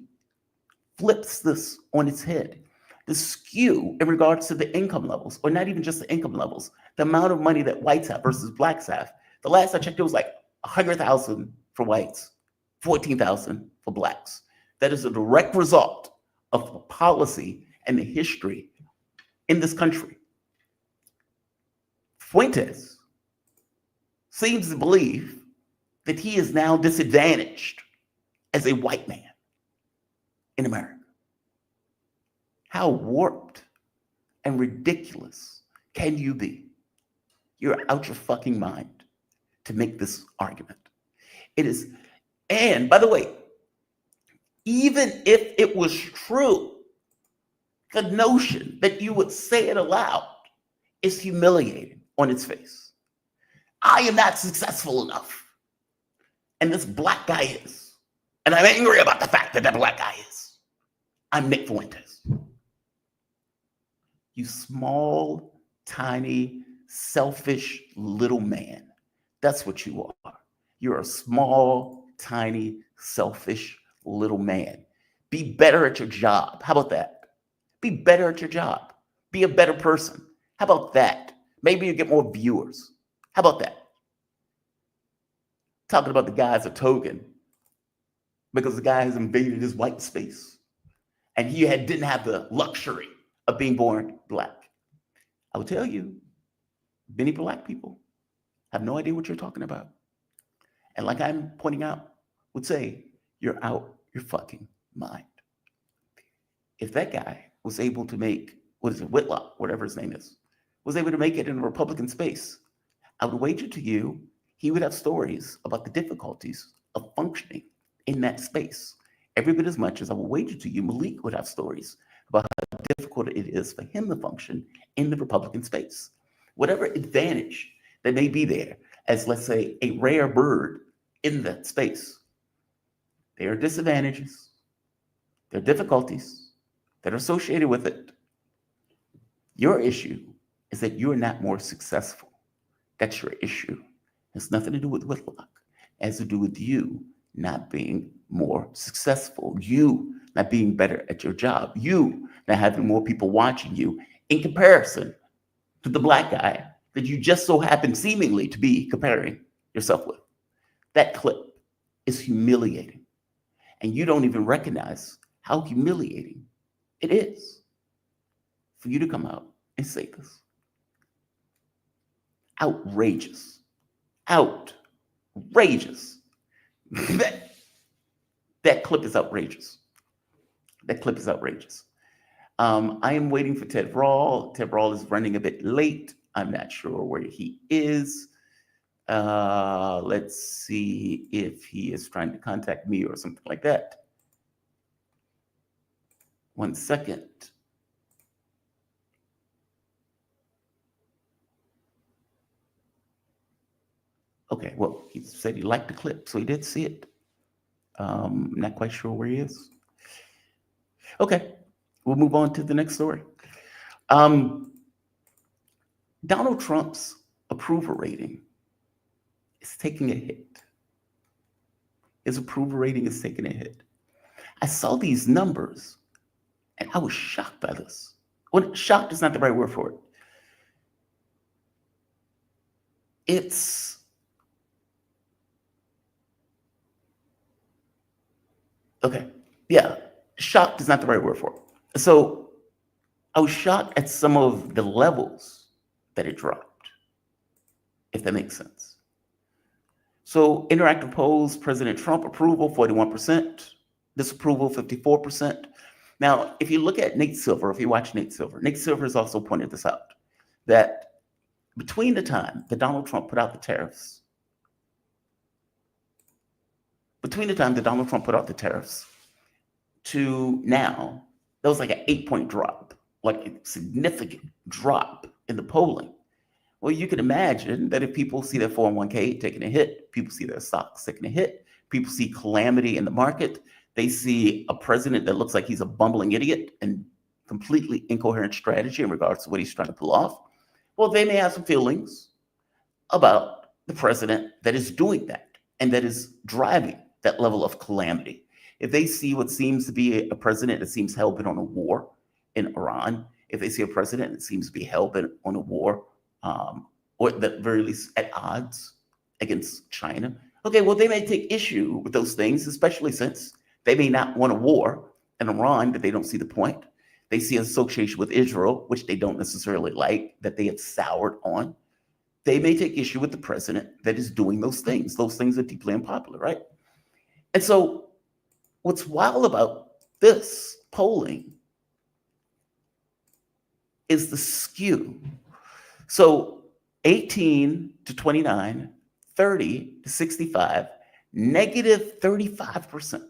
flips this on its head. the skew in regards to the income levels, or not even just the income levels, the amount of money that whites have versus blacks have. The last I checked, it was like 100,000 for whites, 14,000 for blacks. That is a direct result of the policy and the history in this country. Fuentes seems to believe that he is now disadvantaged as a white man in America. How warped and ridiculous can you be? You're out your fucking mind to make this argument. It is, and by the way, even if it was true, the notion that you would say it aloud is humiliating on its face. I am not successful enough, and this black guy is. And I'm angry about the fact that that black guy is. I'm Nick Fuentes. You small, tiny, selfish little man. That's what you are. You're a small, tiny, selfish little man. Be better at your job. How about that? Be better at your job. Be a better person. How about that? Maybe you get more viewers. How about that? Talking about the guy as a token because the guy has invaded his white space and he didn't have the luxury of being born black. I will tell you, many black people have no idea what you're talking about. And like I'm pointing out, would say, you're out your fucking mind. If that guy was able to make, Whitlock, whatever his name is, was able to make it in a Republican space, I would wager to you, he would have stories about the difficulties of functioning in that space. Every bit as much as I would wager to you, Malik would have stories about how difficult it is for him to function in the Republican space. Whatever advantage that may be there, as let's say a rare bird in that space, there are disadvantages, there are difficulties that are associated with it. Your issue is that you're not more successful. That's your issue. It has nothing to do with Whitlock. It has to do with you not being more successful, you not being better at your job, you not having more people watching you in comparison to the black guy that you just so happen seemingly to be comparing yourself with. That clip is humiliating. And you don't even recognize how humiliating it is for you to come out and say this. Outrageous. Outrageous. That clip is outrageous. That clip is outrageous. I am waiting for Ted Rall. Ted Rall is running a bit late. I'm not sure where he is. Let's see if he is trying to contact me or something like that. 1 second. Okay, well, he said he liked the clip, so he did see it. Not quite sure where he is. Okay, we'll move on to the next story. Donald Trump's approval rating is taking a hit. His approval rating is taking a hit. I saw these numbers and I was shocked by this. Well, shocked is not the right word for it. It's okay. Yeah, shocked is not the right word for it. So I was shocked at some of the levels that it dropped, if that makes sense. So interactive polls, President Trump approval, 41%, disapproval, 54%. Now, if you look at Nate Silver, if you watch Nate Silver has also pointed this out, that between the time that Donald Trump put out the tariffs, to now, there was like an 8-point drop, like a significant drop in the polling. Well, you can imagine that if people see their 401k taking a hit, people see their stocks taking a hit, people see calamity in the market, they see a president that looks like he's a bumbling idiot and completely incoherent strategy in regards to what he's trying to pull off. Well, they may have some feelings about the president that is doing that and that is driving that level of calamity. If they see what seems to be a president that seems hell-bent on a war in Iran, if they see a president that seems to be hell-bent on a war, or at the very least at odds against China, okay, well, they may take issue with those things, especially since they may not want a war in Iran, but they don't see the point. They see an association with Israel, which they don't necessarily like, that they have soured on. They may take issue with the president that is doing those things. Those things are deeply unpopular, right? And so what's wild about this polling is the skew. So 18 to 29, 30 to 65, negative 35%.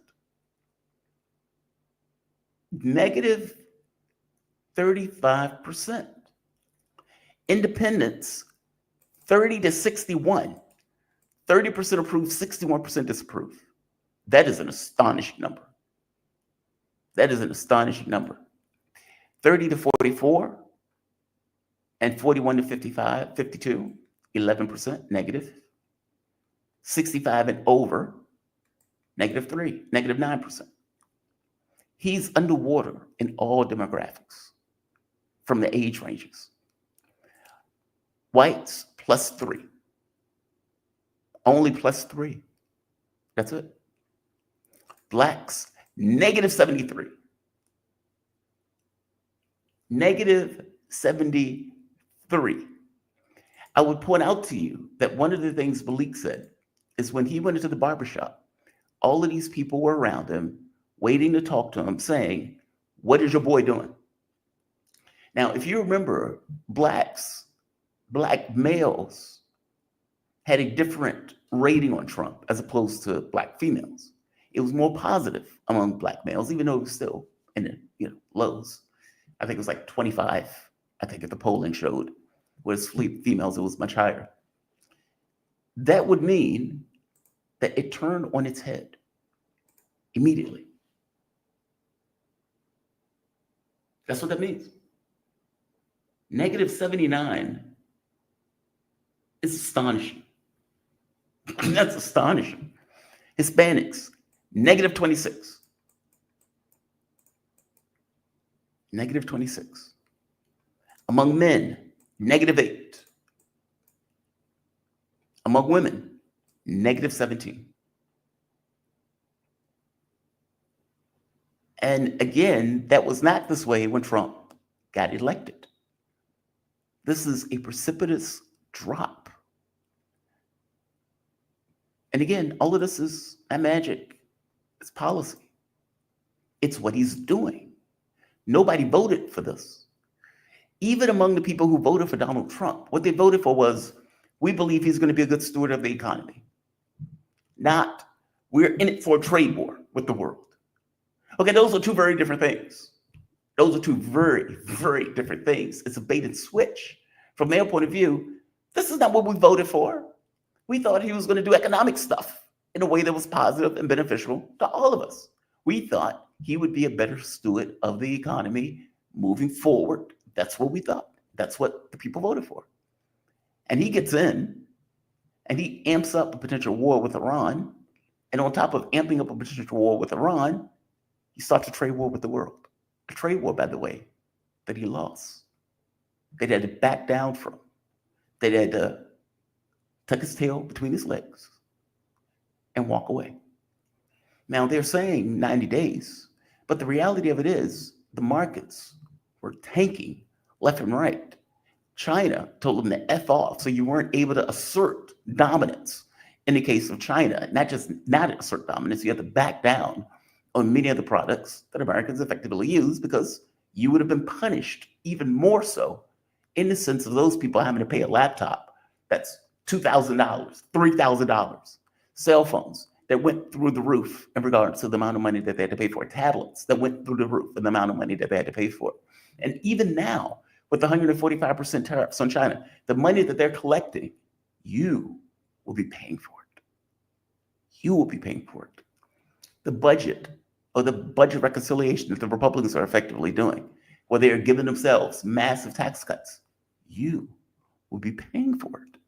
Negative 35%. Independents, 30 to 61. 30% approve, 61% disapprove. That is an astonishing number. That is an astonishing number. 30 to 44 and 41 to 55, 52, 11% negative. 65 and over, -3, -9%. He's underwater in all demographics from the age ranges. Whites, +3. Only +3. That's it. Blacks, -73. -73. I would point out to you that one of the things Malik said is when he went into the barbershop, all of these people were around him, waiting to talk to him, saying, "What is your boy doing?" Now, if you remember, black males had a different rating on Trump as opposed to black females. It was more positive among black males, even though it was still in the lows. I think it was like 25, I think, if the polling showed, whereas females, it was much higher. That would mean that it turned on its head immediately. That's what that means. -79 is astonishing. That's astonishing. Hispanics, -26. -26. Among men, -8. Among women, -17. And again, that was not this way when Trump got elected. This is a precipitous drop. And again, all of this is not magic. It's policy. It's what he's doing. Nobody voted for this. Even among the people who voted for Donald Trump, what they voted for was, we believe he's going to be a good steward of the economy. Not, we're in it for a trade war with the world. Okay, those are two very different things. Those are two very, very different things. It's a bait and switch. From their point of view, this is not what we voted for. We thought he was going to do economic stuff in a way that was positive and beneficial to all of us. We thought he would be a better steward of the economy moving forward. That's what we thought. That's what the people voted for. And he gets in and he amps up a potential war with Iran. And on top of amping up a potential war with Iran, he starts a trade war with the world. A trade war, by the way, that he lost. They had to back down from. They had to tuck his tail between his legs and walk away. Now, they're saying 90 days, but the reality of it is the markets were tanking left and right. China told them to F off, so you weren't able to assert dominance in the case of China. Not just not assert dominance, you had to back down on many of the products that Americans effectively use because you would have been punished even more so in the sense of those people having to pay a laptop that's $2,000, $3,000, cell phones that went through the roof in regards to the amount of money that they had to pay for, tablets that went through the roof and the amount of money that they had to pay for. And even now, with the 145% tariffs on China, the money that they're collecting, you will be paying for it. You will be paying for it. The budget or the budget reconciliation that the Republicans are effectively doing, where they are giving themselves massive tax cuts, you will be paying for it.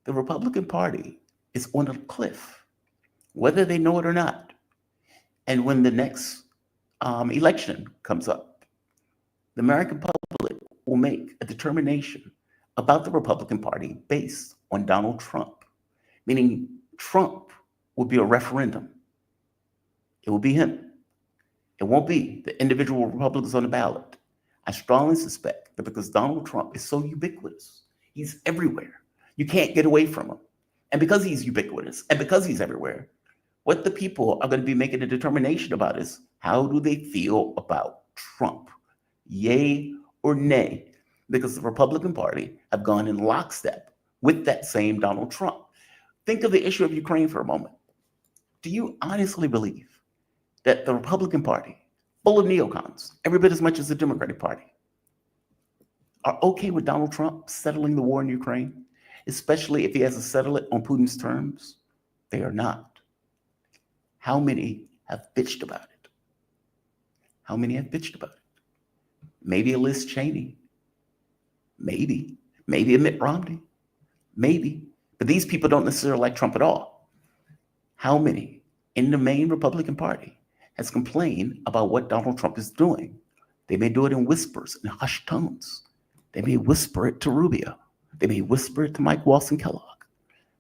The Republican Party is on a cliff, whether they know it or not. And when the next election comes up, The American public will make a determination about the Republican Party based on Donald Trump, meaning Trump will be a referendum. It will be him. It won't be the individual Republicans on the ballot. I strongly suspect that because Donald Trump is so ubiquitous, he's everywhere. You can't get away from him. And because he's ubiquitous and because he's everywhere, what the people are going to be making a determination about is how do they feel about Trump? Yay or nay? Because the Republican Party have gone in lockstep with that same Donald Trump. Think of the issue of Ukraine for a moment. Do you honestly believe that the Republican Party, full of neocons, every bit as much as the Democratic Party, are okay with Donald Trump settling the war in Ukraine, especially if he has to settle it on Putin's terms? They are not. How many have bitched about it? How many have bitched about it? Maybe a Liz Cheney. Maybe a Mitt Romney. Maybe. But these people don't necessarily like Trump at all. How many in the main Republican Party has complained about what Donald Trump is doing? They may do it in whispers and hushed tones. They may whisper it to Rubio. They may whisper it to Mike Waltz and Kellogg,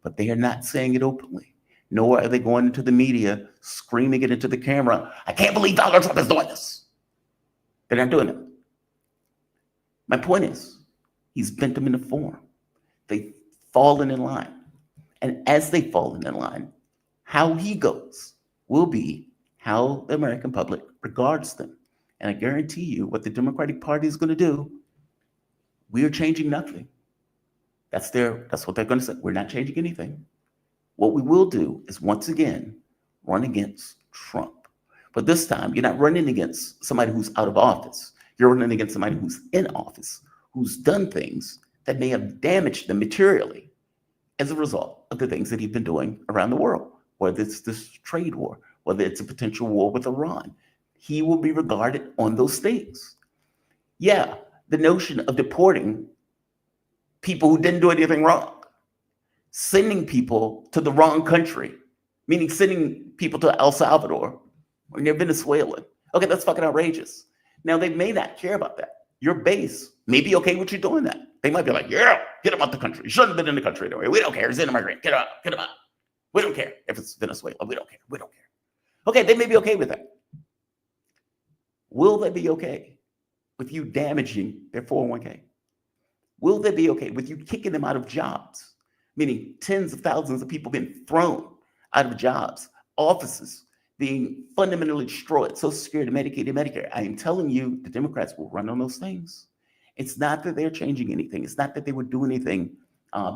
but they are not saying it openly. Nor are they going into the media screaming it into the camera. I can't believe Donald Trump is doing this. They're not doing it. My point is, he's bent them into form. They've fallen in line. And as they've fallen in line, how he goes will be how the American public regards them. And I guarantee you what the Democratic Party is going to do, we are changing nothing. That's what they're going to say. We're not changing anything. What we will do is once again run against Trump. But this time, you're not running against somebody who's out of office. You're running against somebody who's in office, who's done things that may have damaged them materially as a result of the things that he's been doing around the world, whether it's this trade war, whether it's a potential war with Iran. He will be regarded on those things. Yeah, the notion of deporting people who didn't do anything wrong, sending people to the wrong country, meaning sending people to El Salvador or near Venezuela. Okay, that's fucking outrageous. Now, they may not care about that. Your base may be okay with you doing that. They might be like, yeah, get him out the country. You shouldn't have been in the country anyway. We don't care. He's an immigrant. Get him out. We don't care if it's Venezuela. We don't care. Okay, they may be okay with that. Will they be okay with you damaging their 401k? Will they be okay with you kicking them out of jobs? Meaning tens of thousands of people being thrown out of jobs, offices being fundamentally destroyed, Social Security, Medicaid, and Medicare. I am telling you, the Democrats will run on those things. It's not that they're changing anything. It's not that they would do anything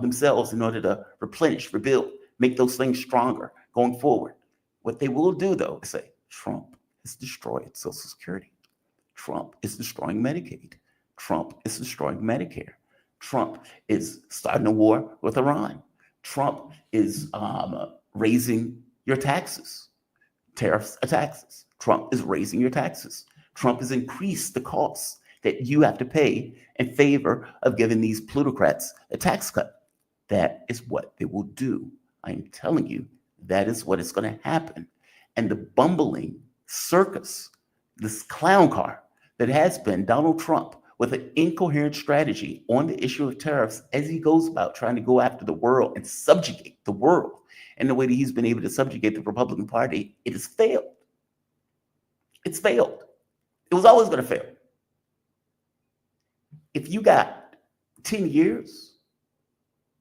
themselves in order to replenish, rebuild, make those things stronger going forward. What they will do, though, is say, Trump has destroyed Social Security. Trump is destroying Medicaid. Trump is destroying Medicare. Trump is starting a war with Iran. Trump is raising your taxes. Tariffs are taxes. Trump is raising your taxes. Trump has increased the costs that you have to pay in favor of giving these plutocrats a tax cut. That is what they will do. I'm telling you, that is what is going to happen. And the bumbling circus, this clown car that has been Donald Trump with an incoherent strategy on the issue of tariffs as he goes about trying to go after the world and subjugate the world. And the way that he's been able to subjugate the Republican Party, it has failed. It's failed. It was always going to fail. If you got 10 years,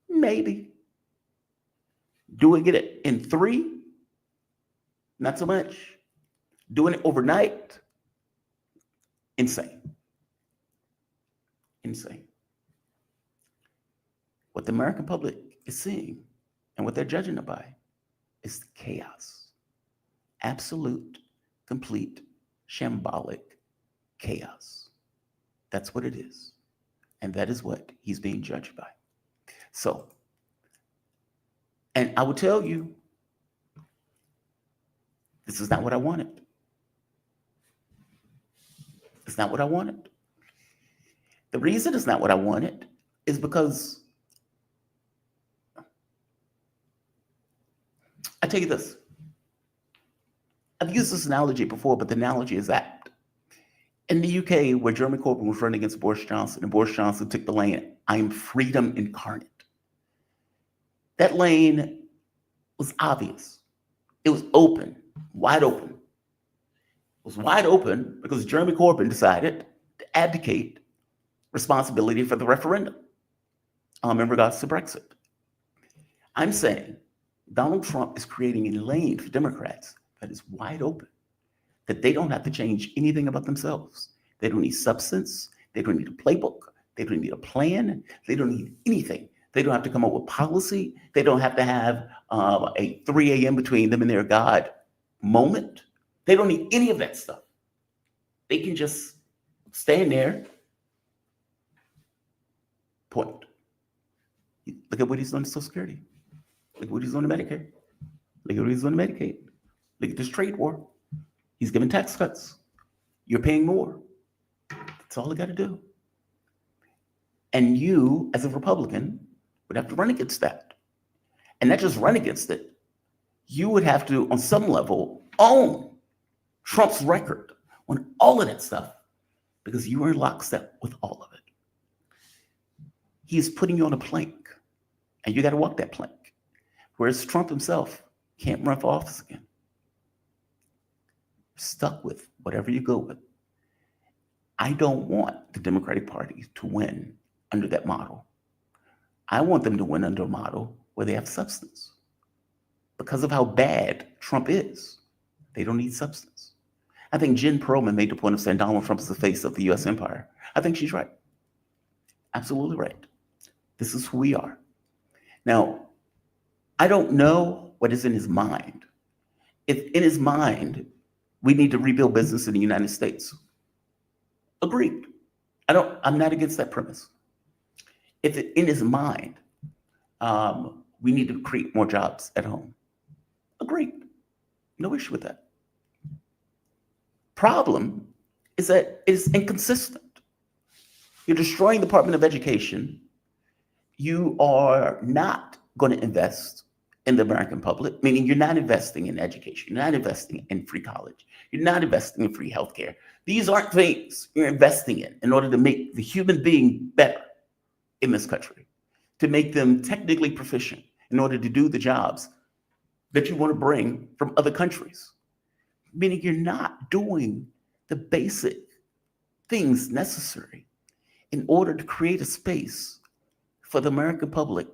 maybe. Doing it in 3, not so much. Doing it overnight, insane. Insane. What the American public is seeing and what they're judging it by is chaos. Absolute, complete, shambolic chaos. That's what it is. And that is what he's being judged by. So, and I will tell you, this is not what I wanted. It's not what I wanted. The reason it's not what I wanted is because I tell you this. I've used this analogy before, but the analogy is apt. In the UK, where Jeremy Corbyn was running against Boris Johnson, and Boris Johnson took the lane, I am freedom incarnate. That lane was obvious. It was open, wide open. It was wide open because Jeremy Corbyn decided to abdicate responsibility for the referendum in regards to Brexit. I'm saying Donald Trump is creating a lane for Democrats that is wide open, that they don't have to change anything about themselves. They don't need substance. They don't need a playbook. They don't need a plan. They don't need anything. They don't have to come up with policy. They don't have to have a 3 a.m. between them and their God moment. They don't need any of that stuff. They can just stand there, point. Look at what he's done to Social Security. Look at what he's doing to Medicare. Look at what he's doing to Medicaid. Look at this trade war. He's giving tax cuts. You're paying more. That's all they got to do. And you, as a Republican, would have to run against that. And not just run against it. You would have to, on some level, own Trump's record on all of that stuff because you are in lockstep with all of it. He is putting you on a plank, and you got to walk that plank. Whereas Trump himself can't run for office again. Stuck with whatever you go with. I don't want the Democratic Party to win under that model. I want them to win under a model where they have substance. Because of how bad Trump is, they don't need substance. I think Jen Perlman made the point of saying Donald Trump is the face of the U.S. empire. I think she's right. Absolutely right. This is who we are. Now, I don't know what is in his mind. If in his mind, we need to rebuild business in the United States. Agreed. I'm not against that premise. If in his mind, we need to create more jobs at home. Agreed. No issue with that. Problem is that it's inconsistent. You're destroying the Department of Education. You are not going to invest in the American public, meaning you're not investing in education. You're not investing in free college. You're not investing in free healthcare. These aren't things you're investing in order to make the human being better in this country, to make them technically proficient in order to do the jobs that you want to bring from other countries. Meaning you're not doing the basic things necessary in order to create a space for the American public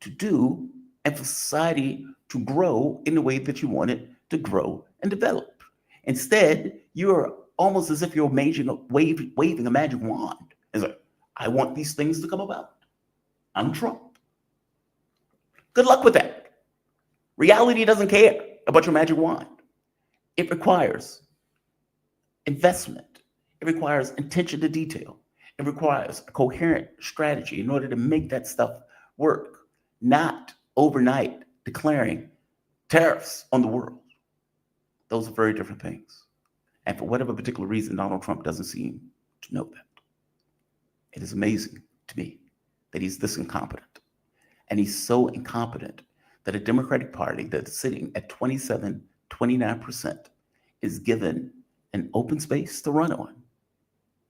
to do and for society to grow in the way that you want it to grow and develop. Instead, you're almost as if you're waving a magic wand. It's like, I want these things to come about. I'm Trump. Good luck with that. Reality doesn't care about your magic wand. It requires investment. It requires attention to detail. It requires a coherent strategy in order to make that stuff work, not overnight declaring tariffs on the world. Those are very different things. And for whatever particular reason, Donald Trump doesn't seem to know that. It is amazing to me that he's this incompetent. And he's so incompetent that a Democratic Party that's sitting at 27, 29% is given an open space to run on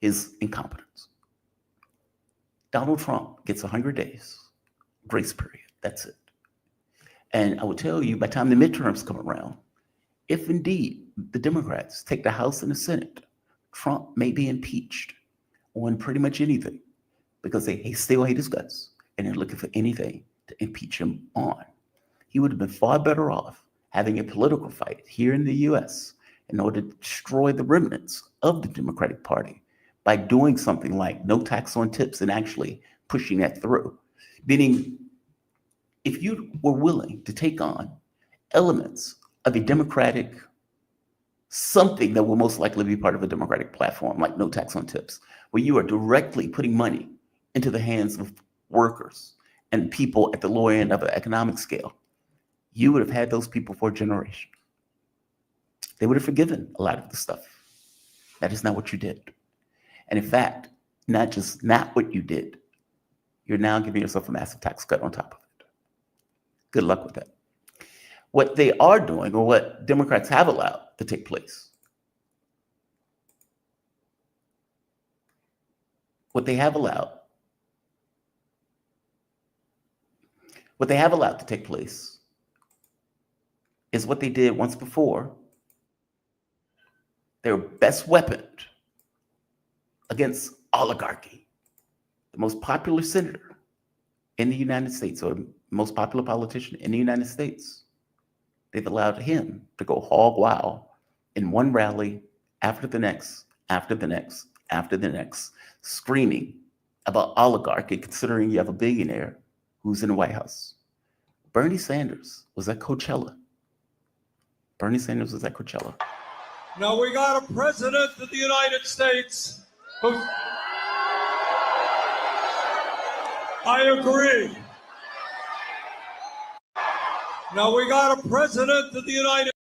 his incompetence. Donald Trump gets 100 days, grace period. That's it. And I will tell you, by the time the midterms come around, if indeed the Democrats take the House and the Senate, Trump may be impeached on pretty much anything because they still hate his guts and they're looking for anything to impeach him on. He would have been far better off having a political fight here in the US in order to destroy the remnants of the Democratic Party by doing something like no tax on tips and actually pushing that through. Meaning, if you were willing to take on elements of a Democratic, something that will most likely be part of a Democratic platform, like no tax on tips, where you are directly putting money into the hands of workers and people at the lower end of an economic scale, you would have had those people for a generation. They would have forgiven a lot of the stuff. That is not what you did. And in fact, not just not what you did, you're now giving yourself a massive tax cut on top of it. Good luck with that. What they are doing, or what Democrats have allowed to take place, what they have allowed to take place is what they did once before. Their best weapon against oligarchy. The most popular senator in the United States, or most popular politician in the United States, they've allowed him to go hog wild in one rally after the next, after the next, after the next, screaming about oligarchy, considering you have a billionaire who's in the White House. Bernie Sanders was at Coachella. Now we got a president of the United States who, I agree. Now we got a president of the United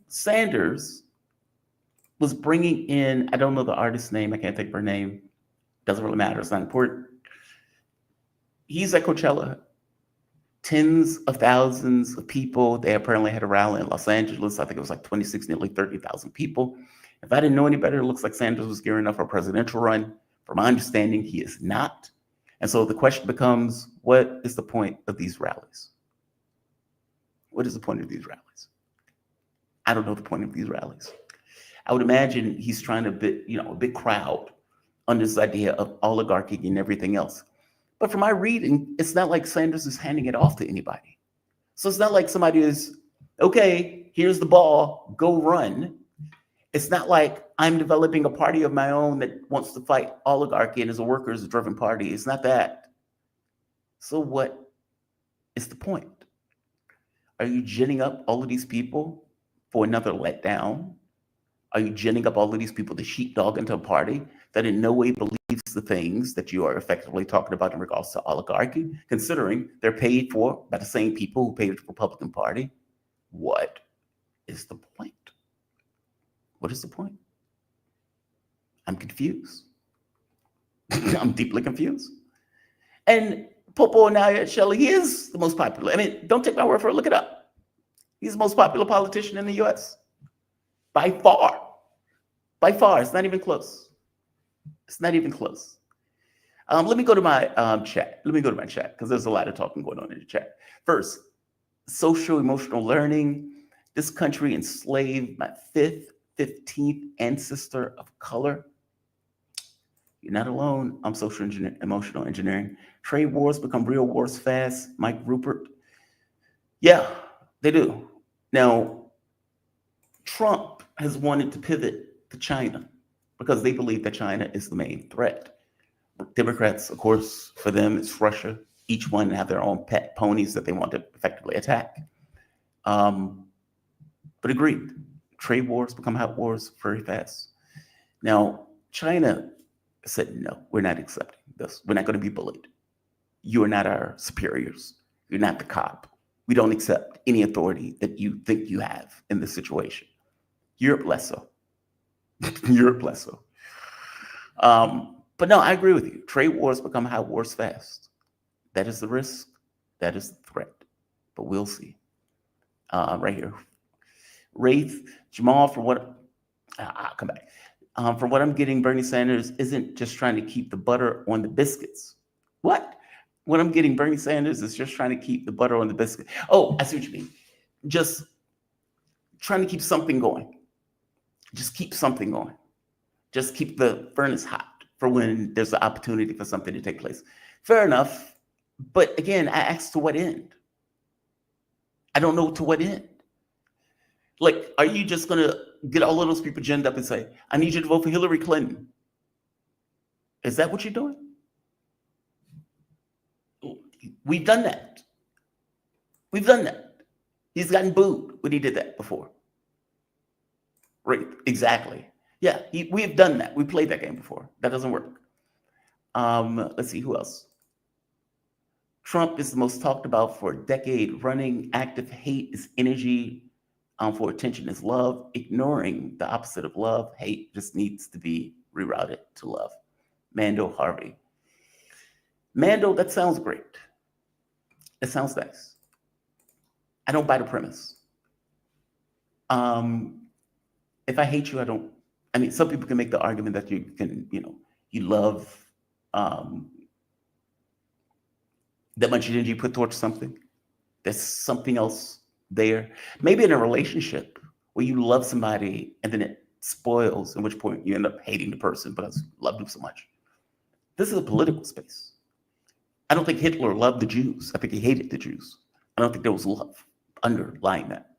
Sanders was bringing in, I don't know the artist's name, I can't think of her name, doesn't really matter, it's not important. He's at Coachella. Tens of thousands of people. They apparently had a rally in Los Angeles. I think it was like 26, nearly 30,000 people. If I didn't know any better, it looks like Sanders was gearing up for a presidential run. From my understanding, he is not. And so the question becomes, what is the point of these rallies? What is the point of these rallies? I don't know the point of these rallies. I would imagine he's trying to bit, a big crowd on this idea of oligarchy and everything else. But from my reading, it's not like Sanders is handing it off to anybody. So it's not like somebody is, okay, here's the ball, go run. It's not like I'm developing a party of my own that wants to fight oligarchy and is a workers-driven party. It's not that. So what is the point? Are you ginning up all of these people for another letdown? Are you ginning up all of these people to sheepdog into a party that in no way believes the things that you are effectively talking about in regards to oligarchy, considering they're paid for by the same people who paid the Republican Party? What is the point? What is the point? I'm confused. I'm deeply confused. And Popo Anaya Shelley, he is the most popular. I mean, don't take my word for it, look it up. He's the most popular politician in the US. By far. By far, it's not even close. It's not even close. Let me go to my chat. Let me go to my chat because there's a lot of talking going on in the chat. First, social emotional learning. This country enslaved my 15th ancestor of color. You're not alone. I'm emotional engineering. Trade wars become real wars fast. Mike Rupert. Yeah, they do. Now, Trump has wanted to pivot to China because they believe that China is the main threat. Democrats, of course, for them, it's Russia. Each one have their own pet ponies that they want to effectively attack. But agreed, trade wars become hot wars very fast. Now, China said, no, we're not accepting this. We're not going to be bullied. You are not our superiors. You're not the cop. We don't accept any authority that you think you have in this situation. Europe less so. Europe less so. But no, I agree with you. Trade wars become hot wars fast. That is the risk. That is the threat. But we'll see. Right here. Wraith, Jamal, from what I'll come back. From what I'm getting, Bernie Sanders isn't just trying to keep the butter on the biscuits. What? What I'm getting, Bernie Sanders is just trying to keep the butter on the biscuit. Oh, I see what you mean. Just trying to keep something going. Just keep something going. Just keep the furnace hot for when there's an opportunity for something to take place. Fair enough. But again, I asked to what end? I don't know to what end. Like, are you just going to get all of those people ginned up and say, I need you to vote for Hillary Clinton? Is that what you're doing? We've done that. We've done that. He's gotten booed when he did that before. Right, exactly. Yeah, we've done that. We played that game before. That doesn't work. Let's see, who else? Trump is the most talked about for a decade running. Active hate is energy. For attention is love. Ignoring the opposite of love. Hate just needs to be rerouted to love. Mando Harvey. Mando, that sounds great. It sounds nice. I don't buy the premise. If I hate you, I don't I mean, some people can make the argument that you can, you love that much energy you put towards something. There's something else there. Maybe in a relationship where you love somebody and then it spoils, at which point you end up hating the person because you love them so much. This is a political space. I don't think Hitler loved the Jews. I think he hated the Jews. I don't think there was love underlying that.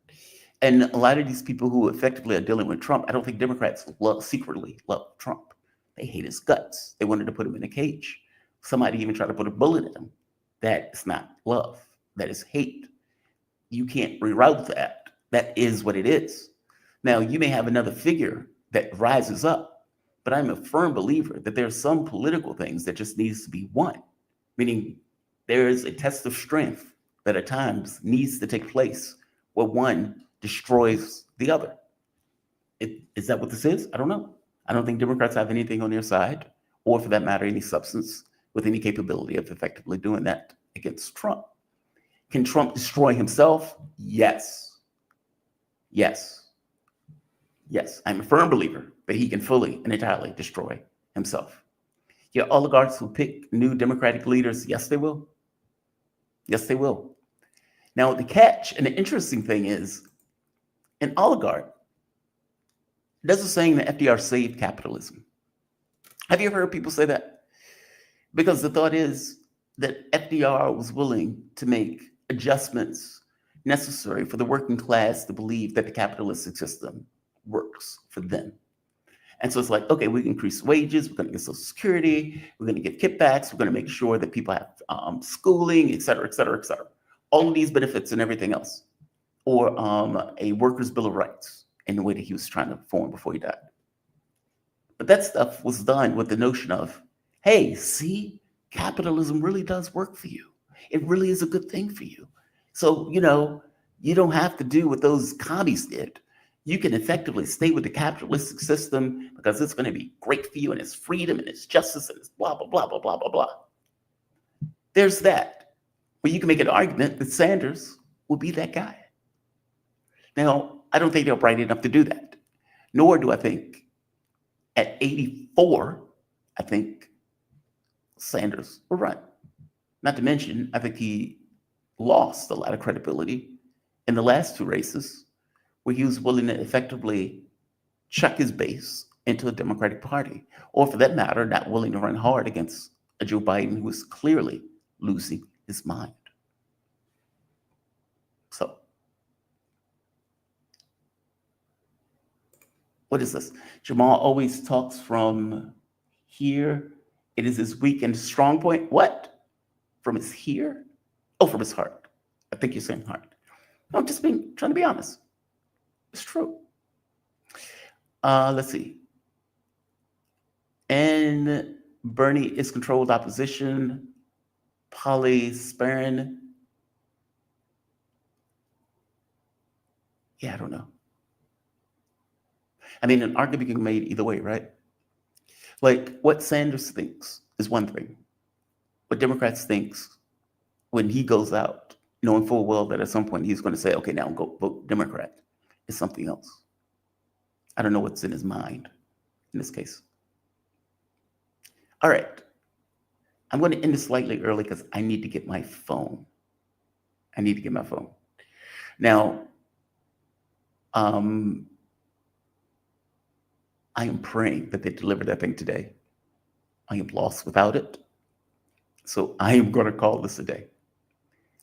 And a lot of these people who effectively are dealing with Trump, I don't think Democrats secretly love Trump. They hate his guts. They wanted to put him in a cage. Somebody even tried to put a bullet in him. That is not love. That is hate. You can't reroute that. That is what it is. Now, you may have another figure that rises up, but I'm a firm believer that there's some political things that just needs to be won, meaning there is a test of strength that at times needs to take place where one destroys the other. Is that what this is? I don't know. I don't think Democrats have anything on their side, or for that matter, any substance with any capability of effectively doing that against Trump. Can Trump destroy himself? Yes. Yes. Yes. I'm a firm believer that he can fully and entirely destroy himself. Your oligarchs who pick new Democratic leaders, yes, they will. Yes, they will. Now, the catch and the interesting thing is, an oligarch, there's a saying that FDR saved capitalism. Have you ever heard people say that? Because the thought is that FDR was willing to make adjustments necessary for the working class to believe that the capitalistic system works for them. And so it's like, okay, we can increase wages, we're going to get Social Security, we're going to get kickbacks, we're going to make sure that people have schooling, et cetera, et cetera, et cetera. All of these benefits and everything else. Or a workers' bill of rights in the way that he was trying to form before he died. But that stuff was done with the notion of, hey, see, capitalism really does work for you. It really is a good thing for you. So, you don't have to do what those commies did. You can effectively stay with the capitalistic system because it's going to be great for you and it's freedom and it's justice and it's blah, blah, blah, blah, blah, blah, blah. There's that. But you can make an argument that Sanders will be that guy. Now, I don't think they're bright enough to do that. Nor do I think at 84, I think Sanders will run. Not to mention, I think he lost a lot of credibility in the last two races where he was willing to effectively chuck his base into the Democratic Party, or for that matter, not willing to run hard against a Joe Biden who was clearly losing his mind. So, what is this? Jamal always talks from here. It is his weak and strong point. What? From his here? Oh, from his heart. I think you're saying heart. No, I'm just trying to be honest. It's true. Let's see. And Bernie is controlled opposition. Polly Sparron. Yeah, I don't know. I mean, an argument can be made either way, right? Like what Sanders thinks is one thing. What Democrats thinks when he goes out, knowing full well that at some point he's going to say, okay, now go vote Democrat, is something else. I don't know what's in his mind in this case. All right. I'm going to end this slightly early because I need to get my phone. Now, I am praying that they deliver that thing today. I am lost without it. So I am going to call this a day.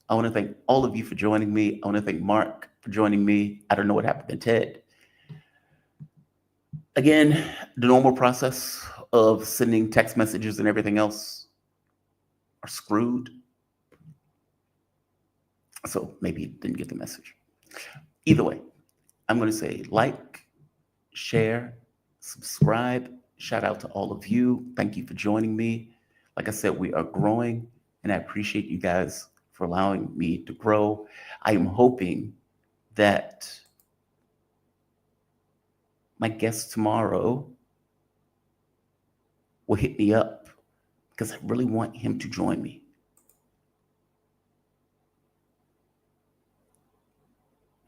I want to thank all of you for joining me. I want to thank Mark for joining me. I don't know what happened to Ted. Again, the normal process of sending text messages and everything else are screwed. So maybe you didn't get the message. Either way, I'm going to say like, share, subscribe. Shout out to all of you. Thank you for joining me. Like I said, we are growing, and I appreciate you guys for allowing me to grow. I am hoping that my guest tomorrow will hit me up because I really want him to join me.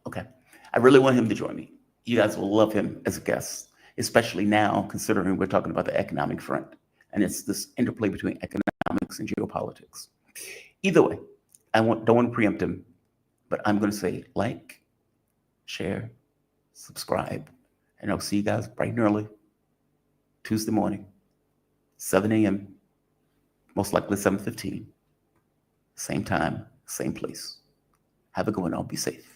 Okay. I really want him to join me. You guys will love him as a guest. especially now considering we're talking about the economic front. And it's this interplay between economics and geopolitics. Either way, don't want to preempt him, but I'm going to say like, share, subscribe, and I'll see you guys bright and early Tuesday morning, 7 a.m., most likely 7:15, same time, same place. Have a good one. I'll be safe.